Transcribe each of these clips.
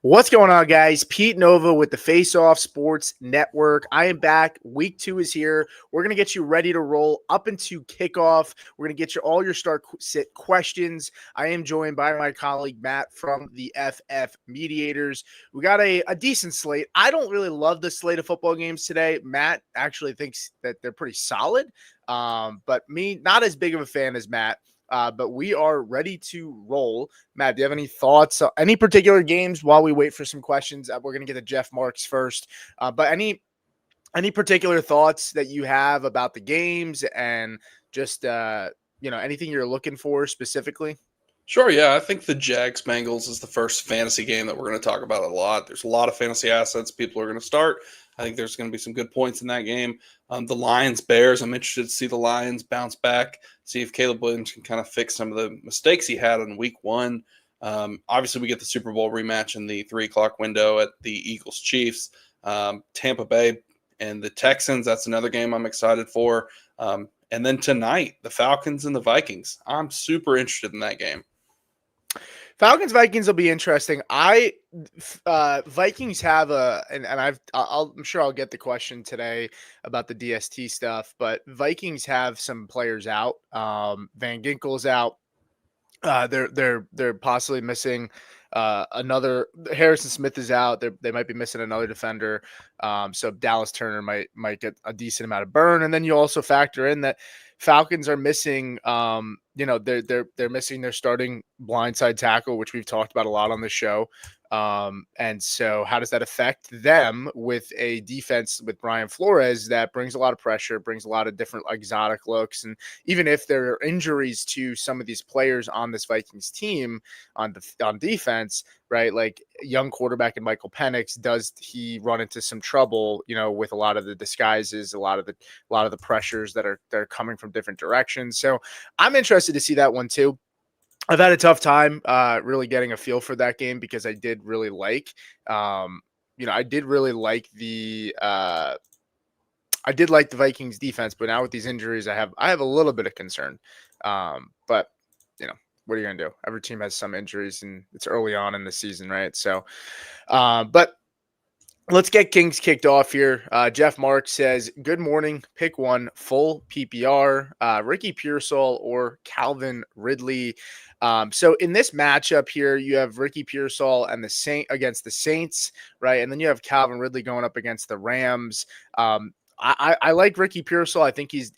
What's going on, guys? Pete Nova with the Face Off Sports Network. I am back. Week 2 is here. We're going to get you ready to roll up into kickoff. We're going to get you all your start sit questions. I am joined by my colleague, Matt, from the FF Mediators. We got a decent slate. I don't really love the slate of football games today. Matt actually thinks that they're pretty solid, but me, not as big of a fan as Matt. But we are ready to roll. Matt, do you have any thoughts? Any particular games while we wait for some questions? We're going to get to Jeff Marks first. But any particular thoughts that you have about the games and just anything you're looking for specifically? Sure, yeah. I think the Jags Bengals is the first fantasy game that we're going to talk about a lot. There's a lot of fantasy assets people are going to start. I think there's going to be some good points in that game. The Lions Bears, I'm interested to see the Lions bounce back, see if Caleb Williams can kind of fix some of the mistakes he had in week 1. Obviously, we get the Super Bowl rematch in the 3:00 window at the Eagles Chiefs. Tampa Bay and the Texans, that's another game I'm excited for. And then tonight, the Falcons and the Vikings. I'm super interested in that game. Falcons Vikings will be interesting. Vikings have I'm sure I'll get the question today about the DST stuff, but Vikings have some players out. Van Ginkel's out. They're possibly missing another. Harrison Smith is out. They might be missing another defender. So Dallas Turner might get a decent amount of burn, and then you also factor in that Falcons are missing. They're missing their starting blindside tackle, which we've talked about a lot on the show. And so how does that affect them with a defense with Brian Flores that brings a lot of pressure, brings a lot of different exotic looks? And even if there are injuries to some of these players on this Vikings team on defense, right? Like young quarterback and Michael Penix, does he run into some trouble, with a lot of the disguises, a lot of the pressures that are coming from different directions. So I'm interested to see that one too. I've had a tough time really getting a feel for that game because I did really like, I did like the Vikings defense, but now with these injuries, I have a little bit of concern. But what are you going to do? Every team has some injuries and it's early on in the season, right? So, but let's get Kings kicked off here. Jeff Marks says, good morning. Pick one, full PPR, Ricky Pearsall or Calvin Ridley. So in this matchup here, you have Ricky Pearsall and against the Saints, right? And then you have Calvin Ridley going up against the Rams. I like Ricky Pearsall. I think he's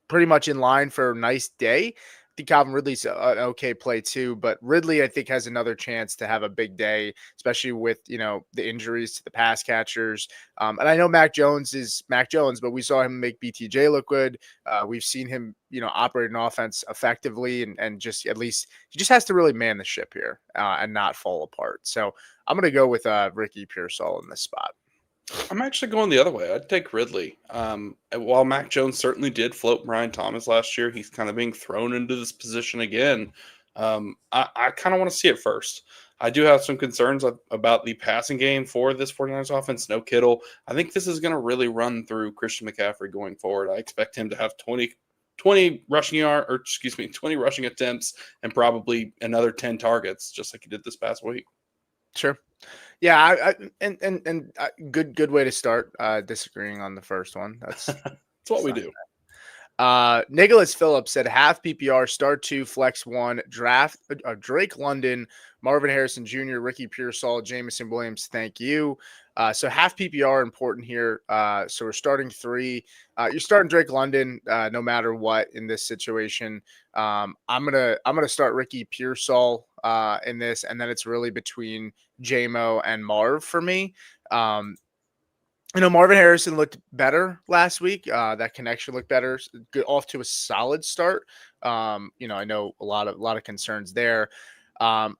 pretty much in line for a nice day. I think Calvin Ridley's an okay play too, but Ridley, I think, has another chance to have a big day, especially with, the injuries to the pass catchers. And I know Mac Jones is Mac Jones, but we saw him make BTJ look good. We've seen him, operate an offense effectively and just at least he just has to really man the ship here and not fall apart. So I'm going to go with Ricky Pearsall in this spot. I'm actually going the other way. I'd take Ridley. While Mac Jones certainly did float Brian Thomas last year, he's kind of being thrown into this position again. I kind of want to see it first. I do have some concerns about the passing game for this 49ers offense. No Kittle. I think this is going to really run through Christian McCaffrey going forward. I expect him to have 20 rushing 20 rushing attempts and probably another 10 targets, just like he did this past week. Sure. Yeah, good way to start. Disagreeing on the first one. That's what we do. Nicholas Phillips said half PPR, start 2, flex 1, draft Drake London, Marvin Harrison Jr., Ricky Pearsall, Jameson Williams. Thank you. So half PPR important here. So we're starting 3. You're starting Drake London no matter what in this situation. I'm gonna start Ricky Pearsall in this, and then it's really between JMO and Marv for me. Marvin Harrison looked better last week. That connection looked better. Good, off to a solid start. I know a lot of concerns there.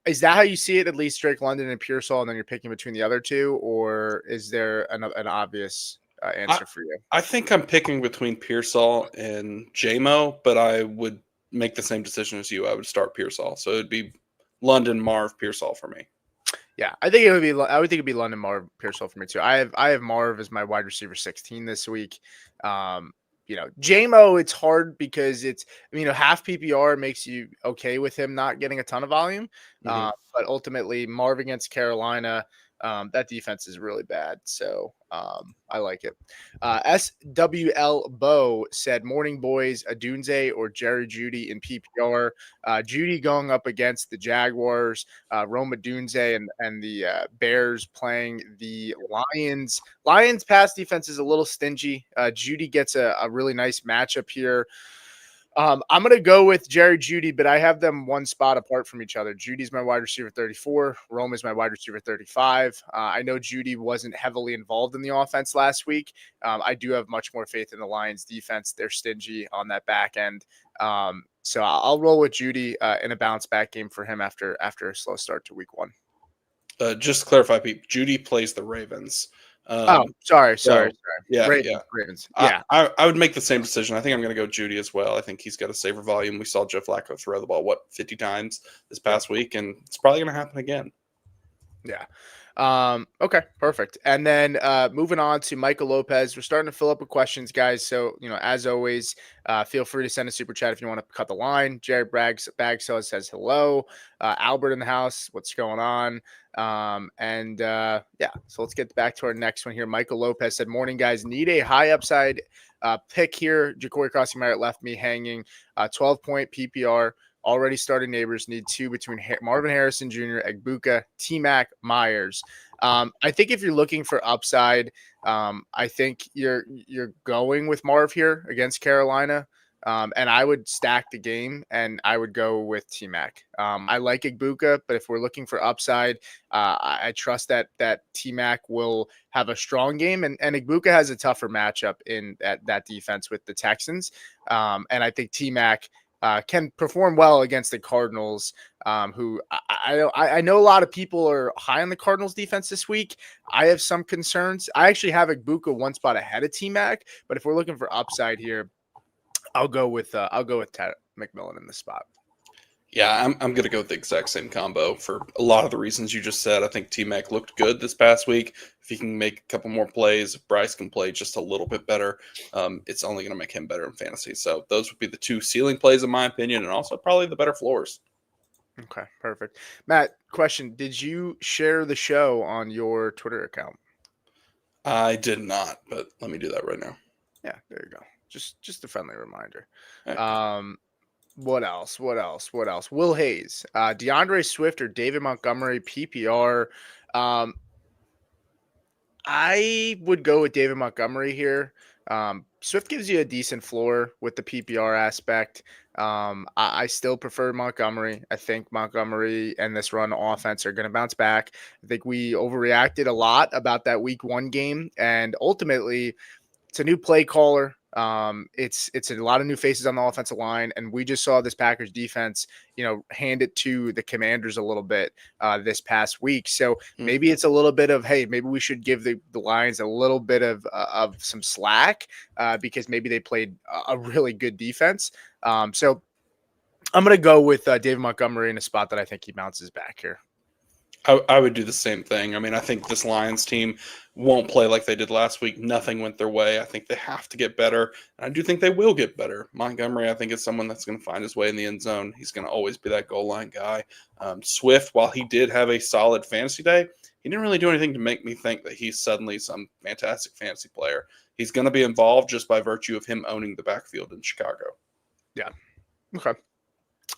Is that how you see it? At least Drake London and Pearsall, and then you're picking between the other two, or is there an obvious answer for you? I think I'm picking between Pearsall and JMO, but I would make the same decision as you. I would start Pearsall, so it'd be London, Marv, Pearsall for me. Yeah, I would think it'd be London, Marv, Pearsall for me too. I have Marv as my wide receiver 16 this week. JMO, it's hard because half PPR makes you okay with him not getting a ton of volume. Mhm. But ultimately, Marv against Carolina, that defense is really bad. So I like it. SWL Bo said, Morning boys, Adunze or Jerry Judy in PPR. Judy going up against the Jaguars, Roma Dunze and the Bears playing the Lions. Lions pass defense is a little stingy. Judy gets a really nice matchup here. I'm going to go with Jerry Judy, but I have them one spot apart from each other. Judy's my wide receiver 34. Rome is my wide receiver 35. I know Judy wasn't heavily involved in the offense last week. I do have much more faith in the Lions defense. They're stingy on that back end. So I'll roll with Judy in a bounce back game for him after a slow start to week 1. Just to clarify, Pete, Judy plays the Ravens. Sorry. Yeah, Ravens. I, Yeah. I would make the same decision. I think I'm going to go Judy as well. I think he's got a safer volume. We saw Joe Flacco throw the ball 50 times this past week, and it's probably going to happen again. Yeah. Okay, perfect. And then moving on to Michael Lopez. We're starting to fill up with questions, guys. So, as always, feel free to send a super chat if you want to cut the line. Jared Bagso says hello. Albert in the house. What's going on? So let's get back to our next one here. Michael Lopez said, Morning, guys. Need a high upside pick here. Ja'Cory Crossing-Merritt left me hanging. 12-point PPR. Already starting neighbors need 2 between Marvin Harrison Jr., Egbuka, T-Mac, Myers. I think if you're looking for upside, I think you're going with Marv here against Carolina. And I would stack the game and I would go with T-Mac. I like Egbuka, but if we're looking for upside, I trust that T-Mac will have a strong game. And Egbuka has a tougher matchup in that defense with the Texans. And I think T-Mac can perform well against the Cardinals, who I know a lot of people are high on the Cardinals defense this week. I have some concerns. I actually have Egbuka one spot ahead of T-Mac, but if we're looking for upside here, I'll go with Ted McMillan in this spot. Yeah, I'm going to go with the exact same combo for a lot of the reasons you just said. I think T-Mac looked good this past week. If he can make a couple more plays, if Bryce can play just a little bit better, it's only going to make him better in fantasy. So those would be the 2 ceiling plays, in my opinion, and also probably the better floors. Okay, perfect. Matt, question. Did you share the show on your Twitter account? I did not, but let me do that right now. Yeah, there you go. Just a friendly reminder. Okay. What else? Will Hayes, DeAndre Swift or David Montgomery PPR. I would go with David Montgomery here. Swift gives you a decent floor with the PPR aspect. I still prefer Montgomery. I think Montgomery and this run offense are going to bounce back. I think we overreacted a lot about that week 1 game, and ultimately it's a new play caller. It's a lot of new faces on the offensive line, and we just saw this Packers defense, hand it to the Commanders a little bit this past week. So maybe it's a little bit of, hey, maybe we should give the Lions a little bit of some slack because maybe they played a really good defense. So I'm going to go with David Montgomery in a spot that I think he bounces back here. I would do the same thing. I mean, I think this Lions team won't play like they did last week. Nothing went their way. I think they have to get better. And I do think they will get better. Montgomery, I think, is someone that's going to find his way in the end zone. He's going to always be that goal line guy. Swift, while he did have a solid fantasy day, he didn't really do anything to make me think that he's suddenly some fantastic fantasy player. He's going to be involved just by virtue of him owning the backfield in Chicago. Yeah. Okay.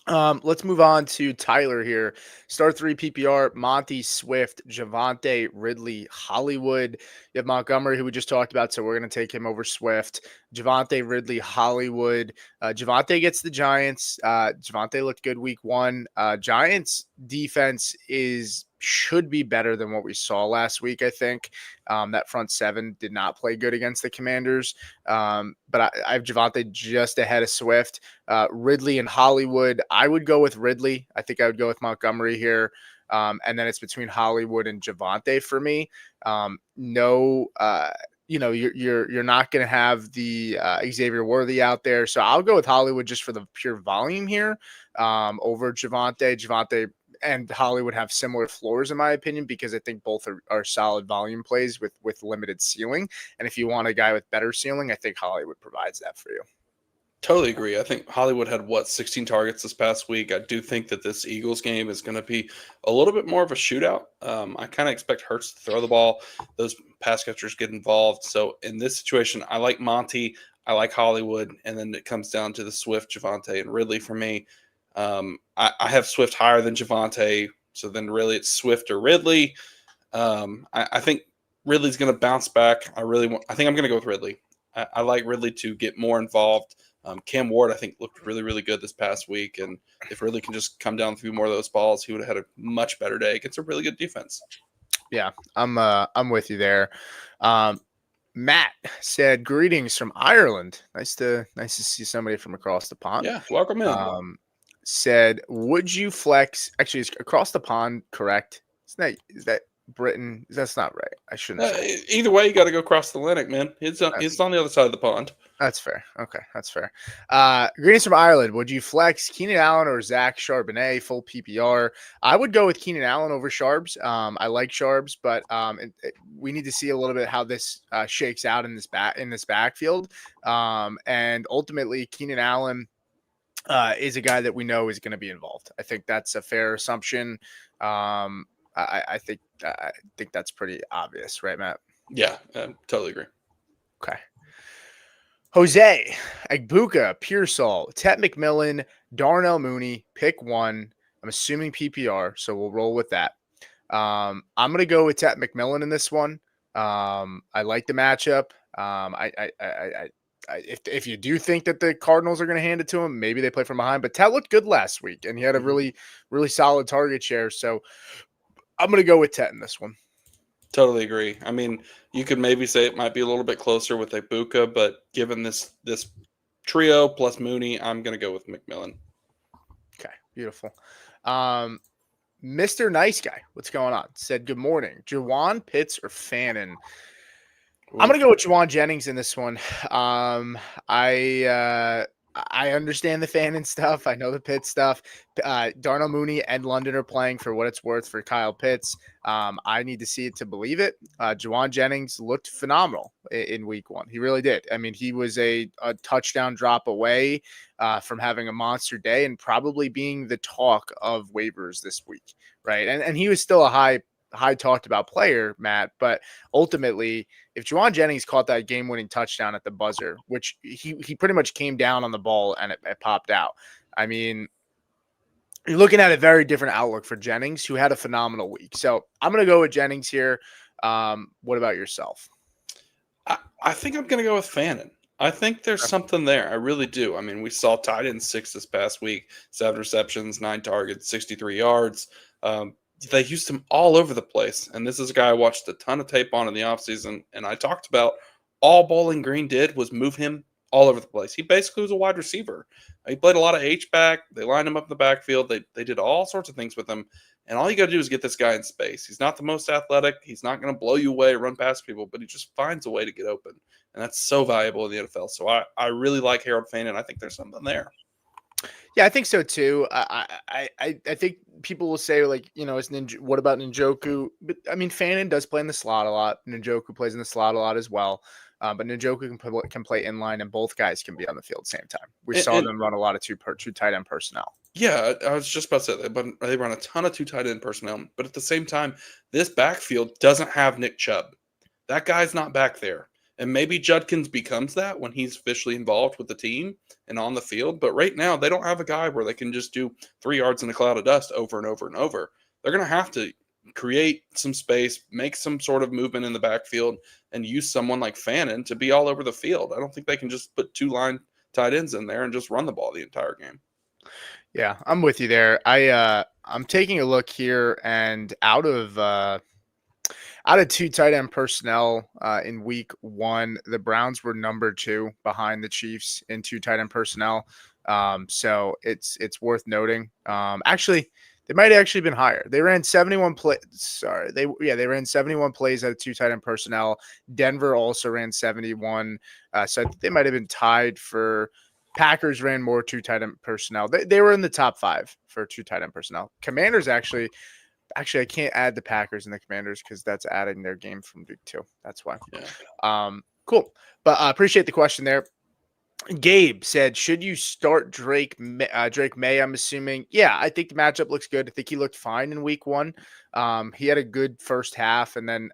Let's move on to Tyler here. Start 3 PPR, Monty, Swift, Javonte, Ridley, Hollywood. You have Montgomery, who we just talked about, so we're going to take him over Swift. Javonte, Ridley, Hollywood. Javonte gets the Giants. Javonte looked good week 1. Giants defense should be better than what we saw last week, I think. That front 7 did not play good against the Commanders. But I have Javonte just ahead of Swift. Ridley and Hollywood, I would go with Ridley. I think I would go with Montgomery here. And then it's between Hollywood and Javonte for me. You're not going to have the Xavier Worthy out there. So I'll go with Hollywood just for the pure volume here over Javonte. Javonte and Hollywood have similar floors, in my opinion, because I think both are solid volume plays with limited ceiling. And if you want a guy with better ceiling, I think Hollywood provides that for you. Totally agree. I think Hollywood had 16 targets this past week. I do think that this Eagles game is going to be a little bit more of a shootout. I kind of expect Hurts to throw the ball. Those pass catchers get involved. So in this situation, I like Monty. I like Hollywood. And then it comes down to the Swift, Javante, and Ridley for me. I have Swift higher than Javante. So then really it's Swift or Ridley. I think Ridley's going to bounce back. I think I'm going to go with Ridley. I like Ridley to get more involved. Cam Ward, I think, looked really, really good this past week. And if Ridley can just come down through more of those balls, he would have had a much better day against a really good defense. Yeah, I'm with you there. Matt said, "Greetings from Ireland. Nice to see somebody from across the pond." Yeah, welcome in. Said, "Would you flex?" Actually, is across the pond correct? Is that Britain? That's not right. I shouldn't say. Either way, you got to go across the Atlantic, man. It's on the other side of the pond. That's fair. Okay, that's fair. Greetings from Ireland. Would you flex Keenan Allen or Zach Charbonnet full PPR? I would go with Keenan Allen over Sharbs. I like Sharbs, but we need to see a little bit how this shakes out in this backfield. And ultimately, Keenan Allen is a guy that we know is going to be involved. I think that's a fair assumption. I think that's pretty obvious, right, Matt? Yeah, totally agree. Okay. Jose, Agbuka, Pearsall, Tet McMillan, Darnell Mooney, pick one. I'm assuming PPR, so we'll roll with that. I'm going to go with Tet McMillan in this one. I like the matchup. If you do think that the Cardinals are going to hand it to him, maybe they play from behind. But Tet looked good last week, and he had a really, really solid target share. So I'm going to go with Tet in this one. Totally agree. I mean, you could maybe say it might be a little bit closer with Agbuka, but given this trio plus Mooney, I'm going to go with McMillan. Okay, beautiful. Mr. Nice Guy, what's going on? Said, good morning. Juwan, Pitts, or Fannin? I'm going to go with Juwan Jennings in this one. I understand the Fannin stuff. I know the Pitts stuff. Darnell Mooney and London are playing for what it's worth for Kyle Pitts. I need to see it to believe it. Juwan Jennings looked phenomenal in week one. He really did. I mean, he was a touchdown drop away from having a monster day and probably being the talk of waivers this week, right? And he was still a high talked about player, Matt, but ultimately, if Juwan Jennings caught that game-winning touchdown at the buzzer, which he pretty much came down on the ball and it popped out. I mean, you're looking at a very different outlook for Jennings, who had a phenomenal week. So I'm going to go with Jennings here. What about yourself? I think I'm going to go with Fannin. I think there's something there. I really do. I mean, we saw tight end 6 this past week, 7 receptions, 9 targets, 63 yards. They used him all over the place. And this is a guy I watched a ton of tape on in the offseason. And I talked about all Bowling Green did was move him all over the place. He basically was a wide receiver. He played a lot of H-back. They lined him up in the backfield. They did all sorts of things with him. And all you got to do is get this guy in space. He's not the most athletic. He's not going to blow you away or run past people, but he just finds a way to get open. And that's so valuable in the NFL. So I really like Harold Fannin. I think there's something there. Yeah, I think so too. I think people will say, like, you know, what about Njoku? But I mean, Fannin does play in the slot a lot. Njoku plays in the slot a lot as well. But Njoku can play inline, and both guys can be on the field at the same time. We saw them run a lot of two tight end personnel. Yeah, I was just about to say that, but they run a ton of 2 tight end personnel. But at the same time, this backfield doesn't have Nick Chubb. That guy's not back there. And maybe Judkins becomes that when he's officially involved with the team and on the field. But right now, they don't have a guy where they can just do 3 yards in a cloud of dust over and over and over. They're going to have to create some space, make some sort of movement in the backfield, and use someone like Fannin to be all over the field. I don't think they can just put 2 line tight ends in there and just run the ball the entire game. Yeah, I'm with you there. I'm taking a look here, and out of 2 tight end personnel in week one, the Browns were number 2 behind the Chiefs in 2 tight end personnel. So it's worth noting. Actually, they might have actually been higher. They ran 71 plays. Sorry, they ran 71 plays out of 2 tight end personnel. Denver also ran 71. So I think they might have been tied for Packers ran more 2 tight end personnel. They were in the top 5 for 2 tight end personnel. Commanders actually, I can't add the Packers and the Commanders because that's adding their game from week 2. That's why. Yeah. Cool. But I appreciate the question there. Gabe said, should you start Drake May, I'm assuming? Yeah, I think the matchup looks good. I think he looked fine in week 1. He had a good first half, and then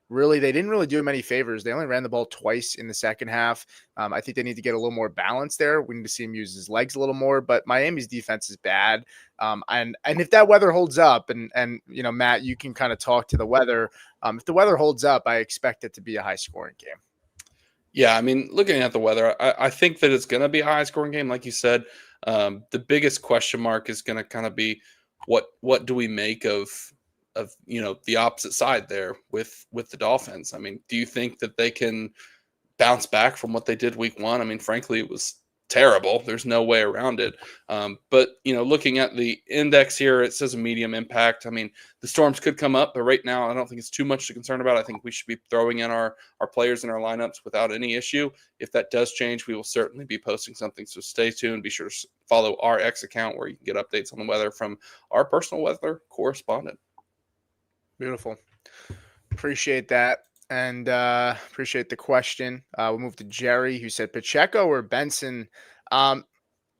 really they didn't really do him any favors. They only ran the ball twice in the second half. I think they need to get a little more balance there. We need to see him use his legs a little more, but Miami's defense is bad. And if that weather holds up, and Matt, you can kind of talk to the weather. If the weather holds up, I expect it to be a high scoring game. Yeah, I mean, looking at the weather, I think that it's going to be a high-scoring game, like you said. The biggest question mark is going to kind of be what do we make of the opposite side there with the Dolphins? I mean, do you think that they can bounce back from what they did week 1? I mean, frankly, it was terrible. There's no way around it. But looking at the index here, it says a medium impact. I mean, the storms could come up, but right now I don't think it's too much to concern about. I think we should be throwing in our players in our lineups without any issue. If that does change, we will certainly be posting something. So stay tuned. Be sure to follow our X account where you can get updates on the weather from our personal weather correspondent. Beautiful. Appreciate that. And appreciate the question. We'll move to Jerry, who said Pacheco or Benson.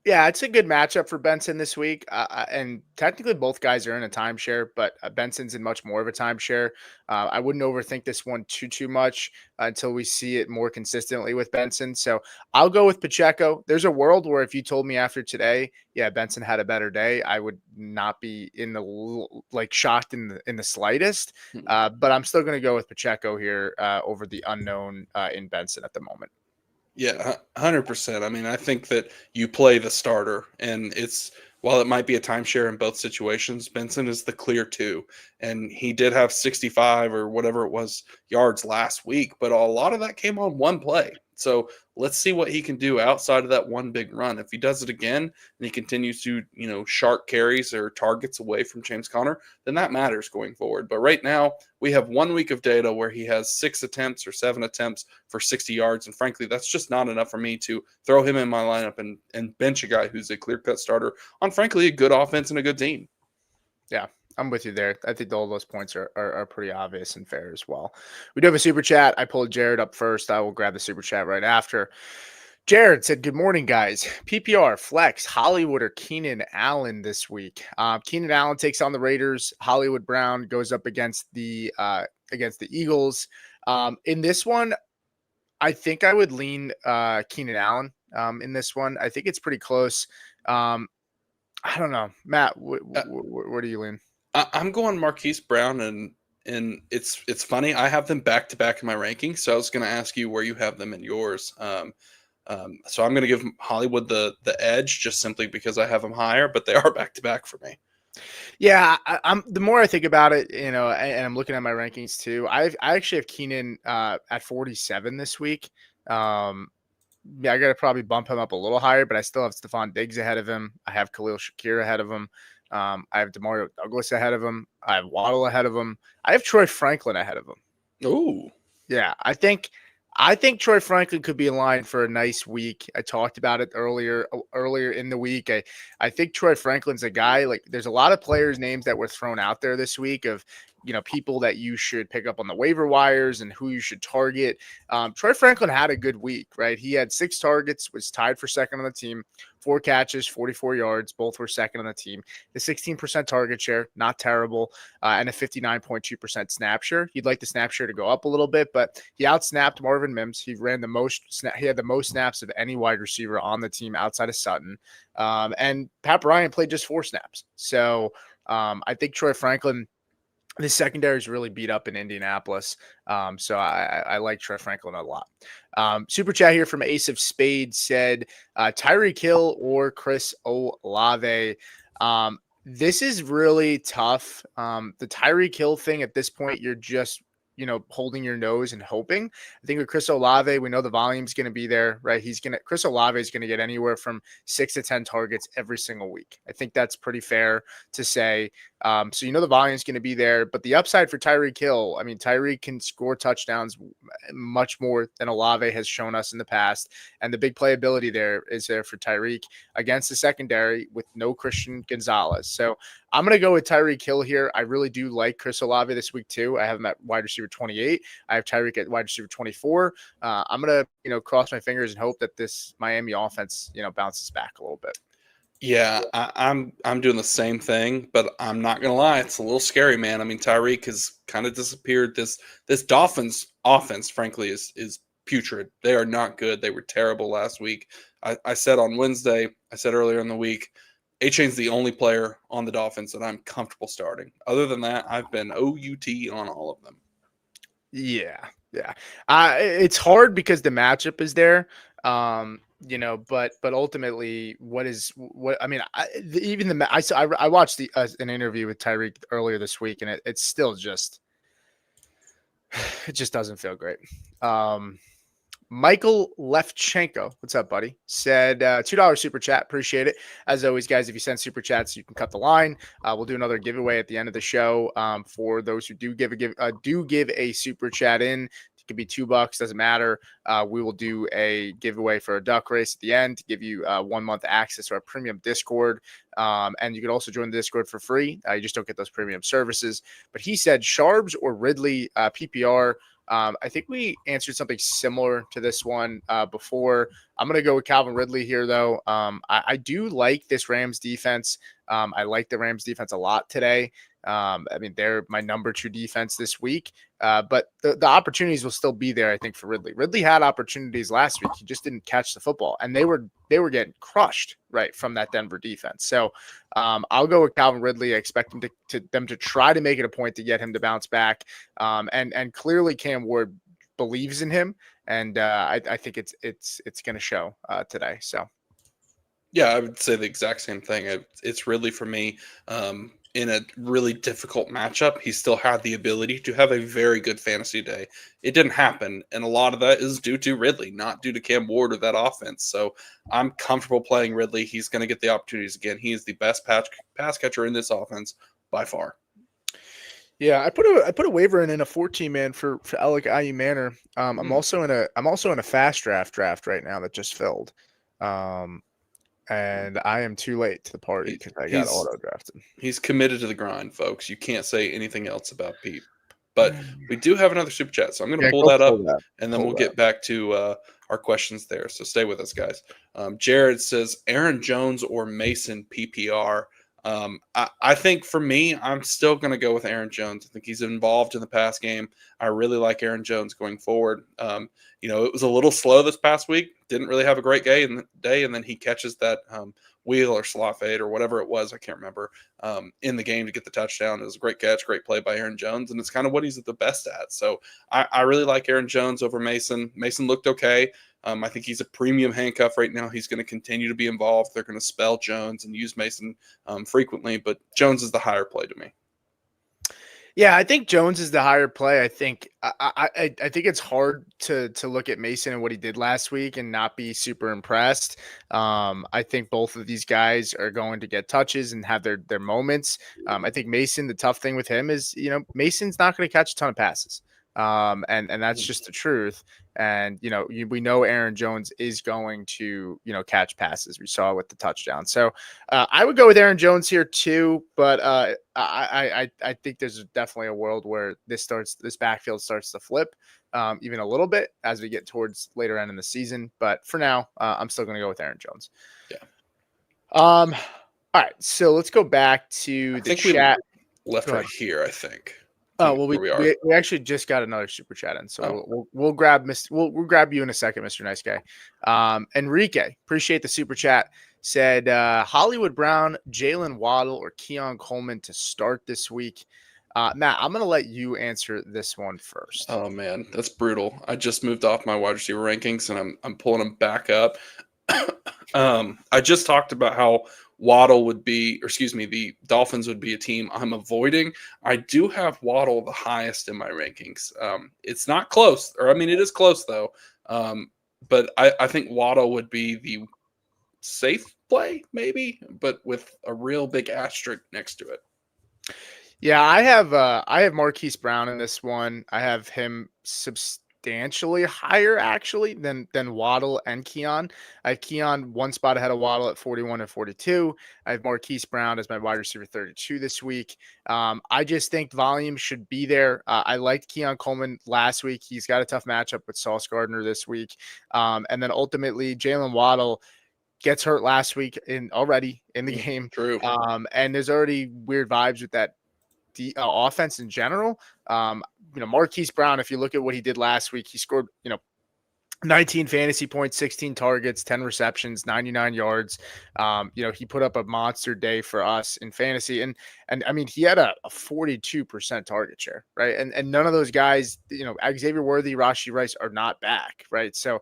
Yeah, it's a good matchup for Benson this week. And technically both guys are in a timeshare, but Benson's in much more of a timeshare. I wouldn't overthink this one too much until we see it more consistently with Benson. So I'll go with Pacheco. There's a world where if you told me after today, yeah, Benson had a better day, I would not be shocked in the slightest. But I'm still going to go with Pacheco here over the unknown in Benson at the moment. Yeah, 100%. I mean, I think that you play the starter, and while it might be a timeshare in both situations, Benson is the clear 2, and he did have 65 or whatever it was yards last week, but a lot of that came on one play. So let's see what he can do outside of that one big run. If he does it again and he continues to, shark carries or targets away from James Conner, then that matters going forward. But right now we have 1 week of data where he has 6 attempts or 7 attempts for 60 yards. And frankly, that's just not enough for me to throw him in my lineup and bench a guy who's a clear-cut starter on, frankly, a good offense and a good team. Yeah. I'm with you there. I think all those points are pretty obvious and fair as well. We do have a super chat. I pulled Jared up first. I will grab the super chat right after. Jared said, good morning, guys. PPR, flex, Hollywood or Keenan Allen this week. Keenan Allen takes on the Raiders. Hollywood Brown goes up against the Eagles. In this one, I think I would lean Keenan Allen in this one. I think it's pretty close. I don't know. Matt, where do you lean? I'm going Marquise Brown, and it's funny. I have them back to back in my rankings, so I was going to ask you where you have them in yours. So I'm going to give Hollywood the edge just simply because I have them higher, but they are back to back for me. Yeah, I'm. The more I think about it, and I'm looking at my rankings too. I actually have Keenan at 47 this week. Yeah, I got to probably bump him up a little higher, but I still have Stephon Diggs ahead of him. I have Khalil Shakir ahead of him. I have Demario Douglas ahead of him. I have Waddle ahead of him. I have Troy Franklin ahead of him. Ooh. Yeah, I think Troy Franklin could be in line for a nice week. I talked about it earlier in the week. I think Troy Franklin's a guy, like there's a lot of players' names that were thrown out there this week of, people that you should pick up on the waiver wires and who you should target. Troy Franklin had a good week, right? He had 6 targets, was tied for second on the team, 4 catches, 44 yards. Both were second on the team. The 16% target share, not terrible, and a 59.2% snap share. You'd like the snap share to go up a little bit, but he outsnapped Marvin Mims. He ran the most. He had the most snaps of any wide receiver on the team outside of Sutton. And Pat Bryant played just 4 snaps. So I think Troy Franklin, the secondary is really beat up in Indianapolis. So I like Troy Franklin a lot. Super chat here from Ace of Spades said, Tyreek Hill or Chris Olave. This is really tough. The Tyreek Hill thing at this point, you're just, holding your nose and hoping. I think with Chris Olave, we know the volume's going to be there, right? Chris Olave is going to get anywhere from 6 to 10 targets every single week. I think that's pretty fair to say. So the volume is going to be there, but the upside for Tyreek Hill, I mean, Tyreek can score touchdowns much more than Olave has shown us in the past, and the big playability there is there for Tyreek against the secondary with no Christian Gonzalez. So I'm going to go with Tyreek Hill here. I really do like Chris Olave this week too. I have him at wide receiver 28. I have Tyreek at wide receiver 24. I'm going to, cross my fingers and hope that this Miami offense, bounces back a little bit. Yeah, I'm doing the same thing, but I'm not gonna lie, it's a little scary, man. I mean, Tyreek has kind of disappeared. This Dolphins offense, frankly, is putrid. They are not good. They were terrible last week. I said on Wednesday, I said earlier in the week, Achane's the only player on the Dolphins that I'm comfortable starting. Other than that, I've been OUT on all of them. Yeah. It's hard because the matchup is there. But ultimately, I mean, I watched an interview with Tyreek earlier this week, and it's still just it just doesn't feel great. Michael Levchenko, what's up, buddy? Said $2 super chat. Appreciate it. As always, guys, if you send super chats, you can cut the line. We'll do another giveaway at the end of the show. For those who do give a super chat in, it could be $2, doesn't matter. We will do a giveaway for a duck race at the end to give you 1 month access to our premium Discord. And you can also join the Discord for free. You just don't get those premium services. But he said Sharbs or Ridley PPR. I think we answered something similar to this one before. I'm going to go with Calvin Ridley here, though. I do like this Rams defense. I like the Rams defense a lot today. I mean, they're my number 2 defense this week. But the opportunities will still be there, I think, for Ridley. Ridley had opportunities last week. He just didn't catch the football, and they were getting crushed right from that Denver defense. So I'll go with Calvin Ridley. I expect them to try to make it a point to get him to bounce back. And clearly Cam Ward believes in him, and I think it's going to show today. So. Yeah, I would say the exact same thing. It's Ridley for me. In a really difficult matchup, he still had the ability to have a very good fantasy day. It didn't happen, and a lot of that is due to Ridley, not due to Cam Ward or that offense. So I'm comfortable playing Ridley. He's going to get the opportunities again. He is the best pass catcher in this offense by far. Yeah, I put a waiver in a 14-man for Alec Ayu Manor. I'm also in a fast draft right now that just filled. And I am too late to the party because I got auto drafted. He's committed to the grind, folks. You can't say anything else about Pete. But we do have another super chat, so I'm going to pull that up, and then we'll get back to our questions there. So stay with us, guys. Jared says, Aaron Jones or Mason PPR? I think for me, I'm still going to go with Aaron Jones. I think he's involved in the pass game. I really like Aaron Jones going forward. It was a little slow this past week. Didn't really have a great day, and then he catches that wheel or slot fade or whatever it was. I can't remember in the game to get the touchdown. It was a great catch, great play by Aaron Jones, and it's kind of what he's the best at. So I really like Aaron Jones over Mason. Mason looked okay. I think he's a premium handcuff right now. He's going to continue to be involved. They're going to spell Jones and use Mason frequently, but Jones is the higher play to me. Yeah, I think Jones is the higher play. I think it's hard to look at Mason and what he did last week and not be super impressed. I think both of these guys are going to get touches and have their moments. I think Mason, the tough thing with him is, Mason's not going to catch a ton of passes. And that's just the truth. And, we know Aaron Jones is going to, catch passes. We saw with the touchdown. So I would go with Aaron Jones here too. But I think there's definitely a world where this backfield starts to flip even a little bit as we get towards later end in the season. But for now, I'm still going to go with Aaron Jones. Yeah. All right. So let's go back to the chat. Left right here, I think. Oh well, we actually just got another super chat in, so we'll grab we'll grab you in a second, Mr. Nice Guy. Enrique, appreciate the super chat. Said Hollywood Brown, Jalen Waddle, or Keon Coleman to start this week. Matt, I'm gonna let you answer this one first. Oh man, that's brutal. I just moved off my wide receiver rankings, and I'm pulling them back up. I just talked about how the Dolphins would be a team I'm avoiding. I do have Waddle the highest in my rankings. It's not close, it is close though. But I think Waddle would be the safe play, maybe, but with a real big asterisk next to it. Yeah, I have Marquise Brown in this one. I have him substantially higher actually than Waddle and Keon. I have Keon one spot ahead of Waddle at 41 and 42. I have Marquise Brown as my wide receiver 32 this week. I just think volume should be there. I liked Keon Coleman last week. He's got a tough matchup with Sauce Gardner this week. And then ultimately Jalen Waddle gets hurt last week already in the game. True. And there's already weird vibes with that offense in general. Marquise Brown, if you look at what he did last week, he scored, 19 fantasy points, 16 targets, 10 receptions, 99 yards. He put up a monster day for us in fantasy. And I mean, he had a 42% target share, right? And none of those guys, Xavier Worthy, Rashi Rice are not back, right? So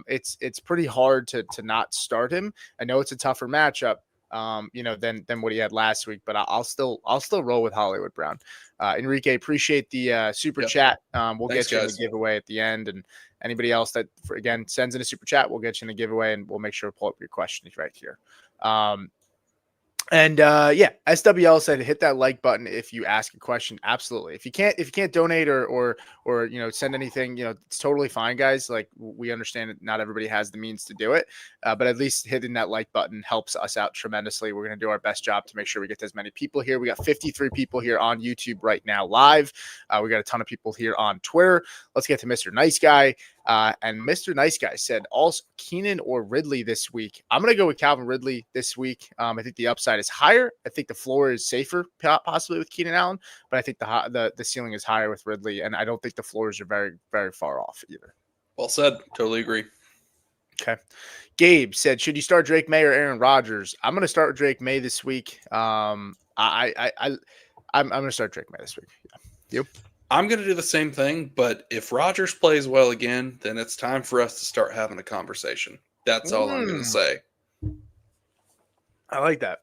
it's pretty hard to not start him. I know it's a tougher matchup, than what he had last week. But I'll still roll with Hollywood Brown. Enrique, appreciate the super chat. We'll Thanks, get you in guys. the giveaway at the end, and anybody else that again sends in a super chat, we'll get you in the giveaway, and we'll make sure to pull up your questions right here. SWL said hit that like button if you ask a question. Absolutely. If you can't donate or send anything, it's totally fine, guys. Like, we understand that not everybody has the means to do it, but at least hitting that like button helps us out tremendously. We're going to do our best job to make sure we get to as many people here. We got 53 people here on YouTube right now live. We got a ton of people here on Twitter. Let's get to Mr. Nice Guy. And Mr. Nice Guy said also Keenan or Ridley this week. I'm going to go with Calvin Ridley this week. I think the upside is higher. I think the floor is safer possibly with Keenan Allen, but I think the ceiling is higher with Ridley, and I don't think the floors are very, very far off either. Well said. Totally agree. Okay. Gabe said, should you start Drake May or Aaron Rodgers? I'm going to start Drake May this week. I'm going to start Drake May this week. Yeah. Yep. I'm going to do the same thing, but if Rodgers plays well again, then it's time for us to start having a conversation. That's all I'm going to say. I like that.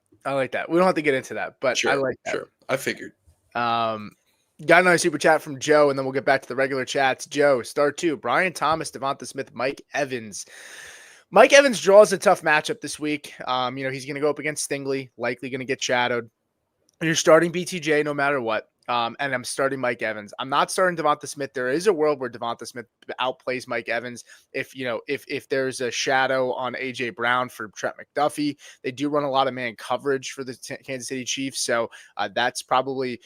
We don't have to get into that, but sure, I like that. Sure. I figured. Got another super chat from Joe, and then we'll get back to the regular chats. Joe, star 2, Brian Thomas, Devonta Smith, Mike Evans. Mike Evans draws a tough matchup this week. He's going to go up against Stingley, likely going to get shadowed. You're starting BTJ no matter what. And I'm starting Mike Evans. I'm not starting Devonta Smith. There is a world where Devonta Smith outplays Mike Evans. If there's a shadow on AJ Brown for Trent McDuffie, they do run a lot of man coverage for the Kansas City Chiefs. So that's probably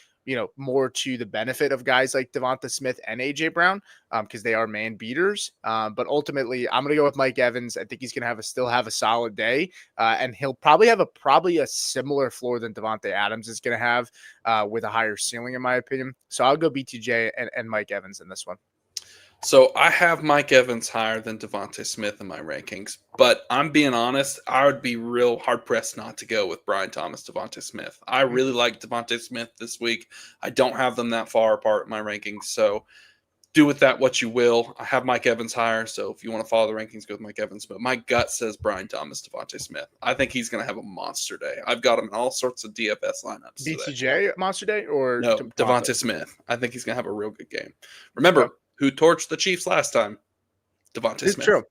more to the benefit of guys like Devonta Smith and AJ Brown because they are man beaters. But ultimately, I'm going to go with Mike Evans. I think he's going to still have a solid day, and he'll probably have a similar floor than Devontae Adams is going to have with a higher ceiling, in my opinion. So I'll go BTJ and Mike Evans in this one. So I have Mike Evans higher than Devonta Smith in my rankings, but I'm being honest, I would be real hard-pressed not to go with Brian Thomas, Devonta Smith. I really like Devonta Smith this week. I don't have them that far apart in my rankings, so do with that what you will. I have Mike Evans higher, so if you want to follow the rankings, go with Mike Evans, but my gut says Brian Thomas, Devonta Smith. I think he's going to have a monster day. I've got him in all sorts of DFS lineups BTJ today. Monster day or No, Devonta Smith. I think he's going to have a real good game. Remember, who torched the Chiefs last time? Devonta Smith. It's true.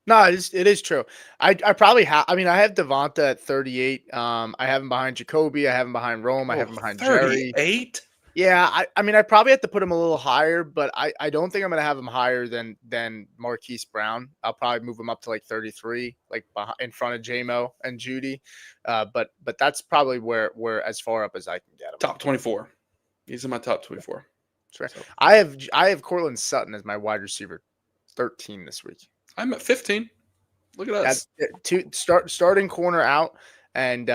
No, it is true. I probably have. I mean, I have Devonta at 38. I have him behind Jacoby. I have him behind Rome. I have him behind 38? Jerry. Yeah, I mean, I probably have to put him a little higher, but I don't think I'm going to have him higher than Marquise Brown. I'll probably move him up to like 33, like in front of JMO and Judy. But that's probably where as far up as I can get him. Top 24. He's in my top 24. So. I have Cortland Sutton as my wide receiver 13 this week. I'm at 15. Look at us. Starting corner out and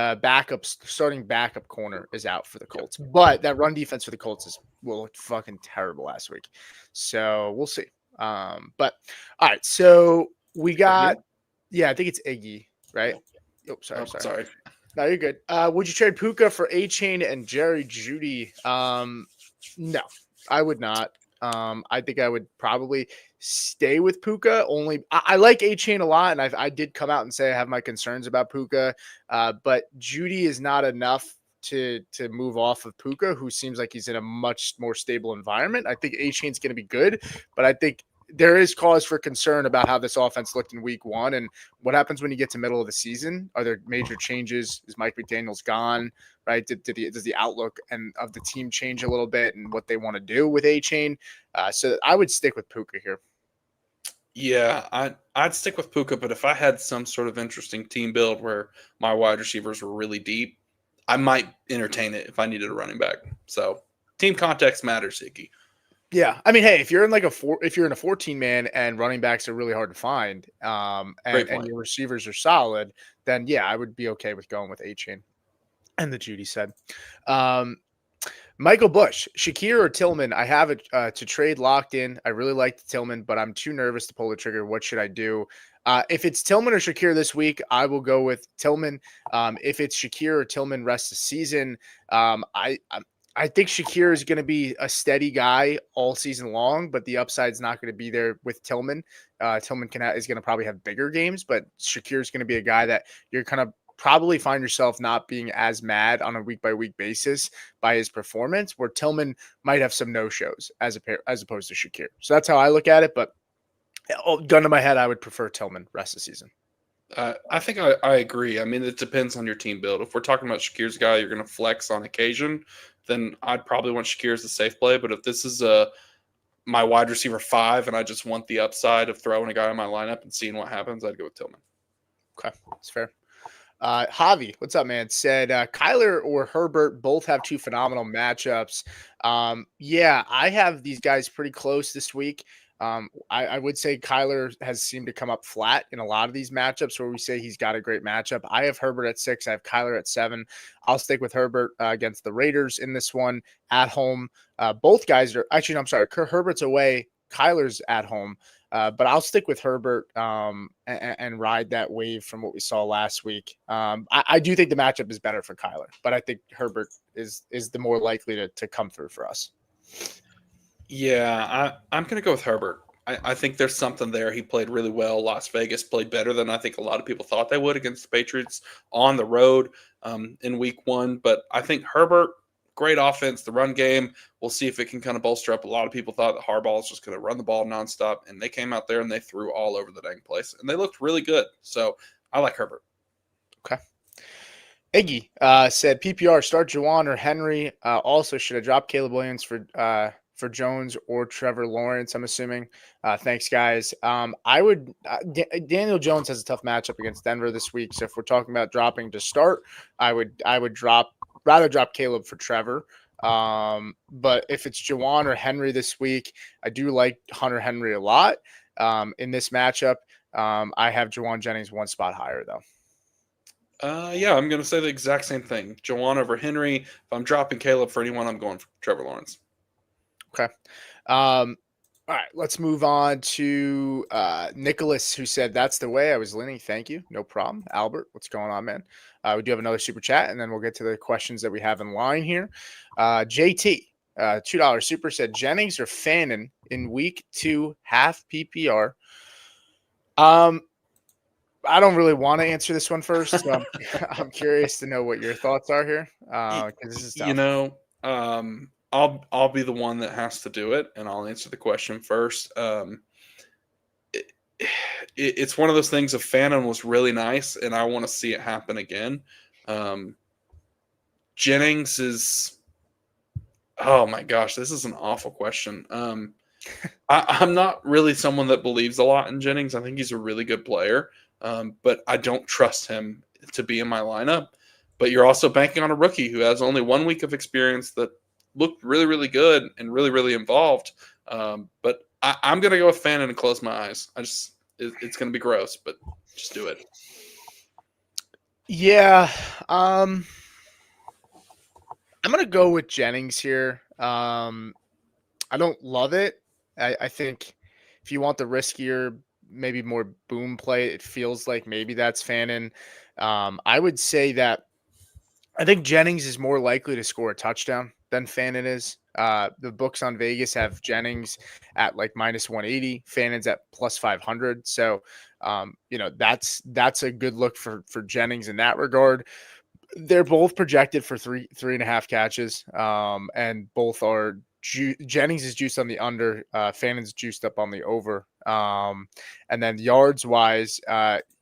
starting backup corner is out for the Colts. But that run defense for the Colts will look fucking terrible last week. So we'll see. But all right, so we got I think it's Iggy, right? Oh, sorry. No, you're good. Would you trade Puka for A-Chain and Jerry Judy? No. I would not. I think I would probably stay with Puka. Only I like A-Chain a lot, and I did come out and say I have my concerns about Puka. But Judy is not enough to move off of Puka, who seems like he's in a much more stable environment. I think A-Chain's going to be good, but I think there is cause for concern about how this offense looked in week one. And what happens when you get to middle of the season? Are there major changes? Is Mike McDaniels gone? Right? Does the outlook and of the team change a little bit and what they want to do with Achane? So I would stick with Puka here. Yeah, I'd stick with Puka, but if I had some sort of interesting team build where my wide receivers were really deep, I might entertain it if I needed a running back. So team context matters, Hickey. Yeah, I mean, hey, if you're in if you're in a 14 man and running backs are really hard to find, and your receivers are solid, then yeah, I would be okay with going with Achane. And the Judy said, Michael Bush, Shakir or Tillman. I have it to trade locked in. I really like Tillman, but I'm too nervous to pull the trigger. What should I do? If it's Tillman or Shakir this week, I will go with Tillman. If it's Shakir or Tillman rest of the season, I think Shakir is going to be a steady guy all season long, but the upside's not going to be there with Tillman. Tillman is going to probably have bigger games, but Shakir is going to be a guy that you're kind of probably find yourself not being as mad on a week by week basis by his performance, where Tillman might have some no shows as opposed to Shakir. So that's how I look at it. But gun to my head, I would prefer Tillman rest of the season. I think I agree. I mean, it depends on your team build. If we're talking about Shakir's guy, you're going to flex on occasion, then I'd probably want Shakir as the safe play. But if this is my wide receiver 5 and I just want the upside of throwing a guy in my lineup and seeing what happens, I'd go with Tillman. Okay, that's fair. Javi, what's up, man? Said Kyler or Herbert both have two phenomenal matchups. Yeah, I have these guys pretty close this week. I would say Kyler has seemed to come up flat in a lot of these matchups where we say he's got a great matchup. I have Herbert at 6. I have Kyler at 7. I'll stick with Herbert against the Raiders in this one at home. Both guys are actually, I'm sorry, Herbert's away. Kyler's at home. But I'll stick with Herbert and ride that wave from what we saw last week. I do think the matchup is better for Kyler, but I think Herbert is the more likely to come through for us. Yeah, I'm going to go with Herbert. I think there's something there. He played really well. Las Vegas played better than I think a lot of people thought they would against the Patriots on the road in week 1. But I think Herbert, great offense, the run game. We'll see if it can kind of bolster up. A lot of people thought that Harbaugh was just going to run the ball nonstop, and they came out there and they threw all over the dang place, and they looked really good. So I like Herbert. Okay. Iggy said PPR start Juwan or Henry. Also, should I drop Caleb Williams for Jones or Trevor Lawrence? I'm assuming. Thanks, guys. I would. Daniel Jones has a tough matchup against Denver this week, so if we're talking about dropping to start, I would rather drop Caleb for Trevor. But if it's Juwan or Henry this week, I do like Hunter Henry a lot. In this matchup, I have Juwan Jennings one spot higher though. Yeah, I'm going to say the exact same thing. Juwan over Henry. If I'm dropping Caleb for anyone, I'm going for Trevor Lawrence. Okay. All right, let's move on to Nicholas, who said that's the way I was leaning. Thank you. No problem. Albert, what's going on, man? We do have another super chat, and then we'll get to the questions that we have in line here. JT, $2 super said Jennings or Fannin in week 2, half PPR. I don't really want to answer this one first. So I'm curious to know what your thoughts are here. Because this is tough. I'll be the one that has to do it, and I'll answer the question first. It's one of those things. If Fannin was really nice, and I want to see it happen again. Jennings is. Oh my gosh, this is an awful question. I'm not really someone that believes a lot in Jennings. I think he's a really good player, but I don't trust him to be in my lineup. But you're also banking on a rookie who has only 1 week of experience that looked really, really good and really, really involved. But I'm going to go with Fannin and close my eyes. It's going to be gross, but just do it. Yeah. I'm going to go with Jennings here. I don't love it. I think if you want the riskier, maybe more boom play, it feels like maybe that's Fannin. I would say that I think Jennings is more likely to score a touchdown than Fannin is. The books on Vegas have Jennings at like minus 180, Fannin's at plus 500. So, that's a good look for Jennings in that regard. They're both projected for 3.5 catches, and both are Jennings is juiced on the under. Fannon's juiced up on the over. And then yards wise,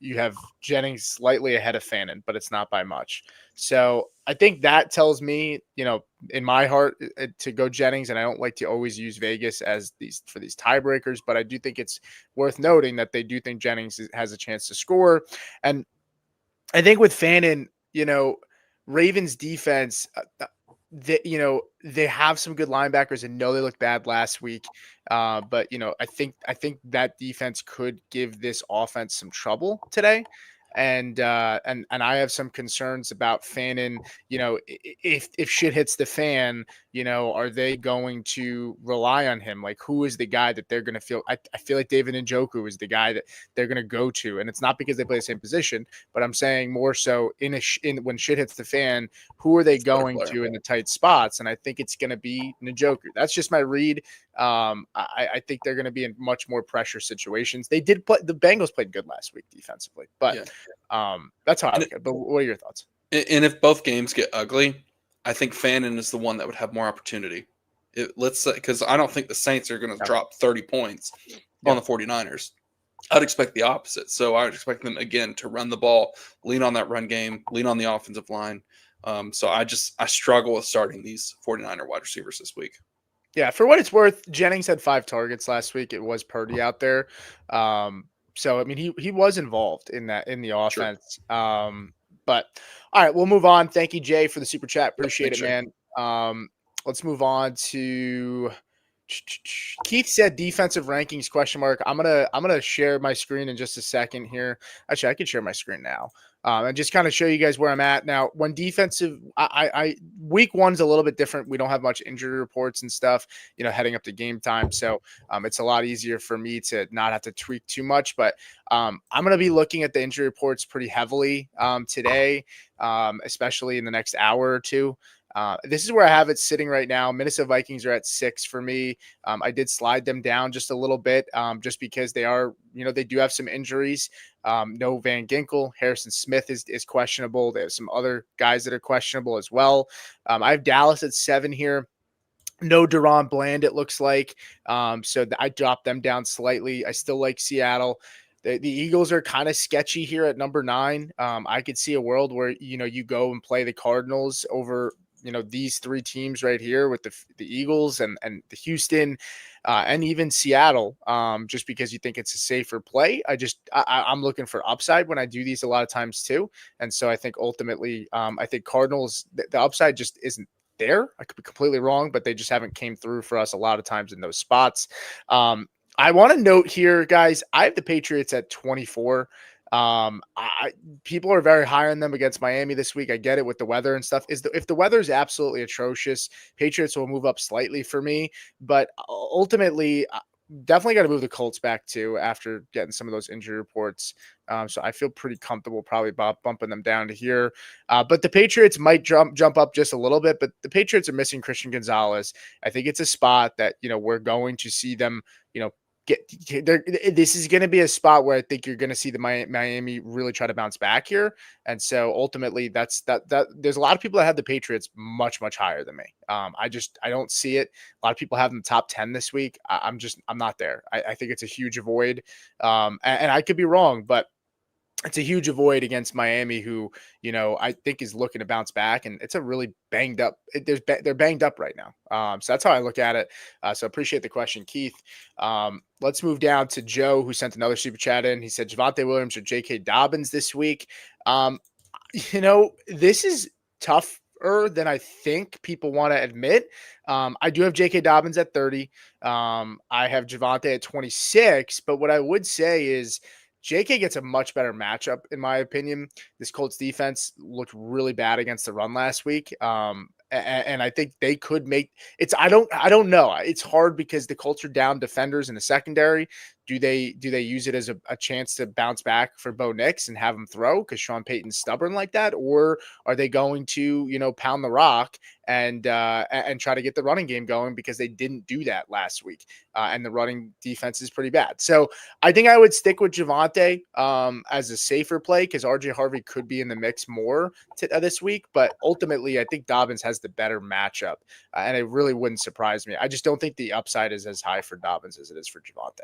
you have Jennings slightly ahead of Fannon, but it's not by much. So I think that tells me, in my heart, to go Jennings. And I don't like to always use Vegas as these tiebreakers, but I do think it's worth noting that they do think Jennings has a chance to score. And I think with Fannon, Ravens defense, they have some good linebackers, and they looked bad last week. But I think that defense could give this offense some trouble today. And I have some concerns about Fannon. If shit hits the fan, are they going to rely on him? Like, who is the guy that they're going to feel? I feel like David Njoku is the guy that they're going to go to, and it's not because they play the same position, but I'm saying more so in when shit hits the fan, who are they going to in the tight spots? And I think it's going to be Njoku. That's just my read. I think they're going to be in much more pressure situations. They did play. The Bengals played good last week defensively, but that's how I look at it. But what are your thoughts? And if both games get ugly, I think Fannon is the one that would have more opportunity. Let's say, because I don't think the Saints are going to drop 30 points on the 49ers. I'd expect the opposite. So I would expect them, again, to run the ball, lean on that run game, lean on the offensive line. So I struggle with starting these 49er wide receivers this week. Yeah, for what it's worth, Jennings had 5 targets last week. It was Purdy out there. So, I mean, he was involved in the offense. Sure. But, all right, we'll move on. Thank you, Jay, for the super chat. Appreciate it, man. Let's move on to Keith said defensive rankings ? I'm gonna share my screen in just a second here. Actually, I can share my screen now. And just kind of show you guys where I'm at now. When defensive, I week 1's a little bit different. We don't have much injury reports and stuff, heading up to game time. So it's a lot easier for me to not have to tweak too much. But I'm going to be looking at the injury reports pretty heavily today, especially in the next hour or two. This is where I have it sitting right now. Minnesota Vikings are at 6 for me. I did slide them down just a little bit, just because they are, they do have some injuries. No Van Ginkel. Harrison Smith is questionable. They have some other guys that are questionable as well. I have Dallas at 7 here. No Deron Bland, it looks like. So I dropped them down slightly. I still like Seattle. The Eagles are kind of sketchy here at number 9. I could see a world where, you go and play the Cardinals over these 3 teams right here with the Eagles and the Houston and even Seattle, just because you think it's a safer play. I'm looking for upside when I do these a lot of times too. And so I think ultimately, I think Cardinals, the upside just isn't there. I could be completely wrong, but they just haven't came through for us a lot of times in those spots. I want to note here, guys, I have the Patriots at 24. People are very high on them against Miami this week. I get it with the weather and stuff. If the weather is absolutely atrocious, Patriots will move up slightly for me. But ultimately, definitely got to move the Colts back too after getting some of those injury reports. So I feel pretty comfortable probably bumping them down to here. But the Patriots might jump up just a little bit. But the Patriots are missing Christian Gonzalez. I think it's a spot that we're going to see them this is going to be a spot where I think you're going to see the Miami really try to bounce back here. And so ultimately that's there's a lot of people that have the Patriots much, much higher than me. I don't see it. A lot of people have them top 10 this week. I'm not there. I think it's a huge avoid. And I could be wrong, but it's a huge avoid against Miami, who, I think is looking to bounce back, and it's a really banged up. They're banged up right now. So that's how I look at it. So appreciate the question, Keith. Let's move down to Joe, who sent another super chat in. He said Javonte Williams or J.K. Dobbins this week. This is tougher than I think people want to admit. I do have J.K. Dobbins at 30. I have Javonte at 26. But what I would say is, JK gets a much better matchup, in my opinion. This Colts defense looked really bad against the run last week. And I think they could make it's, I don't know. It's hard because the Colts are down defenders in the secondary. do they use it as a chance to bounce back for Bo Nix and have him throw because Sean Payton's stubborn like that, or are they going to pound the rock and try to get the running game going because they didn't do that last week and the running defense is pretty bad. So I think I would stick with Javonte as a safer play because RJ Harvey could be in the mix more this week, but ultimately I think Dobbins has the better matchup and it really wouldn't surprise me. I just don't think the upside is as high for Dobbins as it is for Javonte.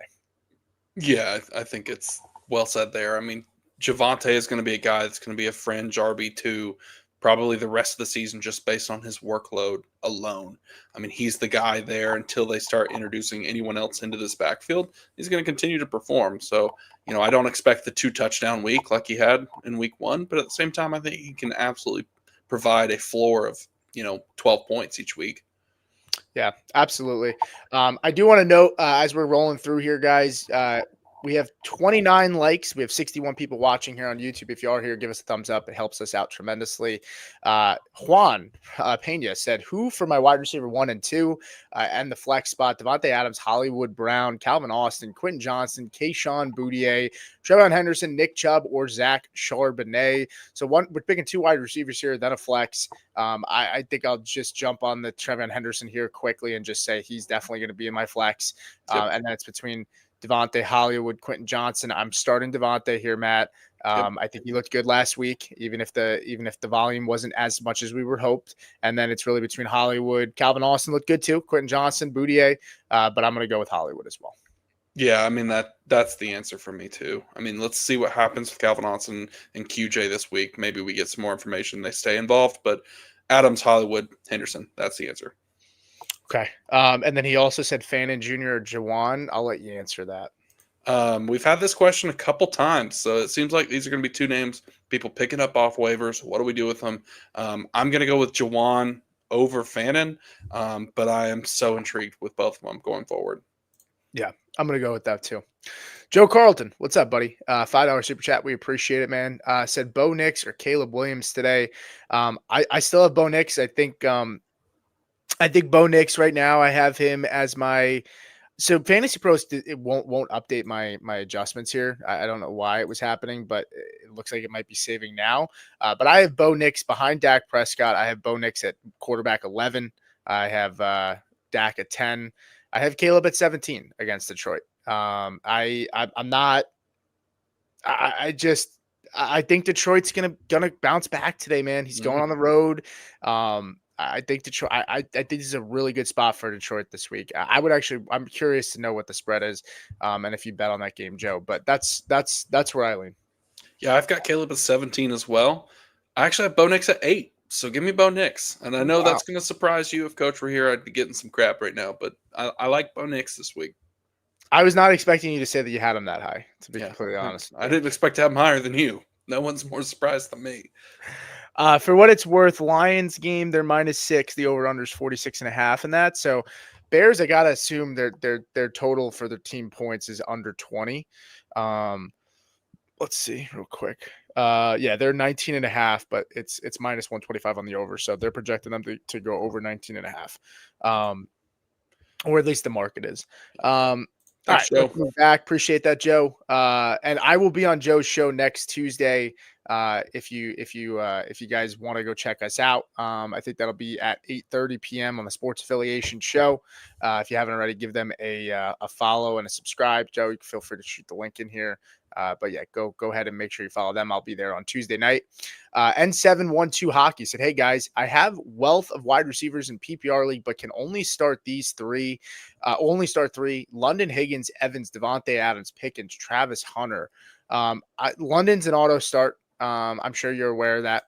Yeah, I think it's well said there. I mean, Javante is going to be a guy that's going to be a fringe RB2 probably the rest of the season just based on his workload alone. I mean, he's the guy there until they start introducing anyone else into this backfield. He's going to continue to perform. So, I don't expect the 2-touchdown week like he had in week 1, but at the same time, I think he can absolutely provide a floor of, 12 points each week. Yeah, absolutely. I do want to note as we're rolling through here, guys, we have 29 likes. We have 61 people watching here on YouTube. If you are here, give us a thumbs up. It helps us out tremendously. Juan Pena said, who for my wide receiver 1 and 2 and the flex spot? Devontae Adams, Hollywood Brown, Calvin Austin, Quentin Johnson, Kayshon Boudier, Trevon Henderson, Nick Chubb, or Zach Charbonnet. So we're picking 2 wide receivers here, then a flex. I think I'll just jump on the Trevon Henderson here quickly and just say he's definitely going to be in my flex. Yep. And then it's between Devontae, Hollywood, Quentin Johnson. I'm starting Devontae here, Matt. Yep. I think he looked good last week, even if the volume wasn't as much as we were hoped. And then it's really between Hollywood. Calvin Austin looked good too. Quentin Johnson, Boudier. But I'm going to go with Hollywood as well. Yeah, I mean that's the answer for me too. I mean, let's see what happens with Calvin Austin and QJ this week. Maybe we get some more information. They stay involved, but Adams, Hollywood, Henderson. That's the answer. Okay. And then he also said Fannin Jr. or Jawan. I'll let you answer that. We've had this question a couple times, so it seems like these are going to be 2 names people picking up off waivers. What do we do with them? I'm going to go with Jawan over Fannin, but I am so intrigued with both of them going forward. Yeah, I'm going to go with that too. Joe Carlton, what's up, buddy? $5 super chat. We appreciate it, man. Said Bo Nix or Caleb Williams today. I still have Bo Nix. I think Bo Nix right now. I have him as my. So Fantasy Pros it won't update my adjustments here. I don't know why it was happening, but it looks like it might be saving now. But I have Bo Nix behind Dak Prescott. I have Bo Nix at quarterback 11. I have Dak at 10. I have Caleb at 17 against Detroit. I'm not. I think Detroit's gonna bounce back today, man. He's going on the road. I think Detroit. I think this is a really good spot for Detroit this week. I'm curious to know what the spread is, and if you bet on that game, Joe. But that's where I lean. Yeah, I've got Caleb at 17 as well. I actually have Bo Nix at 8. So give me Bo Nix. And I know that's going to surprise you. If Coach were here, I'd be getting some crap right now. But I like Bo Nix this week. I was not expecting you to say that you had him that high, to be completely honest. I didn't expect to have him higher than you. No one's more surprised than me. For what it's worth, Lions game, they're -6. The over-under is 46.5 in that. So Bears, I got to assume their total for their team points is under 20. Let's see real quick. Yeah, they're 19.5, but it's -125 on the over. So they're projecting them to go over 19.5. Or at least the market is. All right, let's move back. Appreciate that, Joe. And I will be on Joe's show next Tuesday. If you guys want to go check us out, I think that'll be at 8:30 p.m. on the Sports Affiliation show. If you haven't already, give them a follow and a subscribe. Joe, you can feel free to shoot the link in here. But yeah, go ahead and make sure you follow them. I'll be there on Tuesday night. N712 Hockey said, hey guys, I have wealth of wide receivers in PPR league, but can only start these 3. London, Higgins, Evans, Devontae Adams, Pickens, Travis Hunter. London's an auto start. I'm sure you're aware of that.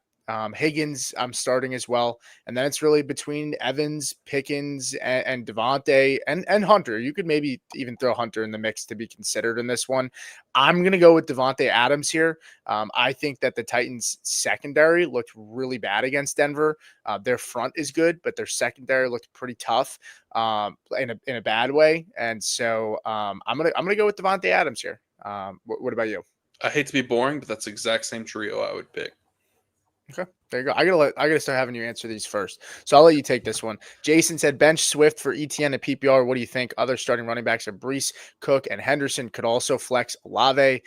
Higgins, I'm starting as well. And then it's really between Evans, Pickens, and Devontae and Hunter. You could maybe even throw Hunter in the mix to be considered in this one. I'm going to go with Devontae Adams here. I think that the Titans secondary looked really bad against Denver. Their front is good, but their secondary looked pretty tough in a bad way. And so I'm gonna go with Devontae Adams here. What about you? I hate to be boring, but that's the exact same trio I would pick. Okay, there you go. I gotta start having you answer these first. So I'll let you take this one. Jason said bench Swift for ETN and PPR. What do you think? Other starting running backs are Brees, Cook, and Henderson. Could also flex Olave.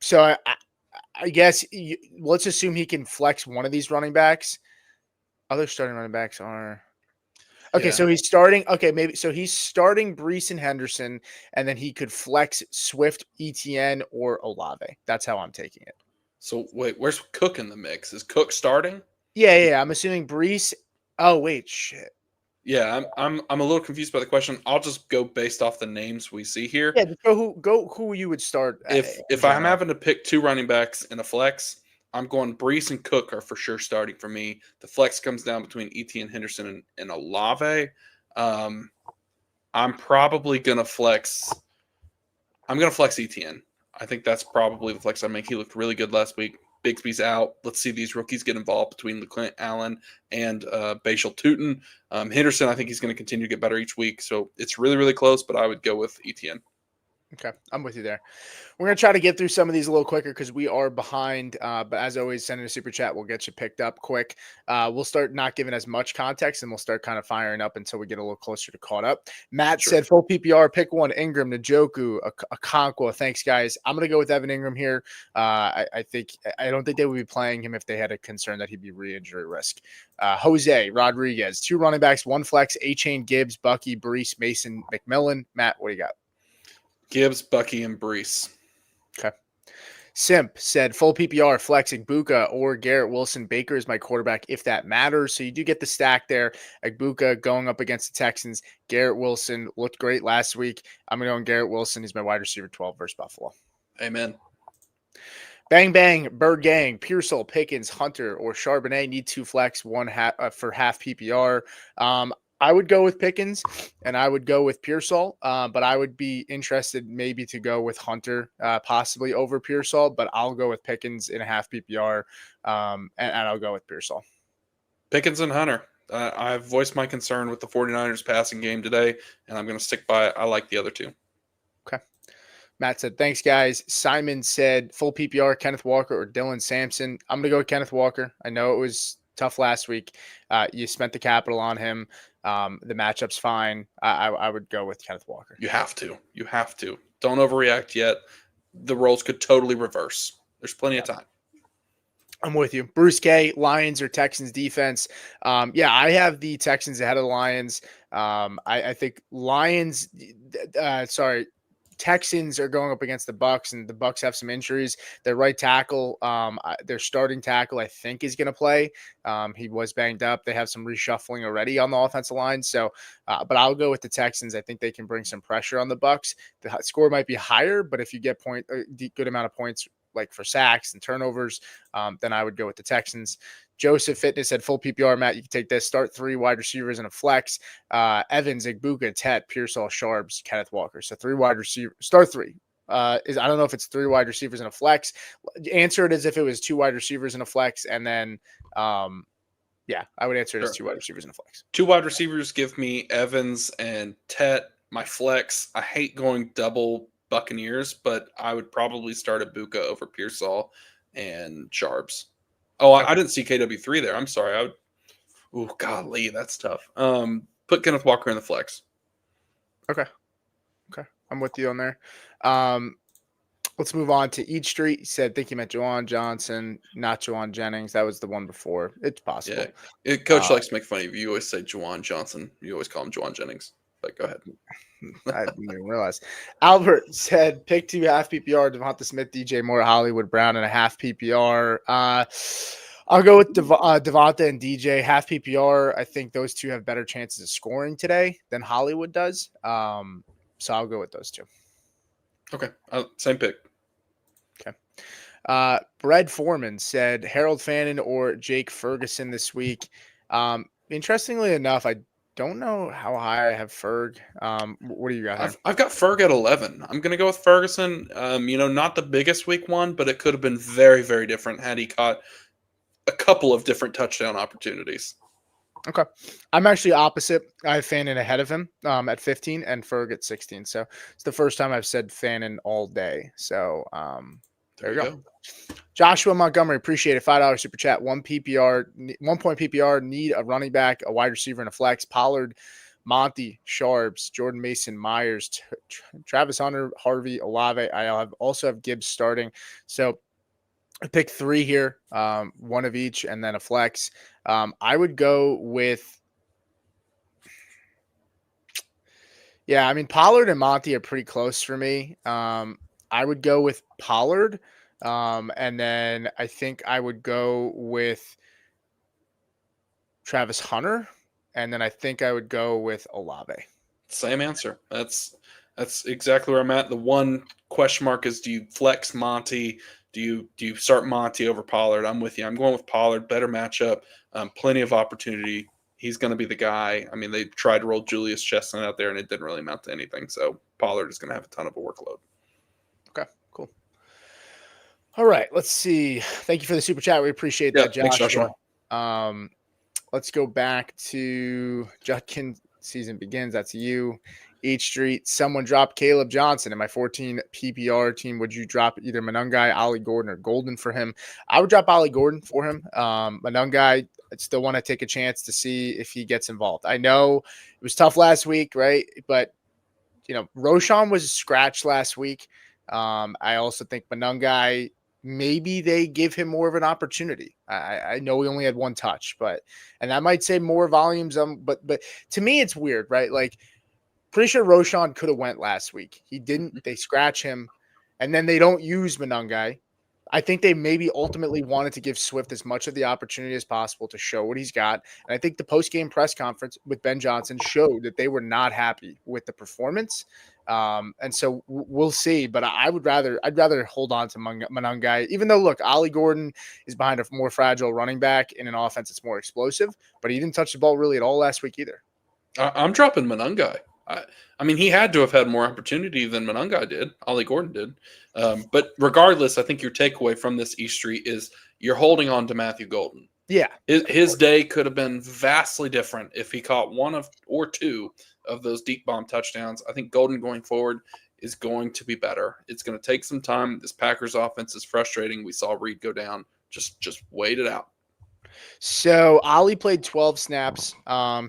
So I guess let's assume he can flex one of these running backs. Other starting running backs are okay. Yeah. So he's starting. Okay, maybe so he's starting Brees and Henderson, and then he could flex Swift, ETN, or Olave. That's how I'm taking it. So wait, where's Cook in the mix? Is Cook starting? Yeah. I'm assuming Brees. Oh wait, shit. Yeah, I'm a little confused by the question. I'll just go based off the names we see here. Yeah, just go who you would start in If I'm general. having to pick two running backs in a flex, I'm going Brees and Cook are for sure starting for me. The flex comes down between ETN Henderson and Olave. I'm probably gonna flex. I'm gonna flex ETN. I think that's probably the flex I make. He looked really good last week. Bigsby's out. Let's see these rookies get involved between LeClint Allen and Bashal Tootin. Henderson, I think he's going to continue to get better each week. So it's really, really close, but I would go with ETN. Okay, I'm with you there. We're going to try to get through some of these a little quicker because we are behind. But as always, send in a super chat. We'll get you picked up quick. We'll start not giving as much context and we'll start kind of firing up until we get a little closer to caught up. Matt said full PPR, pick one, Ingram, Njoku, Okonkwo. Thanks, guys. I'm going to go with Evan Ingram here. I don't think they would be playing him if they had a concern that he'd be re-injury risk. Jose Rodriguez, two running backs, one flex, A-Chain, Gibbs, Bucky, Brees, Mason, McMillan. Matt, what do you got? Gibbs, Bucky, and Brees. Okay. Simp said full PPR, flex Igbuka or Garrett Wilson. Baker is my quarterback if that matters. So you do get the stack there. Igbuka going up against the Texans. Garrett Wilson looked great last week. I'm going to go on Garrett Wilson. He's my wide receiver 12 versus Buffalo. Amen. Bang, bang, Bird Gang, Pearsall, Pickens, Hunter, or Charbonnet need to flex for half PPR. I would go with Pickens and I would go with Pearsall, but I would be interested maybe to go with Hunter, possibly over Pearsall, but I'll go with Pickens in a half PPR, and I'll go with Pearsall. Pickens and Hunter. I've voiced my concern with the 49ers passing game today, and I'm going to stick by it. I like the other two. Okay. Matt said, thanks, guys. Simon said, full PPR, Kenneth Walker or Dylan Sampson. I'm going to go with Kenneth Walker. I know it was tough last week. You spent the capital on him. The matchup's fine. I would go with Kenneth Walker. You have to. You have to. Don't overreact yet. The roles could totally reverse. There's plenty of time. I'm with you. Bruce K, Lions or Texans defense. I have the Texans ahead of the Lions. I think Texans are going up against the Bucs, and the Bucs have some injuries. Their right tackle, their starting tackle, I think, is going to play. He was banged up. They have some reshuffling already on the offensive line. So, but I'll go with the Texans. I think they can bring some pressure on the Bucs. The score might be higher, but if you get a good amount of points, like for sacks and turnovers, then I would go with the Texans. Joseph Fitness said full PPR. Matt, you can take this. Start three wide receivers in a flex. Evans, Igbuka, Tet, Pearsall, Sharps, Kenneth Walker. So three wide receivers. Start three. I don't know if it's three wide receivers in a flex. Answer it as if it was two wide receivers in a flex, and then I would answer it as two wide receivers in a flex. Two wide receivers give me Evans and Tet. My flex. I hate going double Buccaneers, but I would probably start Igbuka over Pearsall and Sharps. Oh, I didn't see KW3 there. I'm sorry. Golly, that's tough. Put Kenneth Walker in the flex. Okay. I'm with you on there. Let's move on to Each Street. He said, think you meant Juwan Johnson, not Juwan Jennings. That was the one before. It's possible. Yeah. Coach likes to make fun of you. You always say Juwan Johnson. You always call him Juwan Jennings. But go ahead. I didn't even realize. Albert said, pick two half PPR, Devonta Smith, DJ Moore, Hollywood Brown, and a half PPR. I'll go with Devonta and DJ. Half PPR, I think those two have better chances of scoring today than Hollywood does. So I'll go with those two. Okay. Same pick. Okay. Brad Foreman said, Harold Fannin or Jake Ferguson this week. Interestingly enough, I don't know how high I have Ferg. What do you got? I've got Ferg at 11. I'm going to go with Ferguson. Not the biggest week one, but it could have been very, very different had he caught a couple of different touchdown opportunities. Okay. I'm actually opposite. I have Fannin ahead of him at 15 and Ferg at 16. So it's the first time I've said Fannin all day. So There you go. Joshua Montgomery, appreciate it. $5 super chat. 1 PPR, 1 point PPR, need a running back, a wide receiver, and a flex. Pollard, Monty, Sharps, Jordan Mason, Myers, Travis Hunter, Harvey, Olave. I also have Gibbs starting. So I picked 3 here, one of each, and then a flex. I would go with, I mean, Pollard and Monty are pretty close for me. I would go with Pollard. And then I think I would go with Travis Hunter. And then I think I would go with Olave. Same answer. That's exactly where I'm at. The one question mark is, do you flex Monty? Do you start Monty over Pollard? I'm with you. I'm going with Pollard. Better matchup. Plenty of opportunity. He's going to be the guy. I mean, they tried to roll Julius Chestnut out there, and it didn't really amount to anything. So Pollard is going to have a ton of a workload. Okay, cool. All right, let's see. Thank you for the super chat. We appreciate that, Joshua. Thanks, Joshua. Let's go back to Judkin season begins. That's you. H Street. Someone dropped Caleb Johnson in my 14 PPR team. Would you drop either Manungai, Ollie Gordon, or Golden for him? I would drop Ollie Gordon for him. Manungai, I still want to take a chance to see if he gets involved. I know it was tough last week, right? But, Roshan was scratched last week. I also think Manungai, maybe they give him more of an opportunity. I know we only had 1 touch, and that might say more volumes. But to me, it's weird, right? Like, pretty sure Roshan could have went last week. He didn't. They scratch him, and then they don't use Manungai. I think they maybe ultimately wanted to give Swift as much of the opportunity as possible to show what he's got. And I think the post-game press conference with Ben Johnson showed that they were not happy with the performance. And so we'll see. But I'd rather hold on to Manungai, even though, look, Ollie Gordon is behind a more fragile running back in an offense that's more explosive, but he didn't touch the ball really at all last week either. I'm dropping Manungai. I mean, he had to have had more opportunity than Manungai did. Ollie Gordon did. But regardless, I think your takeaway from this East Street is you're holding on to Matthew Golden. Yeah. His day could have been vastly different if he caught 1 or 2 of those deep bomb touchdowns. I think Golden going forward is going to be better. It's going to take some time. This Packers offense is frustrating. We saw Reed go down. Just wait it out. So Ollie played 12 snaps.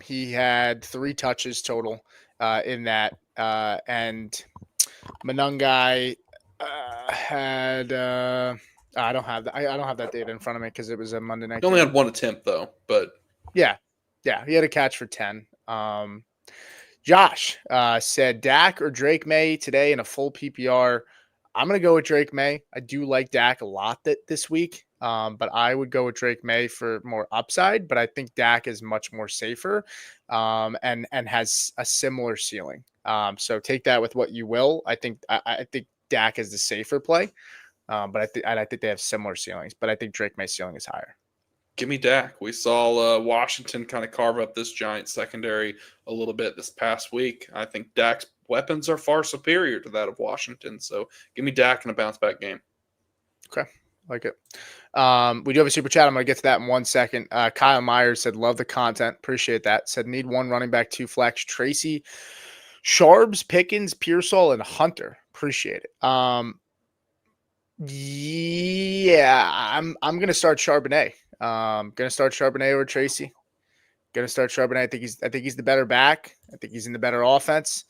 He had 3 touches total in that. And Manungai had I don't have that data in front of me because it was a Monday night. He only had 1 attempt though, but yeah, he had a catch for 10. Josh said Dak or Drake May today in a full PPR. I'm going to go with Drake May. I do like Dak a lot this week, but I would go with Drake May for more upside. But I think Dak is much more safer and has a similar ceiling. So take that with what you will. I think Dak is the safer play, but I think they have similar ceilings. But I think Drake May's ceiling is higher. Give me Dak. We saw Washington kind of carve up this giant secondary a little bit this past week. I think Dak's weapons are far superior to that of Washington. So give me Dak in a bounce back game. Okay. Like it. We do have a super chat. I'm going to get to that in 1 second. Kyle Myers said, love the content. Appreciate that. Said, need 1 running back, 2 flex. Tracy, Sharps, Pickens, Pearsall, and Hunter. Appreciate it. Yeah, I'm going to start Charbonnet. Going to start Charbonnet over Tracy. Going to start Charbonnet. I think he's the better back. I think he's in the better offense.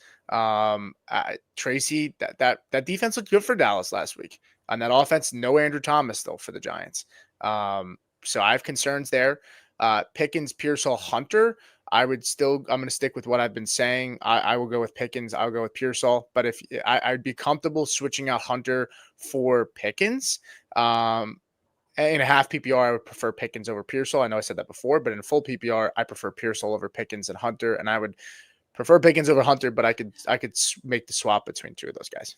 Tracy, that defense looked good for Dallas last week. On that offense, no Andrew Thomas though for the Giants. So I have concerns there. Pickens, Pearsall, Hunter. I'm going to stick with what I've been saying. I will go with Pickens. I'll go with Pearsall. But if I'd be comfortable switching out Hunter for Pickens. In a half PPR, I would prefer Pickens over Pearsall. I know I said that before, but in a full PPR, I prefer Pearsall over Pickens and Hunter. And I would prefer Pickens over Hunter, but I could make the swap between 2 of those guys.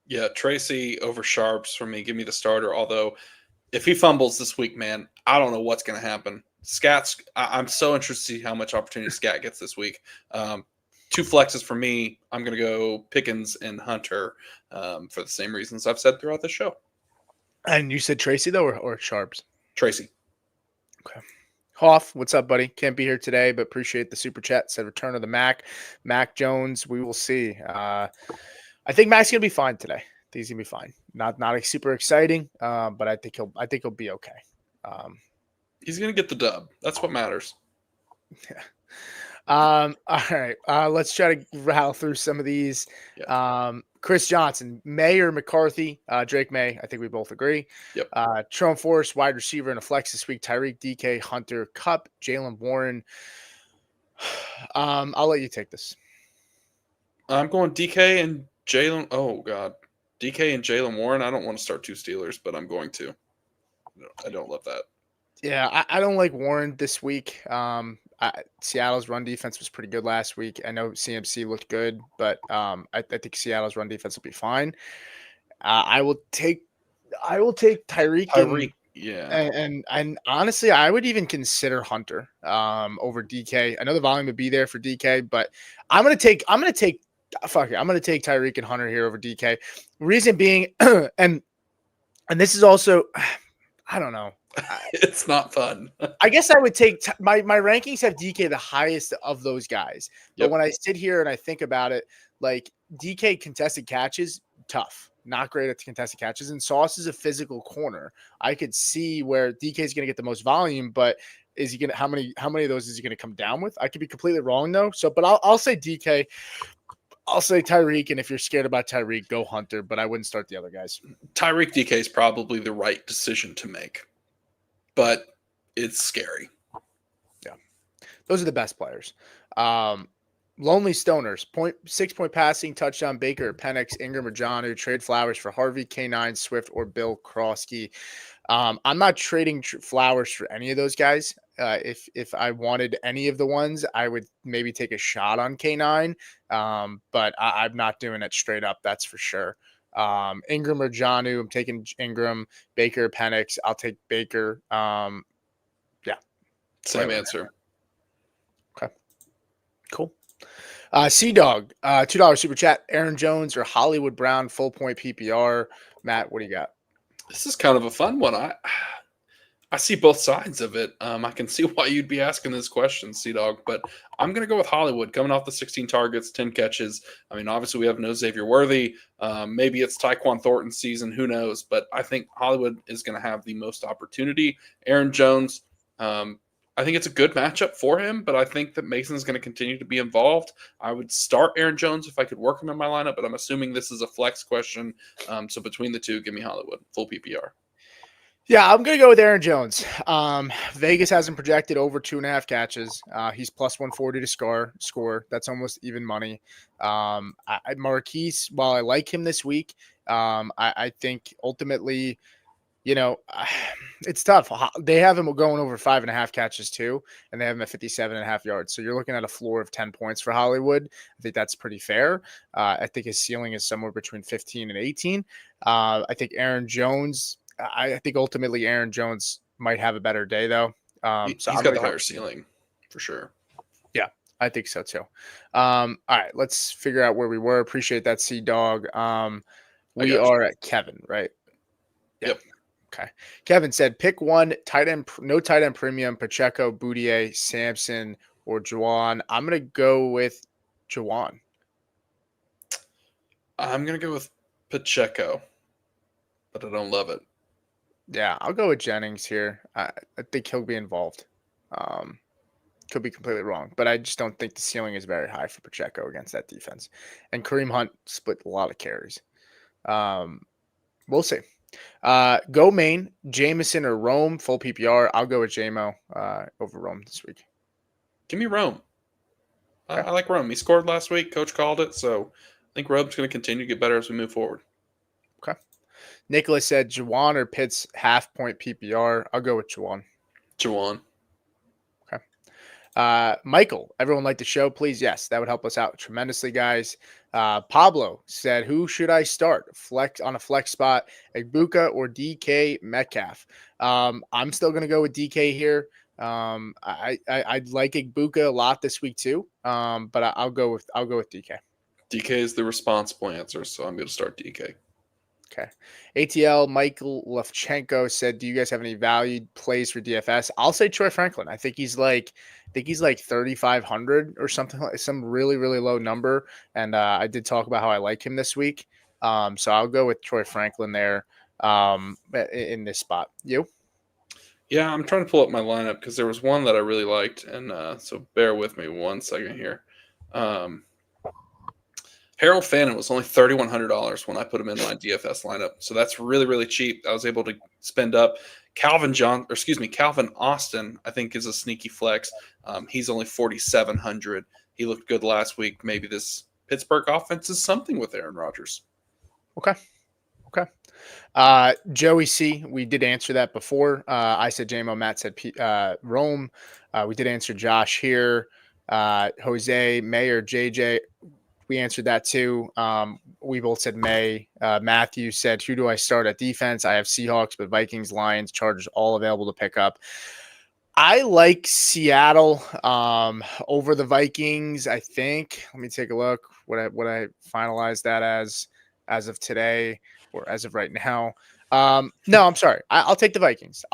Yeah, Tracy over Sharps for me. Give me the starter. Although, if he fumbles this week, man, I don't know what's going to happen. Scats, I'm so interested to see how much opportunity Scat gets this week. 2 flexes for me. I'm going to go Pickens and Hunter for the same reasons I've said throughout the show. And you said Tracy, though, or Sharps? Tracy. Okay. Hoff, what's up, buddy? Can't be here today, but appreciate the super chat. Said return of the Mac. Mac Jones, we will see. I think Mac's going to be fine today. think he's gonna be fine. Not super exciting, but I think he'll be okay. He's going to get the dub. That's what matters. Yeah. All right. Let's try to rattle through some of these. Yeah. Chris Johnson, May or McCarthy? Drake May. I think we both agree. Yep. Trump Forrest, wide receiver in a flex this week. Tyreek, DK, Hunter, Cup, Jalen Warren. I'll let you take this. I'm going DK and Jalen. Oh, God. DK and Jalen Warren. I don't want to start two Steelers, but I'm going to. No, I don't love that. Yeah, I don't like Warren this week. Seattle's run defense was pretty good last week. I know CMC looked good, but I think Seattle's run defense will be fine. I will take Tyreek. Tyreek, yeah. And honestly, I would even consider Hunter over DK. I know the volume would be there for DK, but I'm gonna take Tyreek and Hunter here over DK. Reason being, and this is also, I don't know. It's not fun. I guess I would take my rankings have DK the highest of those guys. But Yep. when I sit here and I think about it, like DK contested catches, tough, not great at contested catches. And Sauce is a physical corner. I could see where DK is going to get the most volume, but is he going to how many of those is he going to come down with? I could be completely wrong though. So, but I'll say DK. I'll say Tyreek, and if you're scared about Tyreek, go Hunter. But I wouldn't start the other guys. Tyreek DK is probably the right decision to make, but it's scary. Yeah, those are the best players. Lonely Stoners, 6 point passing, touchdown, Baker, Penix, Ingram, or Jonnu, trade Flowers for Harvey, K9, Swift, or Bill Krosky. I'm not trading Flowers for any of those guys. If I wanted any of the ones, I would maybe take a shot on K9, but I'm not doing it straight up, that's for sure. Ingram or Jonnu, I'm taking Ingram. Baker, Penix, I'll take Baker. Yeah. Same answer. Okay. Cool. C-Dog, $2 super chat. Aaron Jones or Hollywood Brown, full point PPR. Matt, what do you got? This is kind of a fun one. I see both sides of it. I can see why you'd be asking this question, C-Dog, but I'm going to go with Hollywood coming off the 16 targets, 10 catches. I mean, obviously we have no Xavier Worthy. Maybe it's Tyquan Thornton's season. Who knows? But I think Hollywood is going to have the most opportunity. Aaron Jones, I think it's a good matchup for him, but I think that Mason's going to continue to be involved. I would start Aaron Jones if I could work him in my lineup, but I'm assuming this is a flex question. So between the two, give me Hollywood, full PPR. Yeah, I'm going to go with Aaron Jones. Vegas hasn't projected over 2.5 catches. He's plus 140 to score. That's almost even money. Marquise, while I like him this week, I think ultimately, it's tough. They have him going over 5.5 catches too, and they have him at 57.5 yards. So you're looking at a floor of 10 points for Hollywood. I think that's pretty fair. I think his ceiling is somewhere between 15 and 18. I think Aaron Jones, I think ultimately Aaron Jones might have a better day though. He's got the higher ceiling for sure. Yeah, I think so too. All right, let's figure out where we were. Appreciate that, C-Dog. We are at Kevin, right? Yep. Okay. Kevin said, pick one tight end, no tight end premium, Pacheco, Boudier, Sampson, or Juwan. I'm going to go with Juwan. I'm going to go with Pacheco, but I don't love it. Yeah, I'll go with Jennings here. I think he'll be involved. Could be completely wrong, but I just don't think the ceiling is very high for Pacheco against that defense. And Kareem Hunt split a lot of carries. We'll see. Go main, Jameson or Rome, full PPR. I'll go with JMO over Rome this week. Give me Rome. Okay. I like Rome. He scored last week. Coach called it. So I think Rome's going to continue to get better as we move forward. Okay. Nicholas said Juwan or Pitts half point PPR. I'll go with Juwan. Juwan. Okay. Michael, everyone like the show, please? Yes, that would help us out tremendously, guys. Pablo said, who should I start? Flex on a flex spot, Egbuka or DK Metcalf? I'm still going to go with DK here. I like Egbuka a lot this week too. But I'll go with DK. DK is the responsible answer, so I'm going to start DK. Okay. ATL Michael Levchenko said, do you guys have any valued plays for DFS? I'll say Troy Franklin. I think he's like 3,500 or something, like some really, really low number. And I did talk about how I like him this week. So I'll go with Troy Franklin there in this spot. You? Yeah, I'm trying to pull up my lineup because there was one that I really liked, and so bear with me 1 second here. Harold Fannin was only $3,100 when I put him in my DFS lineup, so that's really really cheap. I was able to spend up. Calvin Austin, I think is a sneaky flex. He's only 4,700. He looked good last week. Maybe this Pittsburgh offense is something with Aaron Rodgers. Okay. Joey C, we did answer that before. I said JMO, Matt said Rome. We did answer Josh here. Jose, Mayor, JJ, we answered that too. We both said May. Matthew said, who do I start at defense? I have Seahawks, but Vikings, Lions, Chargers, all available to pick up. I like Seattle over the Vikings, I think. Let me take a look what I finalized that as of today or as of right now. No, I'm sorry. I'll take the Vikings.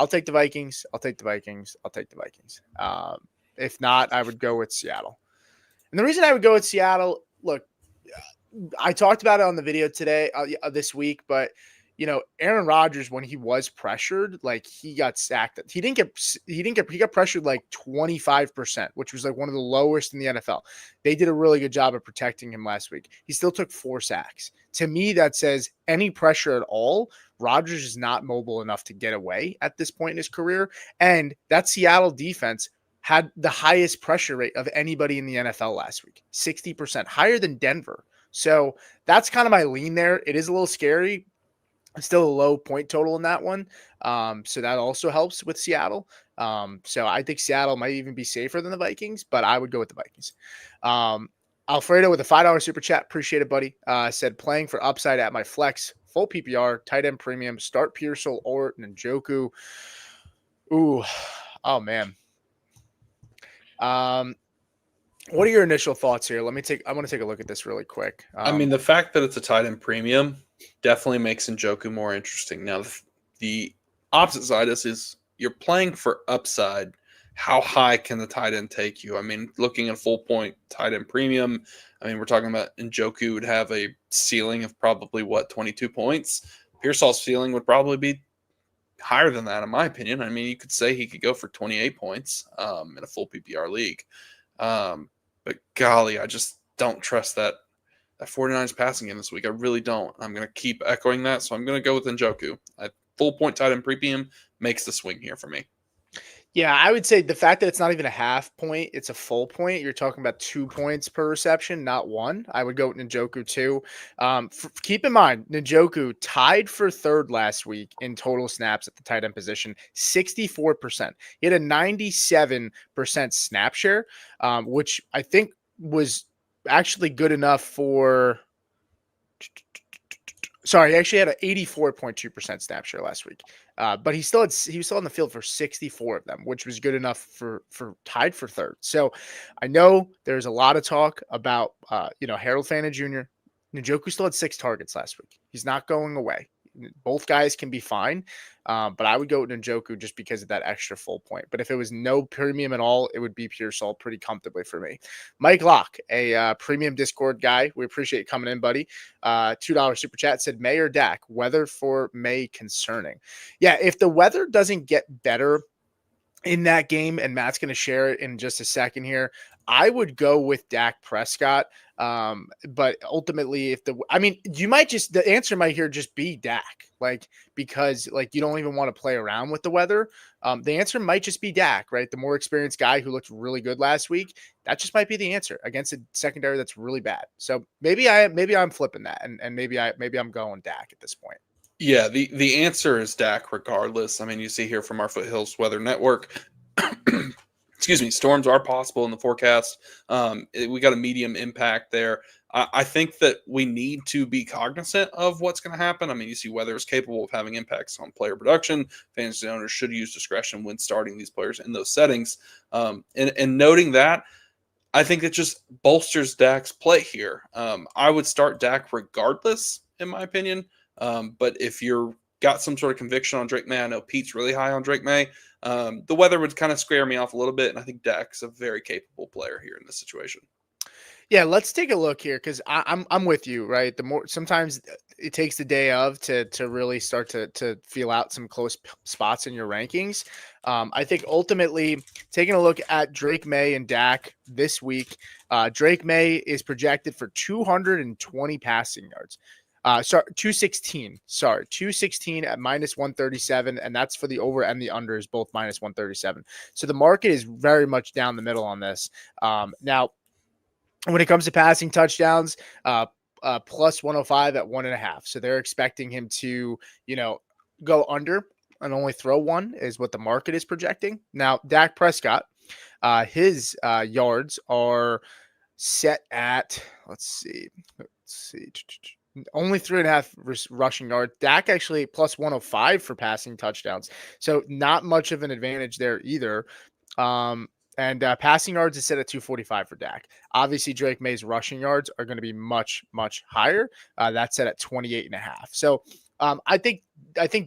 If not, I would go with Seattle. And the reason I would go with Seattle, look, I talked about it on the video today, this week, but Aaron Rodgers, when he was pressured, like he got sacked. He got pressured like 25%, which was like one of the lowest in the NFL. They did a really good job of protecting him last week. He still took 4 sacks. To me, that says any pressure at all, Rodgers is not mobile enough to get away at this point in his career. And that Seattle defense had the highest pressure rate of anybody in the NFL last week, 60%, higher than Denver. So that's kind of my lean there. It is a little scary. Still a low point total in that one. So that also helps with Seattle. So I think Seattle might even be safer than the Vikings, but I would go with the Vikings. Alfredo with a $5 super chat. Appreciate it, buddy. Said playing for upside at my flex, full PPR, tight end premium, start Pearsall or Njoku. Ooh, oh man. What are your initial thoughts here? I want to take a look at this really quick. I mean, the fact that it's a tight end premium definitely makes Njoku more interesting. Now, the opposite side is you're playing for upside. How high can the tight end take you? I mean, looking at full point tight end premium, I mean, we're talking about Njoku would have a ceiling of probably 22 points. Pearsall's ceiling would probably be higher than that, in my opinion. I mean, you could say he could go for 28 points in a full PPR league. But golly, I just don't trust that 49ers passing game this week. I really don't. I'm going to keep echoing that, so I'm going to go with Njoku. Full point tight end premium makes the swing here for me. Yeah, I would say the fact that it's not even a half point, it's a full point. You're talking about 2 points per reception, not 1. I would go with Njoku too. Keep in mind, Njoku tied for third last week in total snaps at the tight end position, 64%. He had a 97% snap share, which I think was actually good enough for. Sorry, he actually had an 84.2% snap share last week. But he was still on the field for 64 of them, which was good enough for tied for third. So I know there's a lot of talk about Harold Fannin Jr. Njoku still had 6 targets last week. He's not going away. Both guys can be fine, but I would go with Njoku just because of that extra full point. But if it was no premium at all, it would be Pearsall pretty comfortably for me. Mike Locke, a premium Discord guy. We appreciate you coming in, buddy. $2 super chat said, May or Dak, weather for May concerning. Yeah, if the weather doesn't get better in that game, and Matt's going to share it in just a second here, I would go with Dak Prescott. But ultimately, the answer might here just be Dak, because you don't even want to play around with the weather. The answer might just be Dak, right? The more experienced guy who looked really good last week, that just might be the answer against a secondary that's really bad. So maybe I'm flipping that, and maybe I'm going Dak at this point. Yeah, the answer is Dak regardless. I mean, you see here from our Foothills Weather Network, excuse me, storms are possible in the forecast. We got a medium impact there. I think that we need to be cognizant of what's going to happen. I mean, you see weather is capable of having impacts on player production. Fantasy owners should use discretion when starting these players in those settings. And noting that, I think it just bolsters Dak's play here. I would start Dak regardless, in my opinion. But if you're got some sort of conviction on Drake May, I know Pete's really high on Drake May. The weather would kind of scare me off a little bit, and I think Dak's a very capable player here in this situation. Yeah, let's take a look here because I'm with you, right? The more sometimes it takes the day of to really start to feel out some close spots in your rankings. I think ultimately taking a look at Drake May and Dak this week, Drake May is projected for 220 passing yards. 216. Sorry, 216 at minus 137, and that's for the over and the under is both minus 137. So the market is very much down the middle on this. Now, when it comes to passing touchdowns, plus 105 at 1.5. So they're expecting him to, go under and only throw one is what the market is projecting. Now, Dak Prescott, his yards are set at, let's see, only 3.5 rushing yards. Dak actually plus 105 for passing touchdowns. So not much of an advantage there either. And passing yards is set at 245 for Dak. Obviously, Drake May's rushing yards are going to be much, much higher. That's set at 28.5. So I think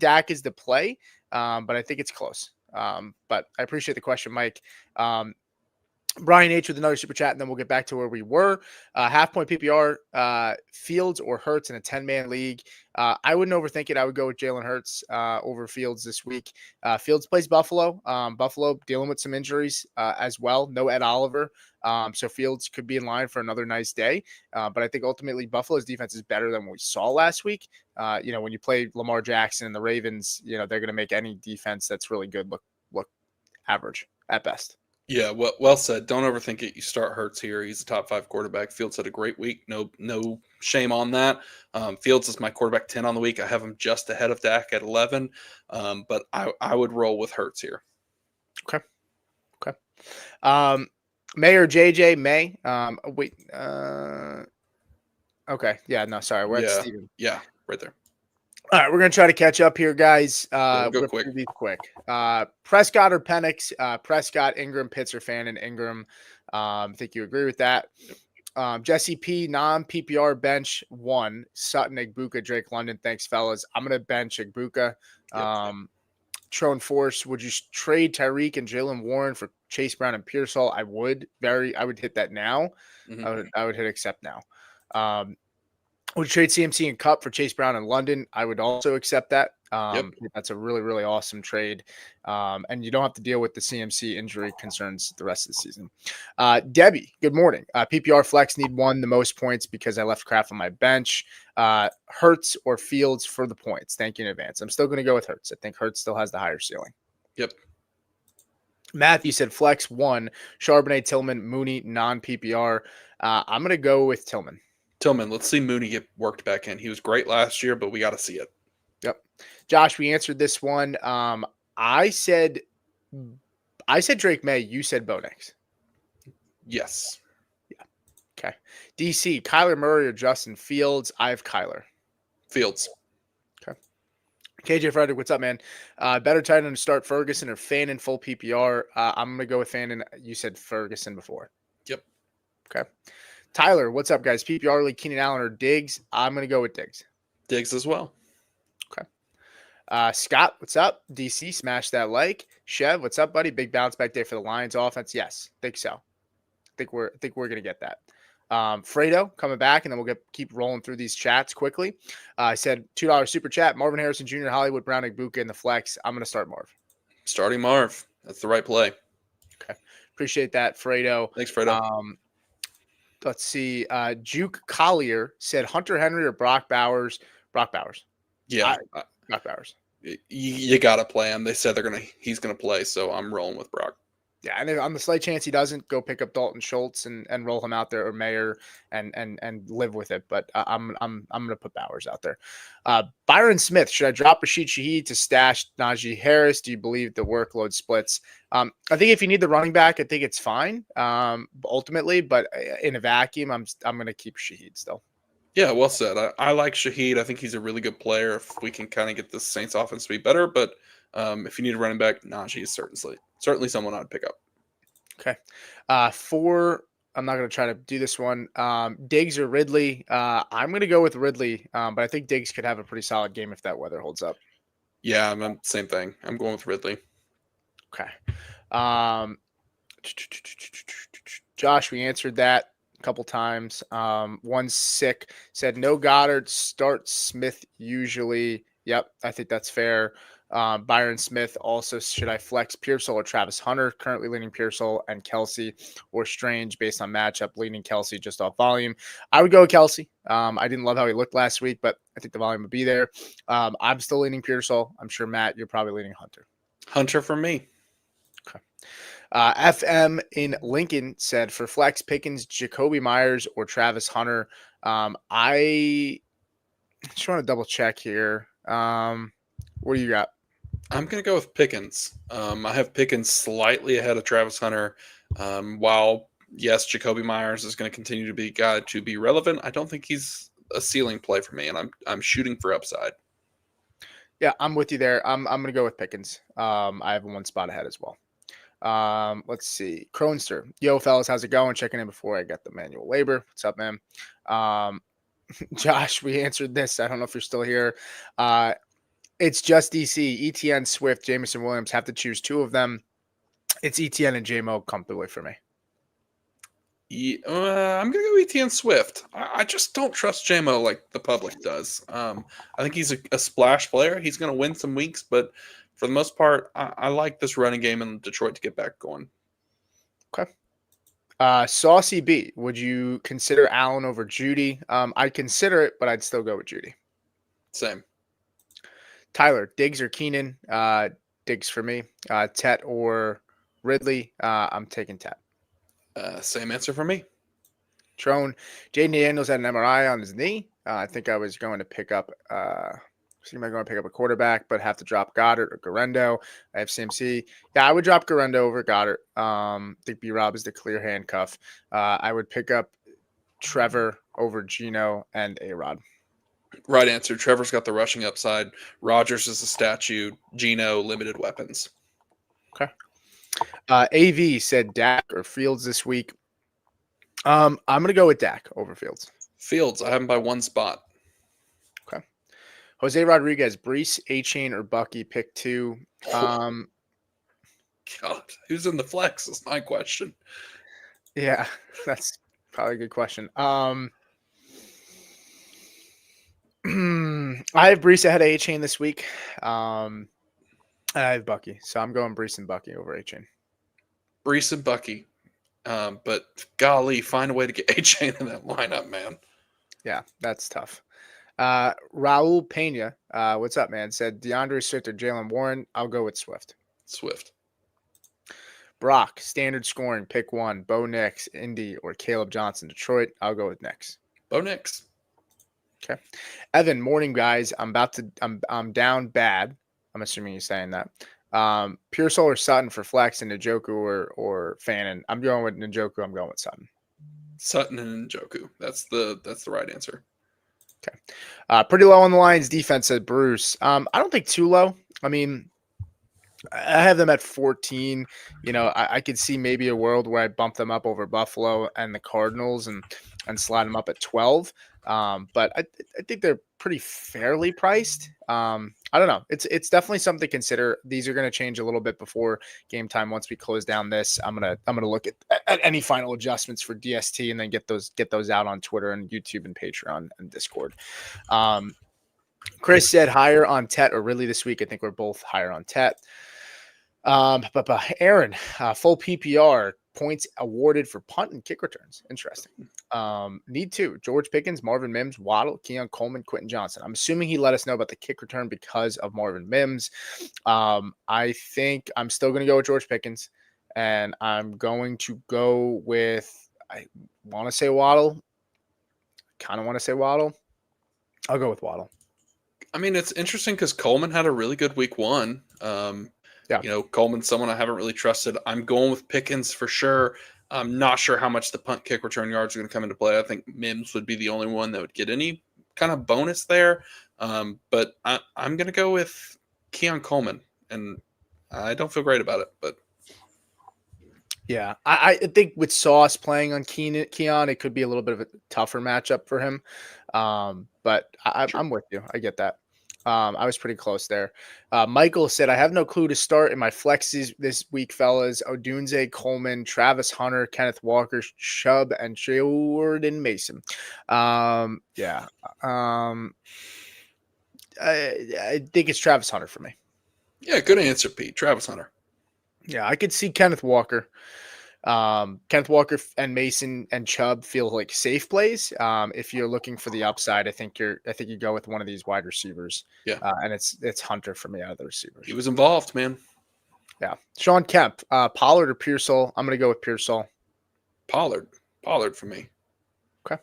Dak is the play, but I think it's close. But I appreciate the question, Mike. Brian H with another super chat, and then we'll get back to where we were. Half point PPR, Fields or Hurts in a 10-man league. I wouldn't overthink it. I would go with Jalen Hurts over Fields this week. Fields plays Buffalo. Buffalo dealing with some injuries as well. No Ed Oliver. So Fields could be in line for another nice day. But I think ultimately Buffalo's defense is better than what we saw last week. When you play Lamar Jackson and the Ravens, they're going to make any defense that's really good look average at best. Yeah, well said. Don't overthink it. You start Hurts here. He's a top 5 quarterback. Fields had a great week. No shame on that. Fields is my quarterback 10 on the week. I have him just ahead of Dak at 11. But I would roll with Hurts here. Okay. May or JJ? May. Okay. Yeah. No. Sorry. We're at Steven. Yeah. Right there. All right, we're going to try to catch up here, guys. We'll go quick. Prescott or Penix? Prescott, Ingram, Pitts, or Fannin, Ingram. I think you agree with that. Jesse P, non-PPR bench 1. Sutton, Igbuka, Drake London. Thanks, fellas. I'm going to bench Igbuka. Trone Force, would you trade Tyreek and Jalen Warren for Chase Brown and Pearsall? I would. I would hit that now. Mm-hmm. I would hit accept now. Would you trade CMC and Cup for Chase Brown in London? I would also accept that. That's a really, really awesome trade. And you don't have to deal with the CMC injury concerns the rest of the season. Debbie, good morning. PPR flex need 1 the most points because I left Kraft on my bench. Hurts or Fields for the points. Thank you in advance. I'm still going to go with Hurts. I think Hurts still has the higher ceiling. Yep. Matthew said flex 1. Charbonnet, Tillman, Mooney, non-PPR. I'm going to go with Tillman. Let's see Mooney get worked back in. He was great last year, but we got to see it. Yep. Josh, we answered this one. I said Drake May. You said Bo Nix. Yes. Yeah. Okay. DC, Kyler Murray or Justin Fields? I have Kyler. Fields. Okay. KJ Frederick, what's up, man? Better tight end to start Ferguson or Fannin full PPR? I'm going to go with Fannin. You said Ferguson before. Yep. Okay. Tyler, what's up, guys? PPR league, Keenan Allen or Diggs? I'm going to go with Diggs. Diggs as well. Okay. Scott, what's up? DC, smash that like. Chev, what's up, buddy? Big bounce back day for the Lions offense. Yes, think so. I think we're going to get that. Fredo coming back, and then we'll keep rolling through these chats quickly. I said $2 super chat. Marvin Harrison Jr., Hollywood Brown, Igbuka in the flex. I'm going to start Marv. Starting Marv. That's the right play. Okay. Appreciate that, Fredo. Thanks, Fredo. Let's see. Juke Collier said Hunter Henry or Brock Bowers. Brock Bowers. Yeah. Brock Bowers. You got to play him. They said he's going to play, so I'm rolling with Brock. Yeah, and on the slight chance he doesn't, go pick up Dalton Schultz and roll him out there, or Mayer and live with it. But I'm gonna put Bowers out there. Byron Smith, should I drop Rashid Shaheed to stash Najee Harris? Do you believe the workload splits? I think if you need the running back, I think it's fine. Ultimately, but in a vacuum, I'm gonna keep Shaheed still. Yeah, well said. I like Shaheed. I think he's a really good player. If we can kind of get the Saints offense to be better, but if you need a running back, Najee is certainly someone I'd pick up. Okay. I'm not going to try to do this one. Diggs or Ridley? I'm going to go with Ridley, but I think Diggs could have a pretty solid game if that weather holds up. Yeah, same thing. I'm going with Ridley. Okay. Josh, we answered that. a couple times. One sick said no Goddard, start Smith usually. Yep, I think that's fair. Byron Smith also, should I flex Pearsall or Travis Hunter? Currently leaning Pearsall, and Kelsey or Strange based on matchup, leaning Kelsey just off volume. I would go with Kelsey. I didn't love how he looked last week, but I think the volume would be there. I'm still leaning Pearsall. I'm sure, Matt, you're probably leaning Hunter. Hunter for me. Okay. FM in Lincoln said for flex Pickens, Jacoby Myers, or Travis Hunter. I just want to double check here. What do you got? I'm going to go with Pickens. I have Pickens slightly ahead of Travis Hunter. While, yes, Jacoby Myers is going to continue to be a guy to be relevant, I don't think he's a ceiling play for me, and I'm shooting for upside. Yeah, I'm with you there. I'm going to go with Pickens. I have one spot ahead as well. Let's see. Cronster. Yo, fellas, how's it going? Checking in before I get the manual labor. What's up, man? Josh, we answered this. I don't know if you're still here. It's just DC. ETN, Swift, Jameson Williams. Have to choose two of them. It's ETN and JMO comfortably for me. I'm going to go ETN Swift. I just don't trust JMO like the public does. I think he's a splash player. He's going to win some weeks, but for the most part, I like this running game in Detroit to get back going. Okay. Saucy B, would you consider Allen over Judy? I'd consider it, but I'd still go with Judy. Same. Tyler, Diggs or Keenan? Diggs for me. Tet or Ridley? I'm taking Tet. Same answer for me. Trone, Jaden Daniels had an MRI on his knee. I think I was going to pick up a quarterback, but have to drop Goddard or Garendo. I have CMC. Yeah, I would drop Garendo over Goddard. I think B-Rob is the clear handcuff. I would pick up Trevor over Geno and A-Rod. Right answer. Trevor's got the rushing upside. Rodgers is a statue. Geno, limited weapons. Okay. AV said Dak or Fields this week. I'm going to go with Dak over Fields. Fields, I have him by one spot. Okay. Jose Rodriguez, Breece, A-Chain, or Bucky, pick two. God, who's in the flex is my question. Yeah, that's probably a good question. I have Breece ahead of A-Chain this week. And I have Bucky, so I'm going Breece and Bucky over A-Chain. Breece and Bucky. But golly, find a way to get A-Chain in that lineup, man. Yeah, that's tough. Raul Pena, what's up, man? Said DeAndre Swift or Jalen Warren. I'll go with Swift. Swift. Brock, standard scoring, pick one. Bo Nix, Indy, or Caleb Johnson, Detroit. I'll go with Nix. Bo Nix. Okay. Evan, morning, guys. I'm down bad. I'm assuming he's saying that. Pearsall or Sutton for flex, and Njoku or Fannin. I'm going with Njoku. I'm going with Sutton. Sutton and Njoku. That's the right answer. Okay. Pretty low on the Lions defense, said Bruce. I don't think too low. I mean, I have them at 14. You know, I could see maybe a world where I bump them up over Buffalo and the Cardinals and slide them up at 12. But I think they're pretty fairly priced. I don't know. It's definitely something to consider. These are going to change a little bit before game time. Once we close down this, I'm gonna look at any final adjustments for DST and then get those out on Twitter and YouTube and Patreon and Discord. Chris said higher on Tet or Ridley this week. I think we're both higher on Tet. But Aaron, full PPR points awarded for punt and kick returns. Interesting. Need two: George Pickens, Marvin Mims, Waddle, Keon Coleman, Quentin Johnson. I'm assuming he let us know about the kick return because of Marvin Mims. I think I'm still going to go with George Pickens, and I'm going to go with, I want to say Waddle. Kind of want to say Waddle. I'll go with Waddle. I mean, it's interesting because Coleman had a really good week one. Yeah. You know, Coleman's someone I haven't really trusted. I'm going with Pickens for sure. I'm not sure how much the punt kick return yards are going to come into play. I think Mims would be the only one that would get any kind of bonus there. But I'm going to go with Keon Coleman, and I don't feel great about it. But yeah, I think with Sauce playing on Keon, it could be a little bit of a tougher matchup for him. But I'm with you. I get that. I was pretty close there. Michael said, I have no clue to start in my flexes this week, fellas. Odunze, Coleman, Travis Hunter, Kenneth Walker, Chubb, and Jordan Mason. Yeah. I think it's Travis Hunter for me. Yeah, good answer, Pete. Travis Hunter. Yeah, I could see Kenneth Walker. Kenneth Walker and Mason and Chubb feel like safe plays. If you're looking for the upside, I think you go with one of these wide receivers. Yeah. And it's Hunter for me out of the receivers. He was involved, man. Yeah. Sean Kemp, Pollard or Pearsall? I'm going to go with Pearsall. Pollard for me. Okay.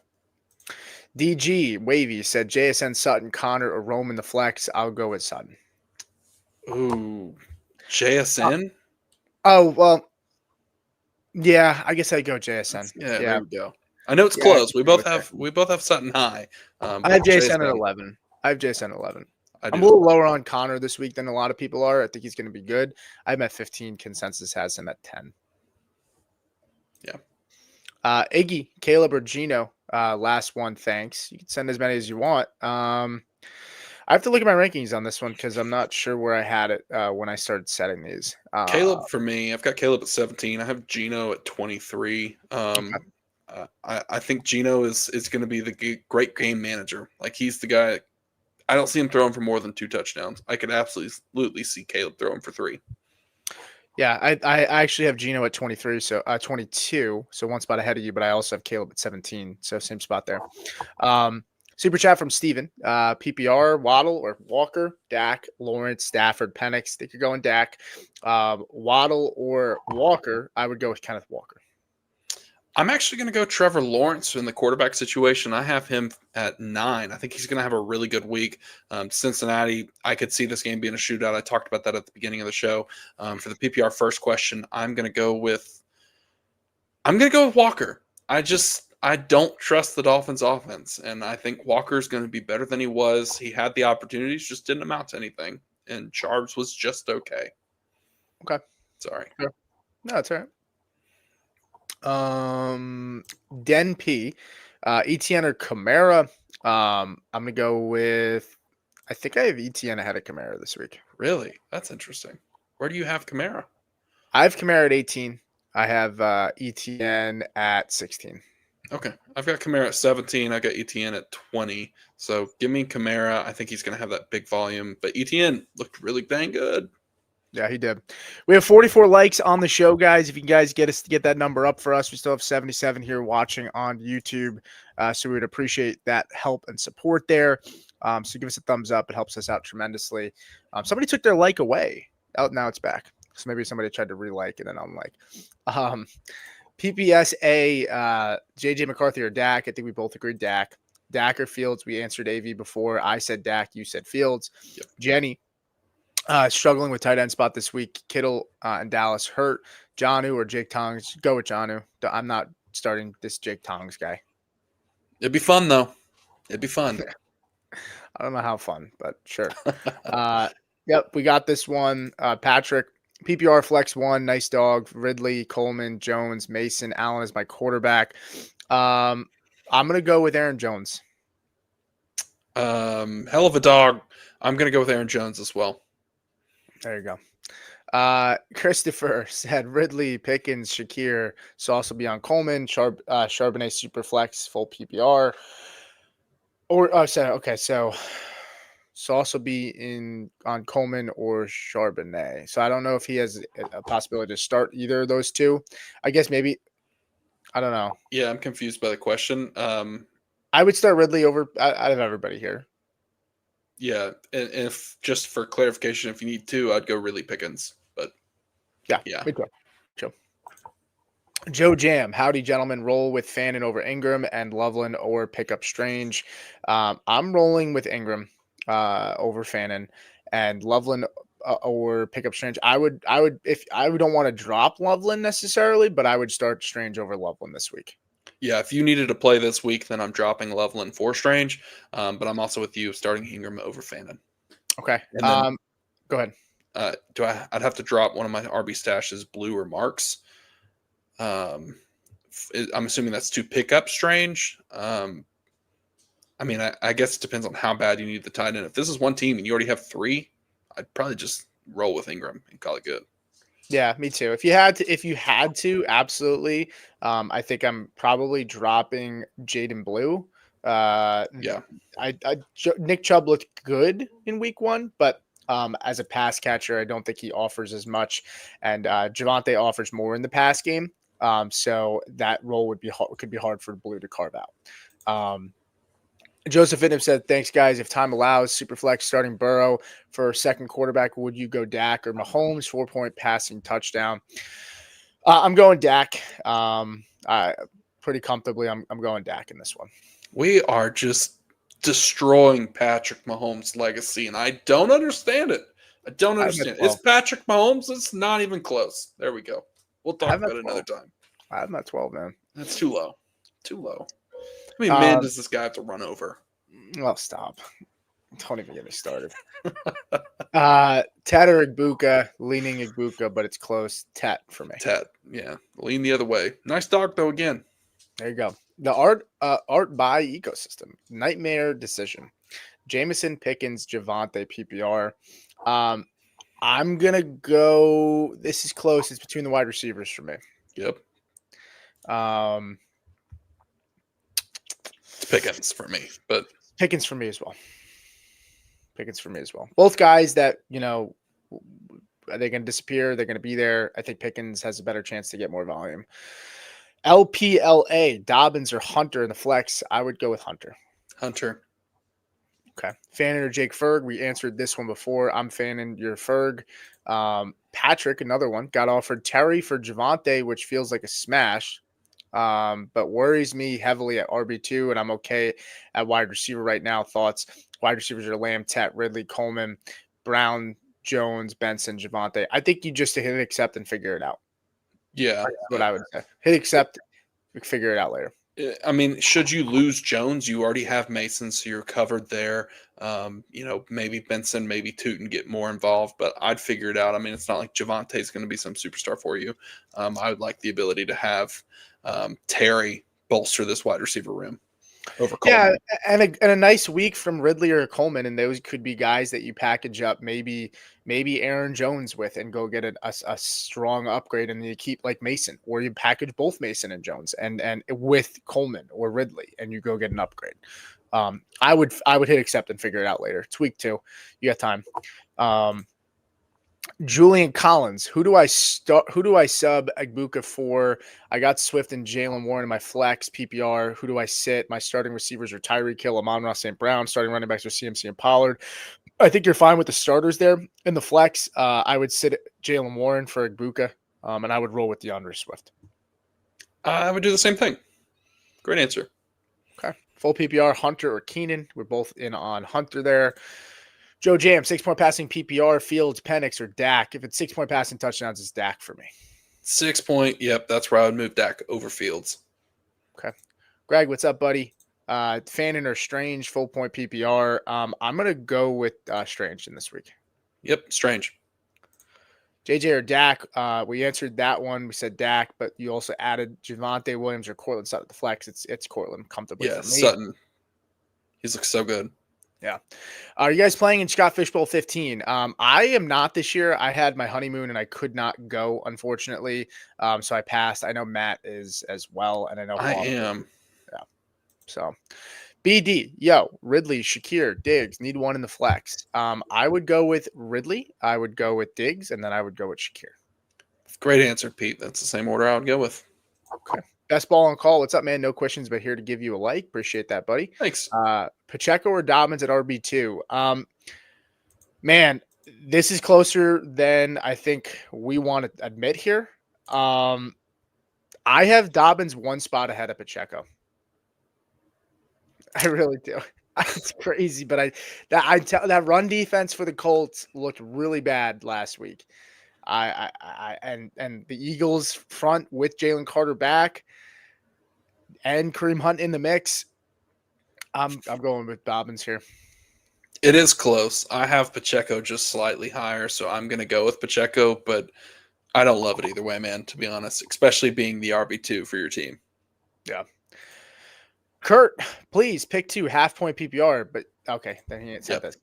DG Wavy said JSN, Sutton, Connor, or Roman the flex. I'll go with Sutton. Ooh, JSN. Oh well. Yeah, I guess I'd go JSN. Yeah, there we go. I know it's close. We both have Sutton high. I have JSN at 11. I'm a little lower on Connor this week than a lot of people are. I think he's going to be good. I'm at 15. Consensus has him at 10. Yeah. Iggy, Caleb, or Gino. Last one. Thanks. You can send as many as you want. I have to look at my rankings on this one because I'm not sure where I had it when I started setting these. Caleb for me, I've got Caleb at 17. I have Gino at 23. I think Gino is going to be the great game manager. Like he's the guy. I don't see him throwing for more than 2 touchdowns. I could absolutely see Caleb throwing for 3. Yeah, I actually have Gino at 23, so 22, so one spot ahead of you, but I also have Caleb at 17, so same spot there. Super chat from Steven. PPR, Waddle or Walker, Dak, Lawrence, Stafford, Penix. Think you're going Dak. Waddle or Walker, I would go with Kenneth Walker. I'm actually going to go Trevor Lawrence in the quarterback situation. I have him at 9. I think he's going to have a really good week. Cincinnati, I could see this game being a shootout. I talked about that at the beginning of the show. For the PPR first question, I'm going to go with Walker. I don't trust the Dolphins offense, and I think Walker's going to be better than he was. He had the opportunities, just didn't amount to anything, and Charles was just okay. Okay. Sorry. No, that's all right. Den P, ETN or Kamara. I'm gonna go with. I think I have ETN ahead of Kamara this week. Really? That's interesting. Where do you have Kamara? I have Kamara at 18. I have ETN at 16. Okay. I've got Kamara at 17. I got ETN at 20. So give me Kamara. I think he's going to have that big volume. But ETN looked really dang good. Yeah, he did. We have 44 likes on the show, guys. If you guys get that number up for us, we still have 77 here watching on YouTube. So we'd appreciate that help and support there. So give us a thumbs up. It helps us out tremendously. Somebody took their like away. Oh, now it's back. So maybe somebody tried to re-like it and I'm like, PPSA, JJ McCarthy or Dak. I think we both agreed Dak. Dak or Fields. We answered AV before. I said Dak. You said Fields. Yep. Jenny, struggling with tight end spot this week. Kittle and Dallas hurt. Jonnu or Jake Tongs. Go with Jonnu. I'm not starting this Jake Tongs guy. It'd be fun, though. It'd be fun. I don't know how fun, but sure. Yep, we got this one. Patrick, PPR flex 1, nice dog. Ridley, Coleman, Jones, Mason, Allen is my quarterback. I'm going to go with Aaron Jones. Hell of a dog. I'm going to go with Aaron Jones as well. There you go. Christopher said Ridley, Pickens, Shakir. So also be on Coleman, Charbonnet, super flex, full PPR. So also be on Coleman or Charbonnet. So I don't know if he has a possibility to start either of those two. I guess maybe. I don't know. Yeah, I'm confused by the question. I would start Ridley out of everybody here. Yeah, and if just for clarification, if you need 2, I'd go Ridley Pickens. But yeah. Joe Jam, howdy gentlemen. Roll with Fannin over Ingram and Loveland or pick up Strange. I'm rolling with Ingram over Fannin and Loveland or pick up Strange. I would if I don't want to drop Loveland necessarily, but I would start Strange over Loveland this week. Yeah, if you needed to play this week, then I'm dropping Loveland for Strange. But I'm also with you starting Ingram over Fannin. Okay. Then, go ahead. I'd have to drop one of my RB stashes, Blue or Marks. I'm assuming that's to pick up Strange. I mean, I guess it depends on how bad you need the tight end. If this is one team and you already have three, I'd probably just roll with Ingram and call it good. Yeah, me too. If you had to, absolutely. I think I'm probably dropping Jaden Blue. Yeah. Nick Chubb looked good in week 1, but as a pass catcher, I don't think he offers as much. And Javonte offers more in the pass game. So that role could be hard for Blue to carve out. Joseph Fitness said, "Thanks, guys. If time allows, Superflex starting Burrow for second quarterback, would you go Dak or Mahomes? 4-point passing touchdown." I'm going Dak. Pretty comfortably. I'm going Dak in this one. We are just destroying Patrick Mahomes' legacy, and I don't understand it. I don't understand. It's Patrick Mahomes. It's not even close. There we go. We'll talk about it another time. I'm at 12, man. That's too low. Too low. How many men does this guy have to run over? Well, stop. Don't even get me started. Tet or Igbuka, leaning Igbuka, but it's close. Tet for me. Tet, yeah. Lean the other way. Nice dog, though, again. There you go. The art by ecosystem. Nightmare decision. Jameson, Pickens, Javonte, PPR. I'm going to go. This is close. It's between the wide receivers for me. Yep. It's Pickens for me, but Pickens for me as well. Both guys that, are they going to disappear? They're going to be there. I think Pickens has a better chance to get more volume. LPLA, Dobbins or Hunter in the flex. I would go with Hunter. Okay. Fannin or Jake Ferg. We answered this one before. I'm Fannin. You're Ferg. Patrick, another one, got offered Terry for Javonte, which feels like a smash. But worries me heavily at RB2, and I'm okay at wide receiver right now. Thoughts? Wide receivers are Lamb, Tet, Ridley, Coleman, Brown, Jones, Benson, Javonte. I think you just hit accept and figure it out. Yeah. That's what I would say. Hit accept, figure it out later. I mean, should you lose Jones, you already have Mason, so you're covered there. Maybe Benson, maybe Tootin get more involved, but I'd figure it out. I mean, it's not like Javonte is going to be some superstar for you. I would like the ability to have Terry bolster this wide receiver room over Coleman. Yeah, and a nice week from Ridley or Coleman, and those could be guys that you package up maybe Aaron Jones with and go get a strong upgrade, and you keep like Mason, or you package both Mason and Jones and with Coleman or Ridley, and you go get an upgrade. I would hit accept and figure it out later. It's week 2, you got time. Julian Collins, who do I sub Igbuka for? I got Swift and Jalen Warren in my flex PPR. Who do I sit? My starting receivers are Tyreek Hill, Amon-Ra St. Brown. Starting running backs are CMC and Pollard. I think you're fine with the starters there. In the flex, I would sit Jalen Warren for Igbuka, and I would roll with DeAndre Swift. I would do the same thing. Great answer. Okay. Full PPR, Hunter or Keenan. We're both in on Hunter there. Joe Jam, 6-point passing PPR, Fields, Penix, or Dak. If it's 6-point passing touchdowns, it's Dak for me. 6-point, yep, that's where I would move Dak over Fields. Okay. Greg, what's up, buddy? Fannin or Strange, full point PPR. I'm going to go with Strange in this week. Yep, Strange. JJ or Dak, we answered that one. We said Dak, but you also added Javonte Williams or Cortland Sutton at the flex. It's Cortland comfortably. Yeah, Sutton. He's looks so good. Yeah. Are you guys playing in Scott Fish Bowl 15? I am not this year. I had my honeymoon and I could not go, unfortunately. So I passed. I know Matt is as well. And I know I am. Yeah. So BD, Ridley, Shakir, Diggs, need one in the flex. I would go with Ridley. I would go with Diggs, and then I would go with Shakir. Great answer, Pete. That's the same order I would go with. Okay. Best ball on call. What's up, man? No questions, but here to give you a like. Appreciate that, buddy. Thanks. Pacheco or Dobbins at RB2. Man, this is closer than I think we want to admit here. I have Dobbins one spot ahead of Pacheco. I really do. It's crazy, but that run defense for the Colts looked really bad last week. And the Eagles front with Jalen Carter back and Kareem Hunt in the mix. I'm going with Dobbins here. It is close. I have Pacheco just slightly higher, so I'm going to go with Pacheco, but I don't love it either way, man, to be honest, especially being the RB2 for your team. Yeah. Kurt, please pick 2 half-point PPR. But okay, then he ain't said Yep. this.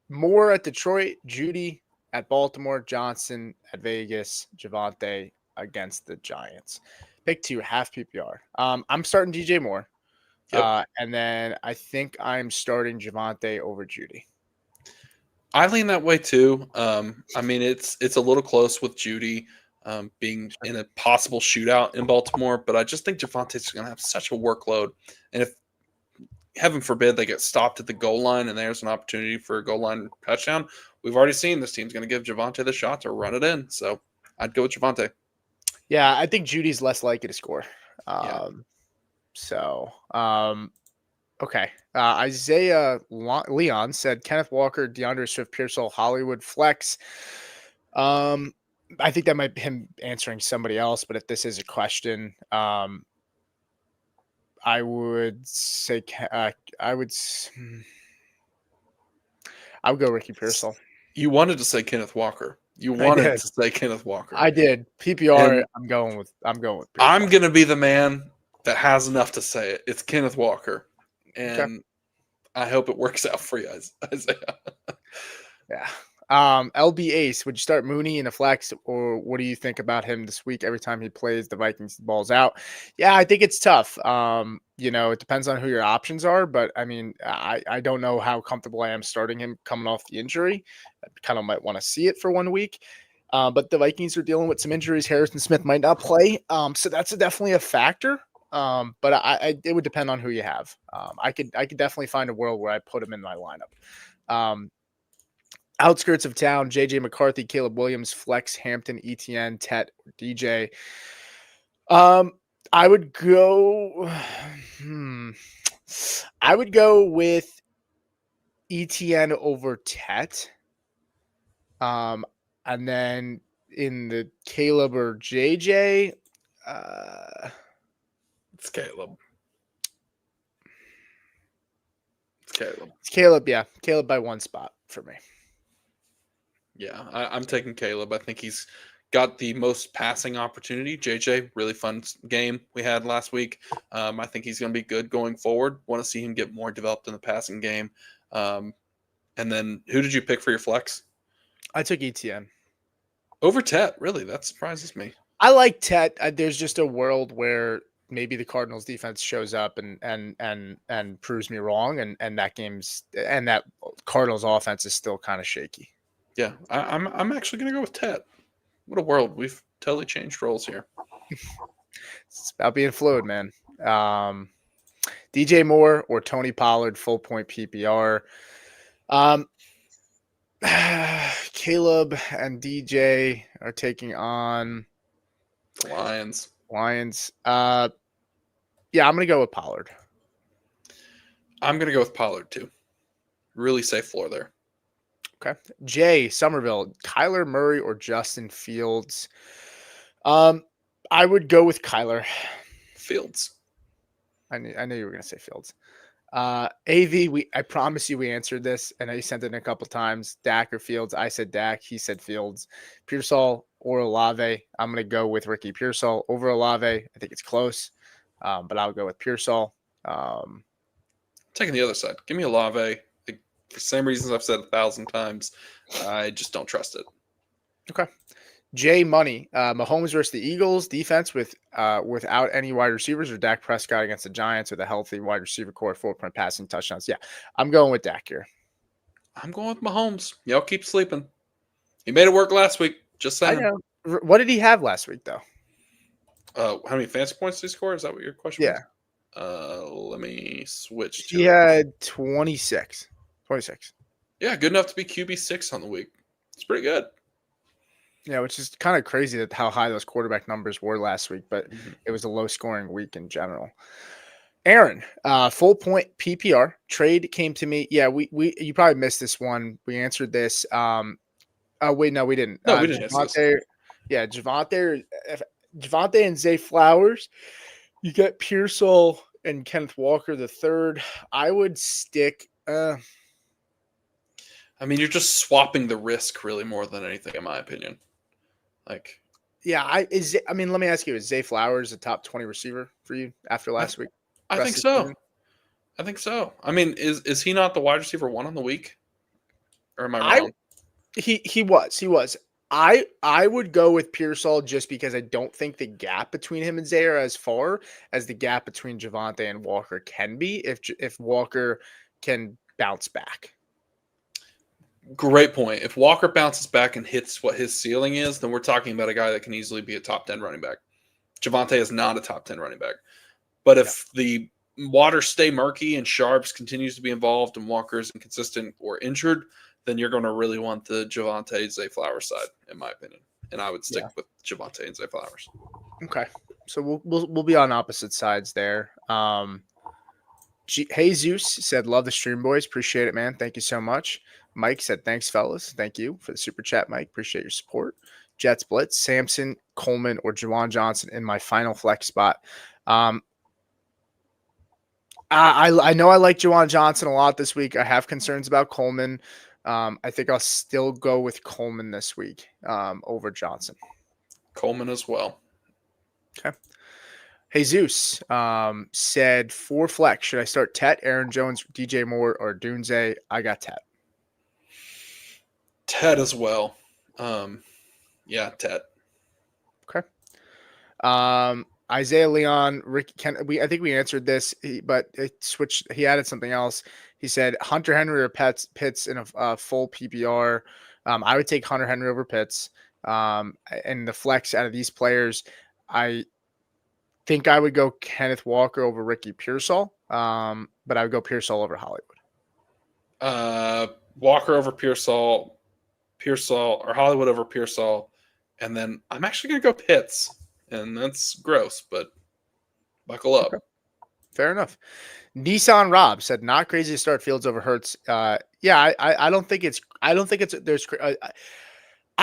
Moore at Detroit, Judy at Baltimore, Johnson at Vegas, Javante against the Giants. Pick 2 half PPR. I'm starting DJ Moore. Yep. And then I think I'm starting Javante over Judy. I lean that way too. I mean, it's a little close with Judy being in a possible shootout in Baltimore, but I just think Javante's going to have such a workload, and if heaven forbid they get stopped at the goal line and there's an opportunity for a goal line touchdown, we've already seen this team's going to give Javante the shot to run it in. So I'd go with Javante. Yeah, I think Judy's less likely to score. Yeah. Okay. Isaiah Leon said Kenneth Walker, DeAndre Swift, Pearsall, Hollywood flex. I think that might be him answering somebody else, but if this is a question, I would say I would go Ricky Pearsall. You wanted to say Kenneth Walker. You wanted to say Kenneth Walker. I did. PPR. And I'm going with Pearsall. I'm going to be the man that has enough to say it. It's Kenneth Walker. And I hope it works out for you, Isaiah. Yeah. LB Ace, would you start Mooney in a flex, or what do you think about him this week? Every time he plays, the Vikings balls out. Yeah, I think it's tough. It depends on who your options are, but I mean, I don't know how comfortable I am starting him coming off the injury. I kind of might want to see it for 1 week. But the Vikings are dealing with some injuries. Harrison Smith might not play. So that's definitely a factor. But it would depend on who you have. I could definitely find a world where I put him in my lineup. Outskirts of town, JJ McCarthy, Caleb Williams, Flex, Hampton, ETN, Tet, DJ. I would go. I would go with ETN over Tet. And then in the Caleb or JJ, it's Caleb. It's Caleb, yeah. Caleb by 1 spot for me. Yeah, I'm taking Caleb. I think he's got the most passing opportunity. JJ, really fun game we had last week. I think he's going to be good going forward. Want to see him get more developed in the passing game. And then who did you pick for your flex? I took ETN. Over Tet, really? That surprises me. I like Tet. There's just a world where maybe the Cardinals defense shows up and proves me wrong, and that Cardinals offense is still kind of shaky. Yeah, I'm actually going to go with Tet. What a world. We've totally changed roles here. It's about being fluid, man. DJ Moore or Tony Pollard, full point PPR. Caleb and DJ are taking on the Lions. Yeah, I'm going to go with Pollard. I'm going to go with Pollard, too. Really safe floor there. Okay. Jay Somerville, Kyler Murray or Justin Fields? I would go with Kyler. Fields. I knew you were going to say Fields. AV, I promise you we answered this, and I sent it in a couple times. Dak or Fields? I said Dak. He said Fields. Pearsall or Olave? I'm going to go with Ricky Pearsall over Olave. I think it's close, but I'll go with Pearsall. Taking the other side. Give me Olave. For the same reasons I've said 1,000 times, I just don't trust it. Okay. Jay Money, Mahomes versus the Eagles defense without any wide receivers, or Dak Prescott against the Giants with a healthy wide receiver core, 4-point passing touchdowns. Yeah, I'm going with Dak here. I'm going with Mahomes. Y'all keep sleeping. He made it work last week. Just saying. I know. What did he have last week, though? How many fantasy points did he score? Is that what your question was? Let me switch to He had 26. 26. Yeah, good enough to be QB6 on the week. It's pretty good. Yeah, which is kind of crazy that how high those quarterback numbers were last week, but it was a low-scoring week in general. Aaron, full point PPR trade came to me. Yeah, we you probably missed this one. We answered this. Oh wait, no, we didn't. No, we didn't. Javante, Javante and Zay Flowers. You get Pearsall and Kenneth Walker the third. I would stick. I mean, you're just swapping the risk really more than anything, in my opinion. Like, yeah, let me ask you: is Zay Flowers a top 20 receiver for you after last week? I rest think of the so. season? I think so. I mean, is he not the wide receiver 1 on the week? Or am I I wrong? he was. I would go with Pearsall just because I don't think the gap between him and Zay are as far as the gap between Javonte and Walker can be if Walker can bounce back. Great point. If Walker bounces back and hits what his ceiling is, then we're talking about a guy that can easily be a top 10 running back. Javonte is not a top 10 running back. But Yeah. if the waters stay murky and Sharps continues to be involved and Walker is inconsistent or injured, then you're going to really want the Javonte Zay Flowers side, in my opinion. And I would stick Yeah. with Javonte and Zay Flowers. Okay. So we'll be on opposite sides there. Jesus said, "Love the stream, boys. Appreciate it, man. Thank you so much." Mike said, "Thanks, fellas. Thank you for the super chat, Mike. Appreciate your support." Jets Blitz, Samson, Coleman, or Jawan Johnson in my final flex spot. Um, I know I like Jawan Johnson a lot this week. I have concerns about Coleman. I think I'll still go with Coleman this week over Johnson. Coleman as well. Okay. Jesus said, "For flex, should I start Tet, Aaron Jones, DJ Moore, or Dunze?" I got Tet. Ted as well. Yeah, Ted. Okay. Isaiah Leon, Rick, I think we answered this, but it switched. He added something else. He said Hunter Henry or Pitts in a full PPR. I would take Hunter Henry over Pitts. And the flex out of these players, I think I would go Kenneth Walker over Ricky Pearsall. But I would go Pearsall over Hollywood. Walker over Pearsall, or Hollywood over Pearsall, and then I'm actually going to go Pitts, and that's gross, but buckle up. Okay. Fair enough. Nissan Rob said, "Not crazy to start Fields over Hurts." Yeah, I don't think it's. I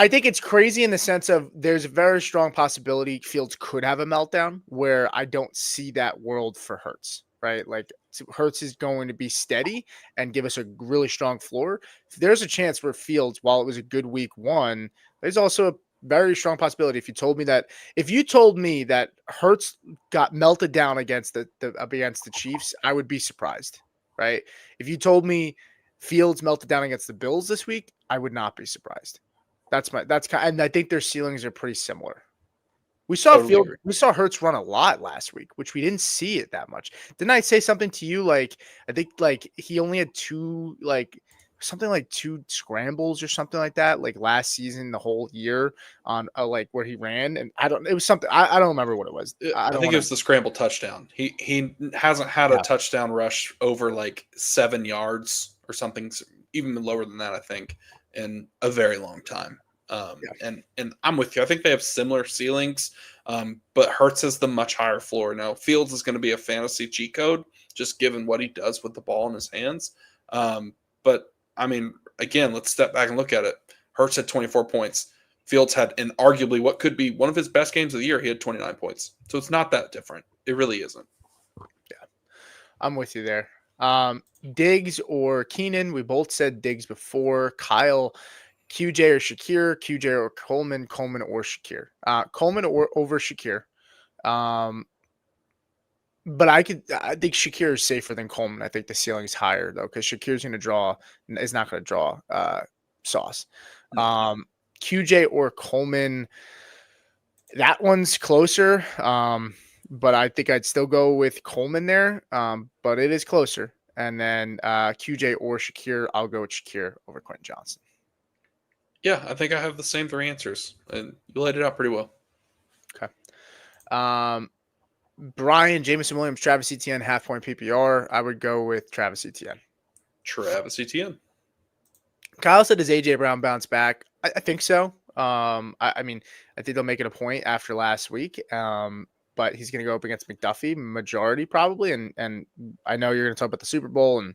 think it's crazy in the sense of there's a very strong possibility Fields could have a meltdown where I don't see that world for Hurts, right? Like Hurts is going to be steady and give us a really strong floor. There's a chance for Fields, while it was a good week 1, there's also a very strong possibility if you told me that Hurts got melted down against the Chiefs, I would be surprised, right? If you told me Fields melted down against the Bills this week, I would not be surprised. And I think their ceilings are pretty similar. We saw Hurts run a lot last week, which we didn't see it that much. Didn't I say something to you like I think like he only had 2 scrambles or something like that like last season the whole year on like where he ran, and it was something I don't remember what it was. I think it was the scramble touchdown. He hasn't had a touchdown rush over like 7 yards or something, even lower than that, I think, in a very long time. And I'm with you. I think they have similar ceilings, but Hurts has the much higher floor. Now, Fields is going to be a fantasy cheat code, just given what he does with the ball in his hands. But, I mean, again, let's step back and look at it. Hurts had 24 points. Fields had, and arguably what could be one of his best games of the year, he had 29 points. So it's not that different. It really isn't. Yeah, I'm with you there. Diggs or Keenan, we both said Diggs before. Kyle, QJ or Shakir, QJ or Coleman or Shakir. Coleman or over Shakir. But I think Shakir is safer than Coleman. I think the ceiling is higher though, because Shakir's is not going to draw sauce. QJ or Coleman, that one's closer. But I think I'd still go with Coleman there. But it is closer. And then QJ or Shakir, I'll go with Shakir over Quentin Johnson. Yeah, I think I have the same 3 answers, and you laid it out pretty well. Okay. Brian, Jameson Williams, Travis Etienne, half-point PPR. I would go with Travis Etienne. Travis Etienne. Kyle said, "Does AJ Brown bounce back?" I think so. I mean, I think they'll make it a point after last week. But he's going to go up against McDuffie, majority probably. And I know you're going to talk about the Super Bowl and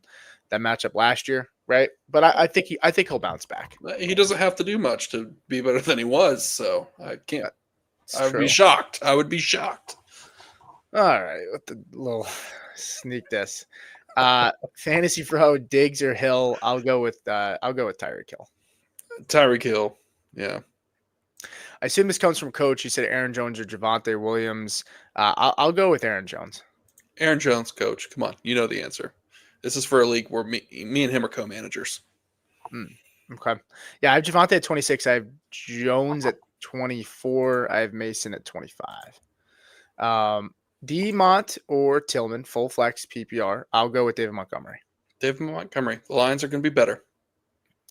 that matchup last year, right? But I think he'll bounce back. He doesn't have to do much to be better than he was, so I can't. I would be shocked. All right, with the little sneak this. Fantasy Pro, Diggs or Hill? I'll go with Tyreek Hill. Tyreek Hill, yeah. I assume this comes from Coach. He said Aaron Jones or Javonte Williams. I'll go with Aaron Jones. Aaron Jones, coach. Come on, you know the answer. This is for a league where me and him are co-managers. Okay. Yeah, I have Javonte at 26. I have Jones at 24. I have Mason at 25. Demont or Tillman, full flex PPR. I'll go with David Montgomery. David Montgomery. The Lions are going to be better.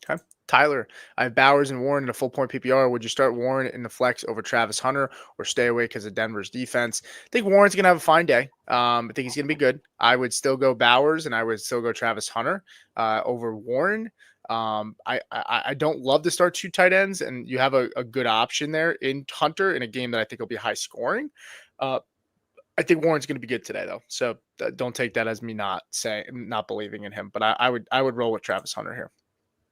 Okay. Tyler, I have Bowers and Warren in a full point PPR. Would you start Warren in the flex over Travis Hunter or stay away because of Denver's defense? I think Warren's going to have a fine day. I think he's going to be good. I would still go Bowers and I would still go Travis Hunter over Warren. I don't love to start two tight ends, and you have a good option there in Hunter in a game that I think will be high scoring. I think Warren's going to be good today, though. So don't take that as me not believing in him. But I would roll with Travis Hunter here.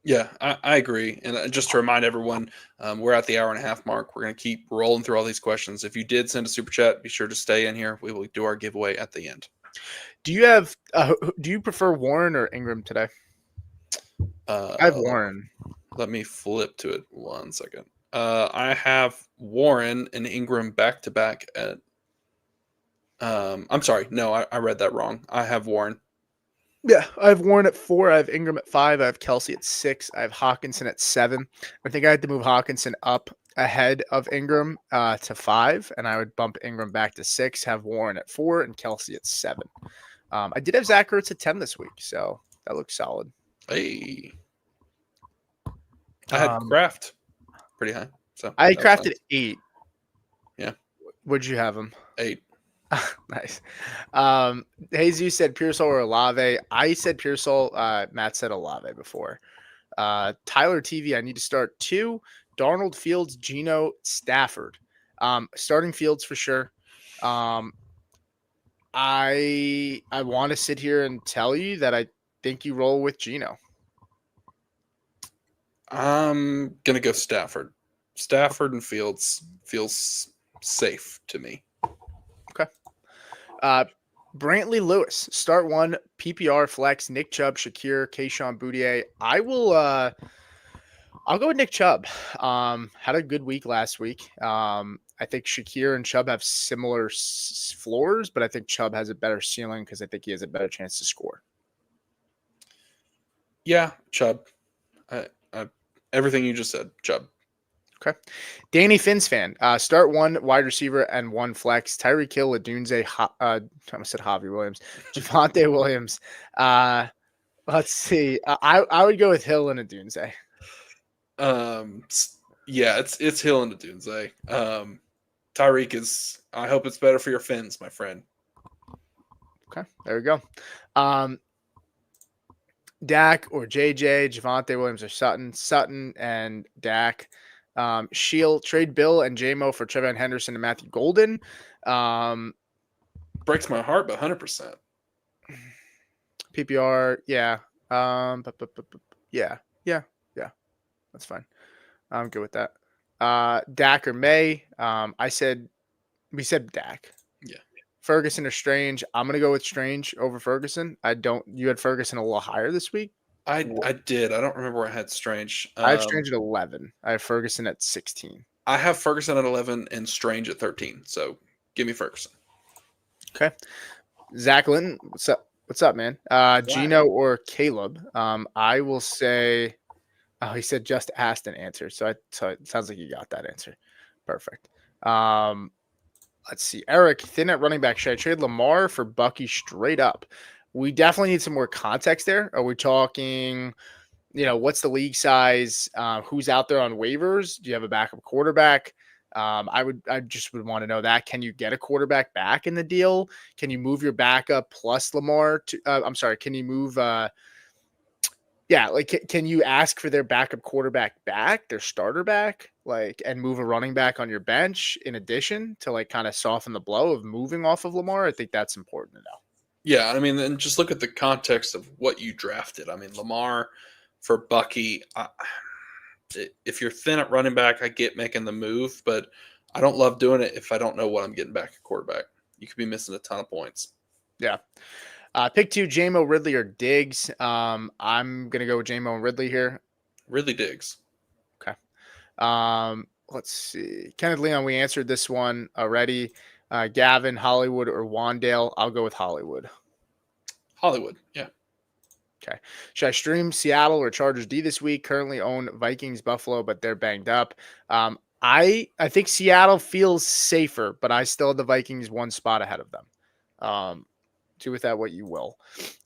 Yeah, I agree. And just to remind everyone, we're at the hour and a half mark. We're going to keep rolling through all these questions. If you did send a super chat, be sure to stay in here. We will do our giveaway at the end. Do you prefer Warren or Ingram today? I have Warren. Let me flip to it 1 second. I have Warren and Ingram back to back at. I'm sorry. No, I read that wrong. I have Warren. Yeah, I have Warren at 4. I have Ingram at 5. I have Kelsey at 6. I have Hawkinson at 7. I think I had to move Hawkinson up ahead of Ingram to 5, and I would bump Ingram back to 6, have Warren at 4, and Kelsey at 7. I did have Zach Ertz at 10 this week, so that looks solid. Hey. I had Kraft pretty high. So I had Kraft at 8. Yeah. Would you have him? 8. Nice. Jesus said Pearsall or Olave. I said Pearsall. Matt said Olave before. Tyler TV, I need to start 2. Darnold, Fields, Geno, Stafford. Starting Fields for sure. I want to sit here and tell you that I think you roll with Geno. I'm gonna go Stafford. Stafford and Fields feels safe to me. Okay. Brantley Lewis, start 1, PPR flex, Nick Chubb, Shakir, Kayshon Boutte. I'll go with Nick Chubb. Had a good week last week. I think Shakir and Chubb have similar floors, but I think Chubb has a better ceiling because I think he has a better chance to score. Yeah, Chubb. Everything you just said, Chubb. Okay. Danny Fins fan. Start 1 wide receiver and 1 flex. Tyreek Hill, Adunze, I said Javi Williams. Javonte Williams. Let's see. I would go with Hill and Adunze. Yeah, it's Hill and Adunze. Tyreek is. I hope it's better for your Fins, my friend. Okay, there we go. Dak or JJ, Javonte Williams or Sutton. Sutton and Dak. Shield, trade Bill and JMO for Trevon Henderson and Matthew Golden. Breaks my heart, but 100%. PPR, yeah. Yeah. That's fine. I'm good with that. Dak or May. We said Dak. Yeah. Ferguson or Strange. I'm gonna go with Strange over Ferguson. You had Ferguson a little higher this week. I did. I don't remember where I had Strange. I have Strange at 11. I have Ferguson at 16. I have Ferguson at 11 and Strange at 13. So give me Ferguson. Okay. Zach Linton, what's up? What's up, man? Geno or Caleb? I will say. Oh, he said just asked and answered. So it sounds like you got that answer. Perfect. Let's see. Eric, thin at running back. Should I trade Lamar for Bucky straight up? We definitely need some more context there. Are we talking, what's the league size? Who's out there on waivers? Do you have a backup quarterback? I just would want to know that. Can you get a quarterback back in the deal? Can you move your backup plus Lamar to, can you move, can you ask for their backup quarterback back, their starter back, and move a running back on your bench in addition to kind of soften the blow of moving off of Lamar? I think that's important to know. Yeah, I mean, and just look at the context of what you drafted. I mean, Lamar for Bucky. If you're thin at running back, I get making the move, but I don't love doing it if I don't know what I'm getting back at quarterback. You could be missing a ton of points. Yeah. Pick 2, JMO, Ridley, or Diggs. I'm going to go with JMO and Ridley here. Ridley Diggs. Okay. Let's see. Kenneth Leon, we answered this one already. Gavin, Hollywood, or Wandale. I'll go with Hollywood. Hollywood, yeah. Okay. Should I stream Seattle or Chargers D this week? Currently own Vikings, Buffalo, but they're banged up. I think Seattle feels safer, but I still have the Vikings one spot ahead of them. Do with that what you will.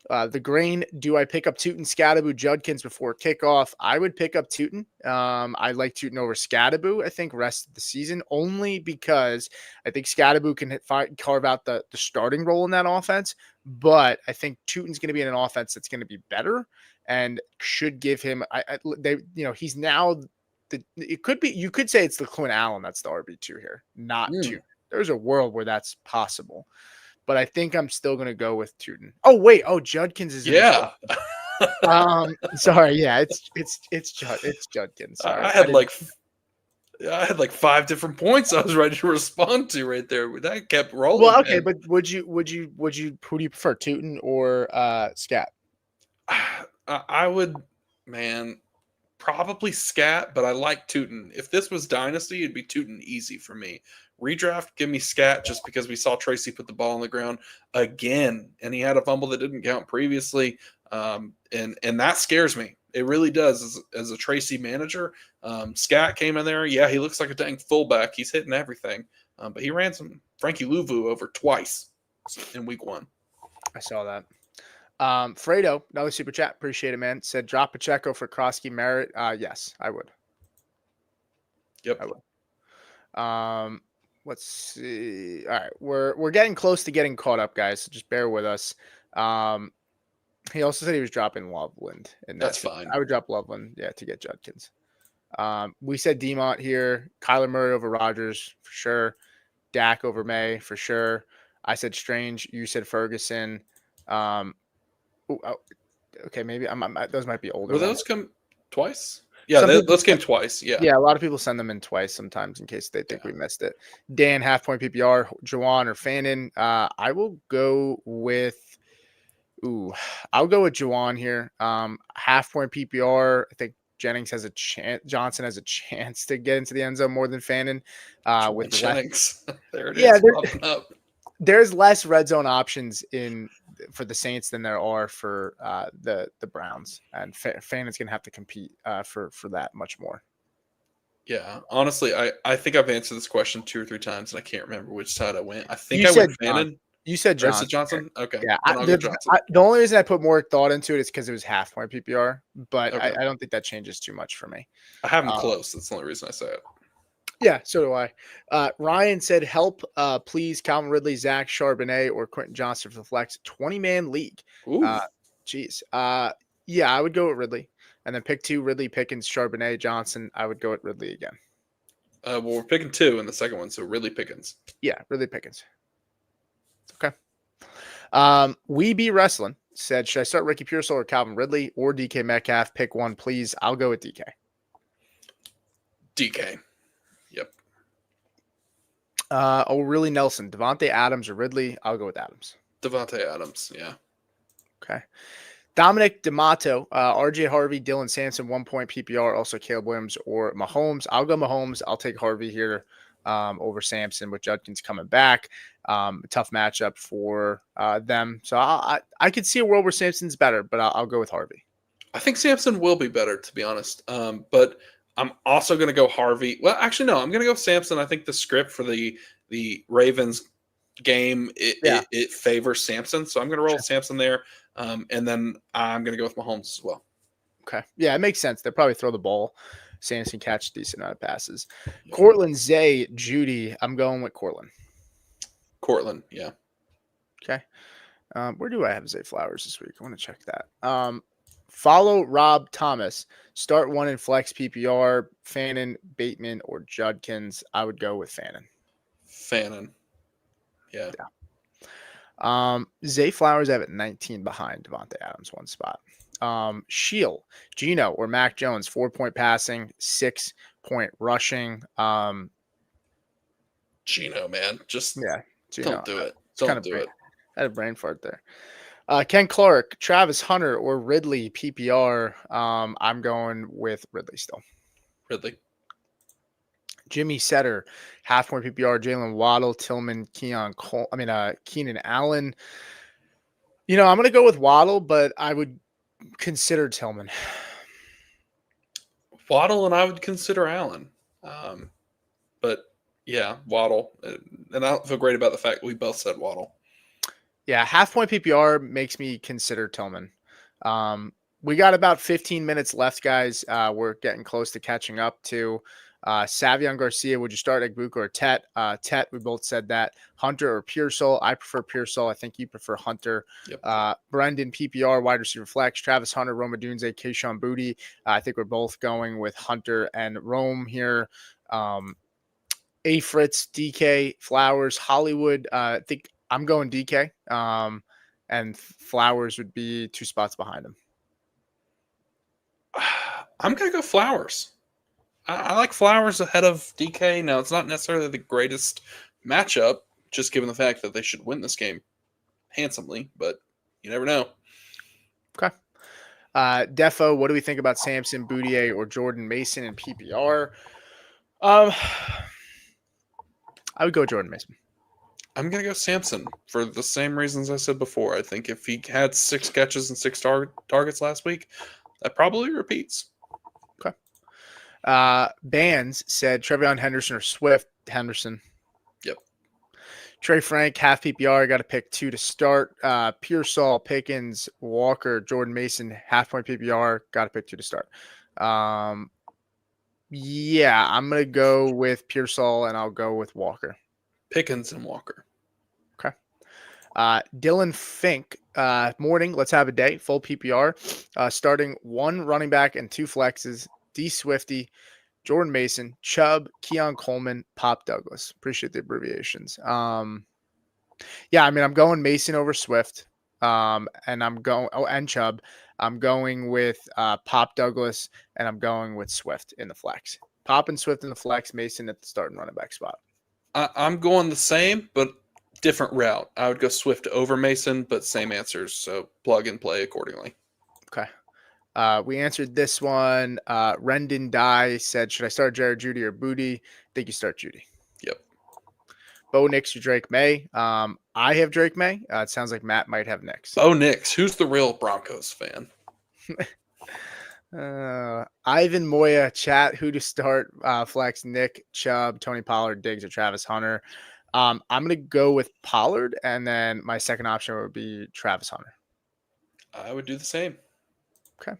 The grain, do I pick up Tootin, Scadaboo, Judkins before kickoff? I would pick up Tootin. I like Tootin over Scadaboo, I think, rest of the season, only because I think Scadaboo can carve out the starting role in that offense. But I think Tootin's going to be in an offense that's going to be better and should give him, he's now, it could be, you could say it's the Quinn Allen that's the RB2 here, not Tootin. There's a world where that's possible. But I think I'm still going to go with Tootin. Oh, wait. Oh, Judkins is in Yeah. Sorry. Yeah, it's Judkins. Sorry. I had like 5 different points I was ready to respond to right there. That kept rolling. Well, okay, man. but who do you prefer, Tootin or Scat? I would, probably Scat, but I like Tootin. If this was Dynasty, it'd be Tootin easy for me. Redraft, give me Scat just because we saw Tracy put the ball on the ground again, and he had a fumble that didn't count previously, and that scares me. It really does. As a Tracy manager, Scat came in there. Yeah, he looks like a dang fullback. He's hitting everything, but he ran some Frankie Louvu over twice in week 1. I saw that. Fredo, another super chat. Appreciate it, man. Said drop Pacheco for Krosky Merritt. Yes, I would. Yep. I would. Let's see. All right, we're getting close to getting caught up, guys. So just bear with us. He also said he was dropping Loveland, and that's fine. I would drop Loveland, to get Judkins. We said Demont here. Kyler Murray over Rodgers for sure. Dak over May for sure. I said Strange. You said Ferguson. Okay, maybe those might be older. Will those come twice? Yeah, those came twice. Yeah. Yeah, a lot of people send them in twice sometimes in case they think we missed it. Dan, half point PPR, Juwan or Fannin. I will go with I'll go with Juwan here. Half point PPR. I think Jennings has a chance. Johnson has a chance to get into the end zone more than Fannin. With Jennings. There it is. Yeah, there's less red zone options for the Saints than there are for the Browns, and Fannin's gonna have to compete for that much more. Yeah, honestly, I think I've answered this question 2 or 3 times, and I can't remember which side I went. I think I went Fannin. You said Johnson. Johnson? Okay. Yeah, Johnson. The only reason I put more thought into it is because it was half point PPR, but okay. I don't think that changes too much for me. I have them close. That's the only reason I say it. Yeah, so do I. Ryan said, help, please, Calvin Ridley, Zach Charbonnet, or Quentin Johnson for the flex 20-man league. Geez. Yeah, I would go with Ridley. And then pick 2, Ridley, Pickens, Charbonnet, Johnson. I would go with Ridley again. Well, we're picking 2 in the second one, so Ridley, Pickens. Yeah, Ridley, Pickens. Okay. We Be Wrestling said, should I start Ricky Pearsall or Calvin Ridley or DK Metcalf? Pick one, please. I'll go with DK. DK. Yep. Really, Nelson, Devontae Adams or Ridley? I'll go with Adams. Devontae Adams, yeah. Okay. Dominic D'Amato, RJ Harvey, Dylan Sampson, 1 point PPR, also Caleb Williams or Mahomes. I'll go Mahomes. I'll take Harvey here over Sampson with Judkins coming back. Tough matchup for them. So I could see a world where Sampson's better, but I'll go with Harvey. I think Sampson will be better, to be honest. But I'm also going to go Harvey. Well, actually, no, I'm going to go Sampson. I think the script for the Ravens game, it favors Sampson. So I'm going to roll Sampson there. And then I'm going to go with Mahomes as well. Okay. Yeah, it makes sense. They'll probably throw the ball. Sampson catch a decent amount of passes. Yeah. Cortland, Zay, Judy. I'm going with Cortland. Cortland, yeah. Okay. Where do I have Zay Flowers this week? I want to check that. Follow Rob Thomas. Start one in flex PPR. Fannin, Bateman, or Judkins. I would go with Fannin. Fannin. Yeah. Zay Flowers have it 19 behind Devontae Adams, 1 spot. Shield, Gino or Mac Jones, 4 point passing, 6 point rushing. Gino, man, just Gino. Don't do it. Don't do it. I had a brain fart there. Ken Clark, Travis Hunter, or Ridley PPR. I'm going with Ridley still. Ridley. Jimmy Setter, half point PPR, Jalen Waddle, Tillman, Keenan Allen. I'm going to go with Waddle, but I would consider Tillman. Waddle and I would consider Allen. But yeah, Waddle. And I don't feel great about the fact that we both said Waddle. Yeah, half point PPR makes me consider Tillman. We got about 15 minutes left, guys. We're getting close to catching up to Savion Garcia. Would you start Egbuka or Tet? Tet, we both said that. Hunter or Pearsall? I prefer Pearsall. I think you prefer Hunter. Yep. Brendan, PPR, wide receiver flex. Travis Hunter, Roma Dunze, Keyshawn Booty. I think we're both going with Hunter and Rome here. A. Fritz, DK, Flowers, Hollywood. I think I'm going DK. And Flowers would be 2 spots behind him. I'm going to go Flowers. I like Flowers ahead of DK. Now, it's not necessarily the greatest matchup, just given the fact that they should win this game handsomely, but you never know. Okay. Defo, what do we think about Samson, Boudier, or Jordan Mason in PPR? I would go Jordan Mason. I'm going to go Samson for the same reasons I said before. I think if he had 6 catches and 6 targets last week, that probably repeats. Okay. Bands said Trevion Henderson or Swift Henderson. Yep. Trey Frank, half PPR, got to pick 2 to start. Pearsall, Pickens, Walker, Jordan Mason, half point PPR, got to pick 2 to start. Yeah, I'm going to go with Pearsall and I'll go with Walker. Pickens and Walker. Okay. Dylan Fink, morning. Let's have a day. Full PPR. Starting 1 running back and 2 flexes. D Swifty, Jordan Mason, Chubb, Keon Coleman, Pop Douglas. Appreciate the abbreviations. Yeah, I mean, I'm going Mason over Swift. And I'm going and Chubb. I'm going with Pop Douglas and I'm going with Swift in the flex. Pop and Swift in the flex, Mason at the starting running back spot. I'm going the same, but different route. I would go Swift over Mason, but same answers. So plug and play accordingly. Okay. We answered this one. Rendon Dye said, should I start Jared Judy or Booty? I think you start Judy. Yep. Bo Nix or Drake May. I have Drake May. It sounds like Matt might have Nix. Bo Nix. Who's the real Broncos fan? Ivan Moya, chat, who to start? Flex, Nick, Chubb, Tony Pollard, Diggs, or Travis Hunter. I'm going to go with Pollard, and then my second option would be Travis Hunter. I would do the same. Okay.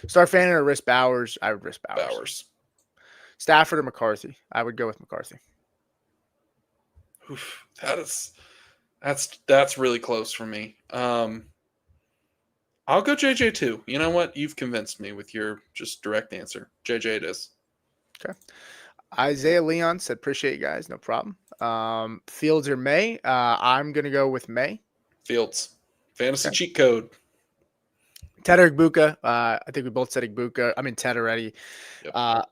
Start Fannin or risk Bowers? I would risk Bowers. Stafford or McCarthy? I would go with McCarthy. Oof, that's really close for me. I'll go JJ too. You know what? You've convinced me with your just direct answer. JJ it is. Okay. Isaiah Leon said, appreciate you guys. No problem. Fields or May? I'm going to go with May. Fields. Fantasy cheat code. Ted or Egbuka. I think we both said Egbuka. I mean, Ted already. Yep.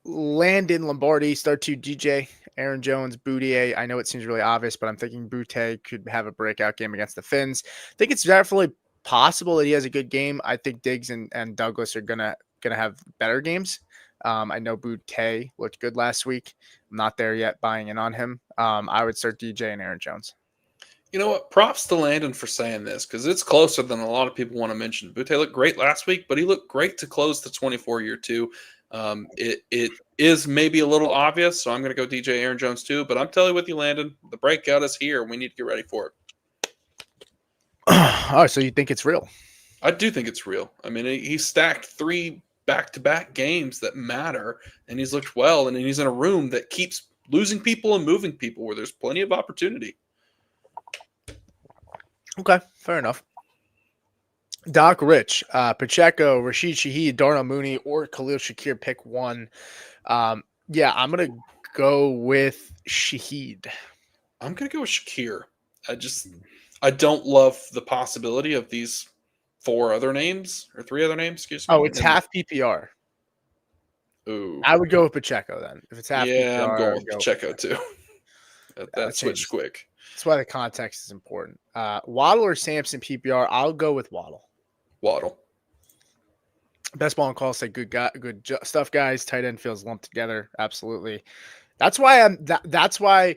Landon Lombardi, start 2 DJ, Aaron Jones, Boudier. I know it seems really obvious, but I'm thinking Boutte could have a breakout game against the Finns. I think it's definitely possible that he has a good game. I think Diggs and Douglas are gonna have better games. I know Boutte looked good last week. I'm not there yet buying in on him. I would start DJ and Aaron Jones. You know what? Props to Landon for saying this because it's closer than a lot of people want to mention. Boutte looked great last week, but he looked great to close the 24-year too. It is maybe a little obvious, so I'm going to go DJ Aaron Jones too. But I'm telling you with you, Landon, the breakout is here. We need to get ready for it. Oh, so you think it's real? I do think it's real. I mean, he stacked 3 back-to-back games that matter, and he's looked well, and he's in a room that keeps losing people and moving people where there's plenty of opportunity. Okay, fair enough. Doc Rich, Pacheco, Rashid Shaheed, Darnell Mooney, or Khalil Shakir, pick one. Yeah, I'm going to go with Shaheed. I'm going to go with Shakir. I don't love the possibility of these 4 other names or 3 other names. Excuse me. Oh, it's half PPR. Ooh. I would go with Pacheco then. If it's half PPR. I'm going with Pacheco too. that switched quick. That's why the context is important. Waddle or Samson PPR? I'll go with Waddle. Waddle. Best ball and call say good stuff, guys. Tight end feels lumped together. Absolutely. That's why that's why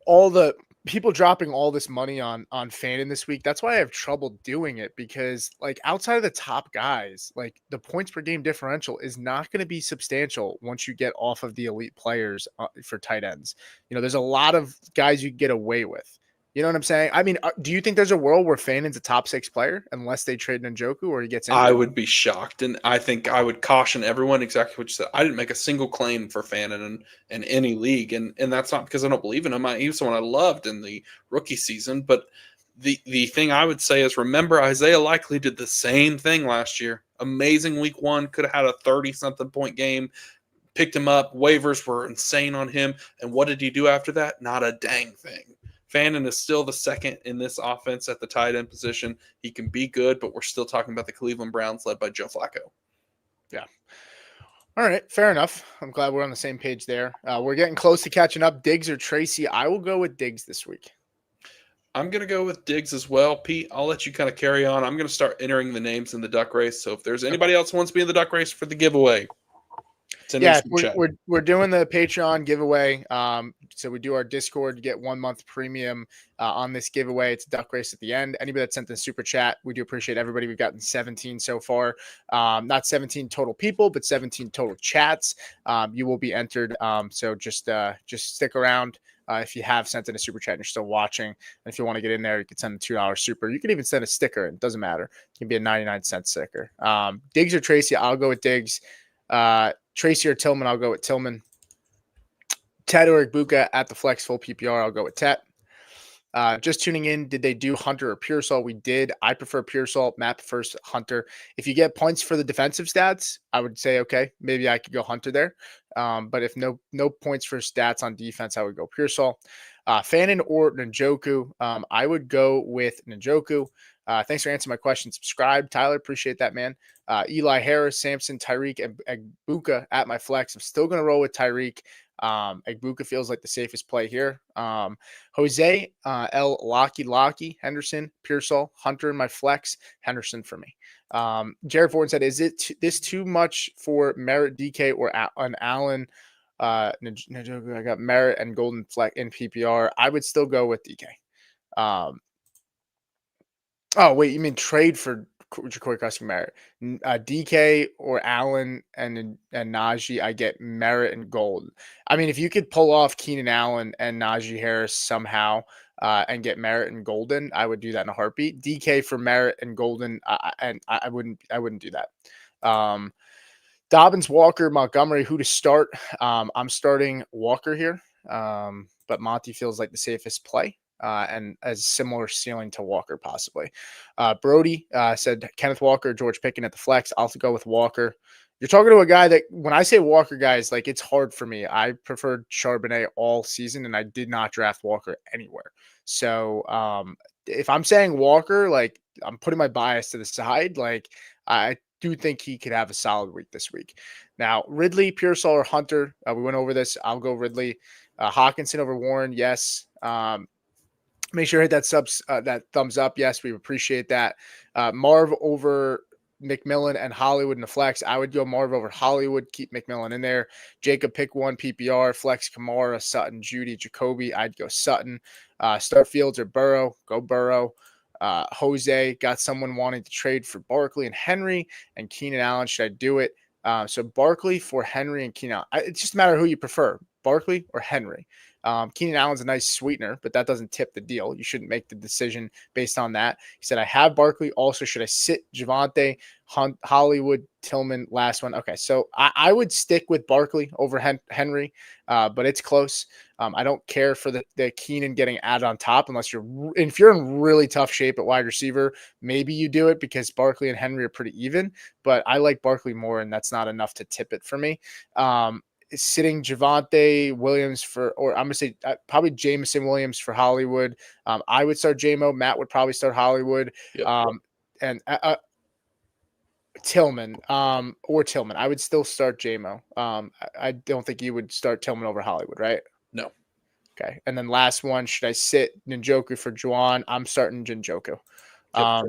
all the people dropping all this money on Fannin this week. That's why I have trouble doing it, because like outside of the top guys, like the points per game differential is not going to be substantial once you get off of the elite players for tight ends. There's a lot of guys you can get away with. You know what I'm saying? I mean, do you think there's a world where Fannin's a top 6 player unless they trade Njoku or he gets injured? I would be shocked, and I think I would caution everyone exactly what you said. I didn't make a single claim for Fannin in any league, and that's not because I don't believe in him. He was someone I loved in the rookie season, but the thing I would say is, remember, Isaiah Likely did the same thing last year. Amazing week 1, could have had a 30-something point game. Picked him up. Waivers were insane on him, and what did he do after that? Not a dang thing. Fannin is still the second in this offense at the tight end position. He can be good, but we're still talking about the Cleveland Browns led by Joe Flacco. Yeah. All right. Fair enough. I'm glad we're on the same page there. We're getting close to catching up. Diggs or Tracy? I will go with Diggs this week. I'm going to go with Diggs as well. Pete, I'll let you kind of carry on. I'm going to start entering the names in the duck race. So if there's anybody else who wants to be in the duck race for the giveaway, yeah, we're doing the Patreon giveaway. So we do our Discord, you get 1 month premium on this giveaway. It's a duck race at the end. Anybody that sent the super chat, we do appreciate everybody. We've gotten 17 so far. Not 17 total people, but 17 total chats. You will be entered. So just stick around. If you have sent in a super chat and you're still watching, and if you want to get in there, you can send a $2 super. You can even send a sticker. It doesn't matter. It can be a 99-cent sticker. Diggs or Tracy? I'll go with Diggs. Tracy or Tillman? I'll go with Tillman. Ted or Igbuka at the flex full PPR? I'll go with Ted. Just tuning in, did they do Hunter or Pearsall? We did. I prefer Pearsall. Matt prefers Hunter. If you get points for the defensive stats, I would say, okay, maybe I could go Hunter there. But if no points for stats on defense, I would go Pearsall. Fannin or Njoku? I would go with Njoku. Thanks for answering my question. Subscribe, Tyler. Appreciate that, man. Eli Harris, Samson, Tyreek, and Igbuka at my flex. I'm still going to roll with Tyreek. Igbuka feels like the safest play here. Jose, L. Locky, Henderson, Pearsall, Hunter in my flex, Henderson for me. Jared Ford said, is this too much for Merritt, DK, or an Allen? I got Merritt and Golden Fleck in PPR. I would still go with DK. Oh, wait, you mean trade for Jacory Carson Merritt? DK or Allen and Najee, I get Merritt and Gold. I mean, if you could pull off Keenan Allen and Najee Harris somehow and get Merritt and Golden, I would do that in a heartbeat. DK for Merritt and Golden, I wouldn't do that. Dobbins, Walker, Montgomery, who to start? I'm starting Walker here, but Monty feels like the safest play. And a similar ceiling to Walker, possibly. Brody said Kenneth Walker, George Pickens at the flex. I'll have to go with Walker. You're talking to a guy that, when I say Walker, guys, like, it's hard for me. I preferred Charbonnet all season, and I did not draft Walker anywhere. So if I'm saying Walker, like, I'm putting my bias to the side. Like, I do think he could have a solid week this week. Now, Ridley, Pearsall, or Hunter, we went over this. I'll go Ridley. Hawkinson over Warren, yes. Make sure to hit that thumbs up. Yes, we appreciate that. Marv over McMillan and Hollywood in the flex. I would go Marv over Hollywood. Keep McMillan in there. Jacob, pick one PPR. Flex Kamara, Sutton, Judy, Jacoby. I'd go Sutton. Start Fields or Burrow. Go Burrow. Jose, got someone wanting to trade for Barkley and Henry and Keenan Allen. Should I do it? So Barkley for Henry and Keenan. It just matter who you prefer, Barkley or Henry. Keenan Allen's a nice sweetener, but that doesn't tip the deal. You shouldn't make the decision based on that. He said, I have Barkley. Also, should I sit Javonte, Hollywood, Tillman, last one? Okay, so I would stick with Barkley over Henry, but it's close. I don't care for the Keenan getting added on top unless if you're in really tough shape at wide receiver, maybe you do it because Barkley and Henry are pretty even, but I like Barkley more, and that's not enough to tip it for me. Sitting Javonte Williams or I'm going to say probably Jameson Williams for Hollywood. I would start JMO. Matt would probably start Hollywood. Yep. And Tillman or Tillman. I would still start JMO. I don't think you would start Tillman over Hollywood, right? No. Okay. And then last one, should I sit Njoku for Juwan? I'm starting Njoku. Yep.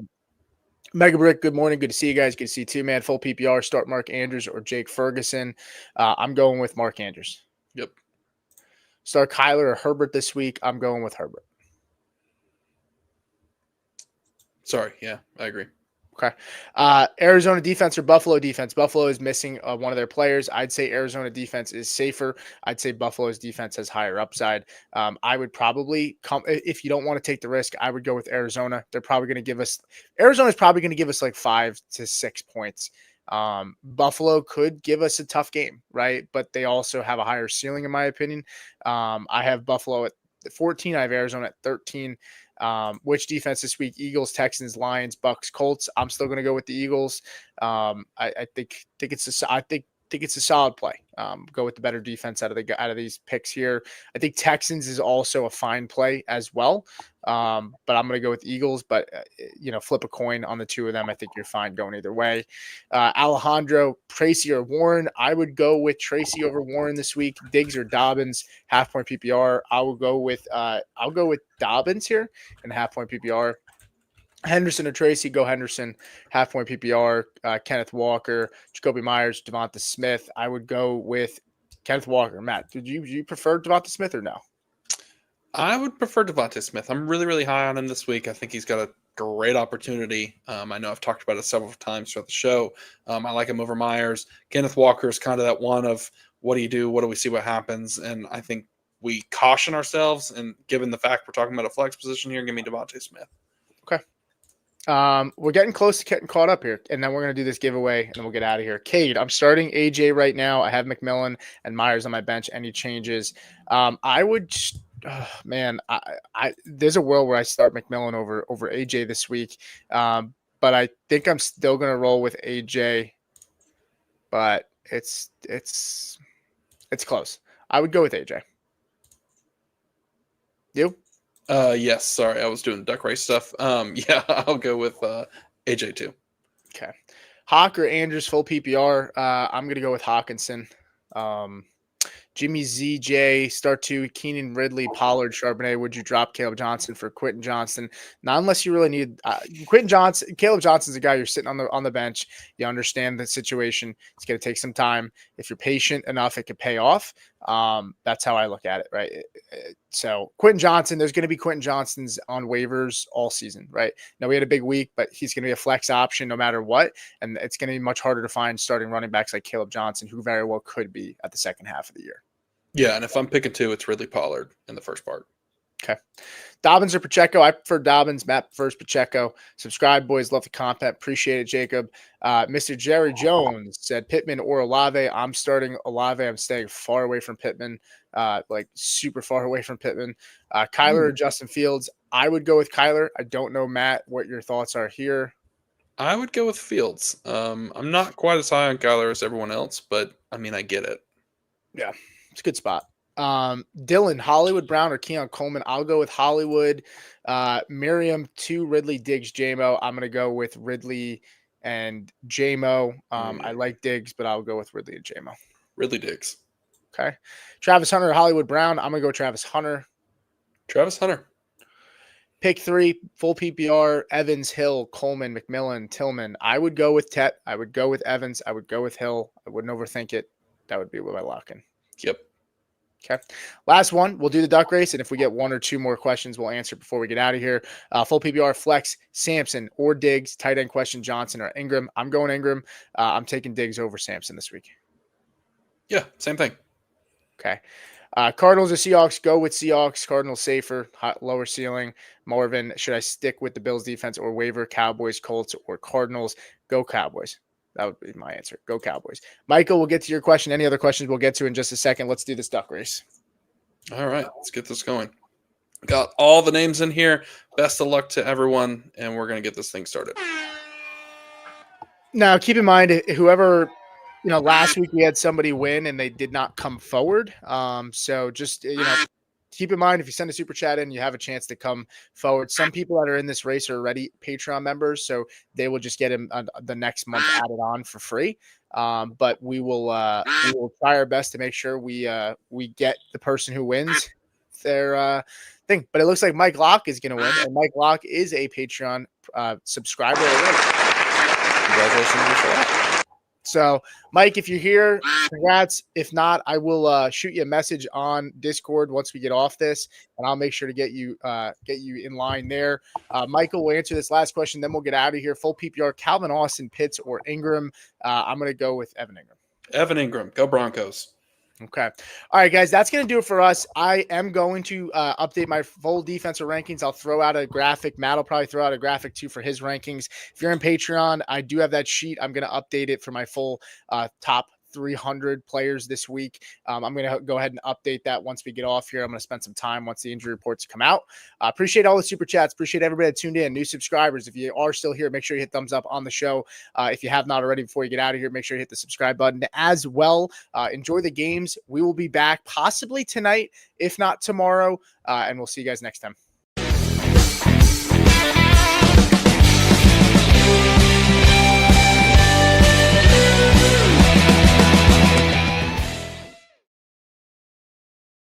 Mega Brick, good morning. Good to see you guys. Good to see you too, man. Full PPR, start Mark Andrews or Jake Ferguson. I'm going with Mark Andrews. Yep. Start Kyler or Herbert this week. I'm going with Herbert. Sorry. Yeah, I agree. Okay. Arizona defense or Buffalo defense? Buffalo is missing one of their players. I'd say Arizona defense is safer. I'd say Buffalo's defense has higher upside. I would probably if you don't want to take the risk, I would go with Arizona. They're probably going to give us Arizona's probably going to give us like 5 to 6 points. Buffalo could give us a tough game, right? But they also have a higher ceiling, in my opinion. I have Buffalo at 14. I have Arizona at 13. Which defense this week? Eagles, Texans, Lions, Bucks, Colts. I'm still going to go with the Eagles. I think it's a solid play. Go with the better defense out of these picks here. I think Texans is also a fine play as well. But I'm going to go with Eagles. But flip a coin on the two of them. I think you're fine going either way. Alejandro, Tracy or Warren? I would go with Tracy over Warren this week. Diggs or Dobbins, half point PPR. I'll go with Dobbins here and half point PPR. Henderson or Tracy, go Henderson, half point PPR. Kenneth Walker, Jacoby Myers, Devonta Smith. I would go with Kenneth Walker. Matt, do you prefer Devonta Smith or no? I would prefer Devonta Smith. I'm really, really high on him this week. I think he's got a great opportunity. I know I've talked about it several times throughout the show. I like him over Myers. Kenneth Walker is kind of that one of what do you do? What do we see what happens? And I think we caution ourselves. And given the fact we're talking about a flex position here, give me Devonta Smith. Okay. We're getting close to getting caught up here, and then we're going to do this giveaway, and then we'll get out of here. Cade, I'm starting AJ right now. I have McMillan and Myers on my bench. Any changes? I would, there's a world where I start McMillan over AJ this week, but I think I'm still going to roll with AJ, but it's close. I would go with AJ. You? Yes, sorry, I was doing duck race stuff. Yeah, I'll go with AJ too. Okay. Hawk or Andrews full PPR. I'm gonna go with Hawkinson. Jimmy ZJ, start two, Keenan Ridley, Pollard, Charbonnet. Would you drop Caleb Johnson for Quentin Johnson? Not unless you really need Quentin Johnson. Caleb Johnson's a guy you're sitting on the bench. You understand the situation. It's going to take some time. If you're patient enough, it could pay off. That's how I look at it, right? So Quentin Johnson, there's going to be Quentin Johnsons on waivers all season, right? Now we had a big week, but he's going to be a flex option no matter what. And it's going to be much harder to find starting running backs like Caleb Johnson, who very well could be at the second half of the year. Yeah, and if I'm picking two, it's Ridley Pollard in the first part. Okay. Dobbins or Pacheco? I prefer Dobbins. Matt prefers Pacheco. Subscribe, boys. Love the content. Appreciate it, Jacob. Mr. Jerry Jones said Pittman or Olave. I'm starting Olave. I'm staying far away from Pittman, like super far away from Pittman. Kyler or Justin Fields? I would go with Kyler. I don't know, Matt, what your thoughts are here. I would go with Fields. I'm not quite as high on Kyler as everyone else, but I mean, I get it. Yeah, it's a good spot. Dylan, Hollywood Brown or Keon Coleman? I'll go with Hollywood. Miriam, 2, Ridley, Diggs, JMO. I'm going to go with Ridley and JMO. I like Diggs, but I'll go with Ridley and JMO. Ridley Diggs. Okay. Travis Hunter or Hollywood Brown? I'm going to go Travis Hunter. Travis Hunter. Pick 3, full PPR, Evans, Hill, Coleman, McMillan, Tillman. I would go with Tet. I would go with Evans. I would go with Hill. I wouldn't overthink it. That would be what I lock in. Yep. Okay. Last one. We'll do the duck race. And if we get 1 or 2 more questions, we'll answer before we get out of here. Full PPR, flex, Sampson or Diggs, tight end question, Johnson or Ingram. I'm going Ingram. I'm taking Diggs over Sampson this week. Yeah, same thing. Okay. Cardinals or Seahawks? Go with Seahawks. Cardinals safer, lower ceiling. Marvin, should I stick with the Bills defense or waiver? Cowboys, Colts, or Cardinals? Go Cowboys. That would be my answer. Go Cowboys. Michael, we'll get to your question. Any other questions we'll get to in just a second. Let's do this duck race. All right, let's get this going. Got all the names in here. Best of luck to everyone, and we're going to get this thing started. Now, keep in mind, whoever, last week we had somebody win and they did not come forward. So just, keep in mind, if you send a super chat in, you have a chance to come forward. Some people that are in this race are already Patreon members, so they will just get him the next month added on for free. But we will try our best to make sure we get the person who wins their thing. But it looks like Mike Locke is going to win, and Mike Locke is a Patreon subscriber already. Congratulations. So, Mike, if you're here, congrats. If not, I will shoot you a message on Discord once we get off this, and I'll make sure to get you in line there. Michael will answer this last question, then we'll get out of here. Full PPR: Calvin Austin, Pitts, or Ingram. I'm going to go with Evan Ingram. Evan Ingram, go Broncos. Okay. All right, guys, that's going to do it for us. I am going to update my full defensive rankings. I'll throw out a graphic. Matt will probably throw out a graphic too for his rankings. If you're in Patreon, I do have that sheet. I'm going to update it for my full top 300 players this week. I'm going to go ahead and update that once we get off here. I'm going to spend some time once the injury reports come out. Appreciate all the super chats. Appreciate everybody that tuned in. New subscribers, if you are still here, make sure you hit thumbs up on the show. If you have not already, before you get out of here, make sure you hit the subscribe button as well. Enjoy the games. We will be back possibly tonight, if not tomorrow. And we'll see you guys next time.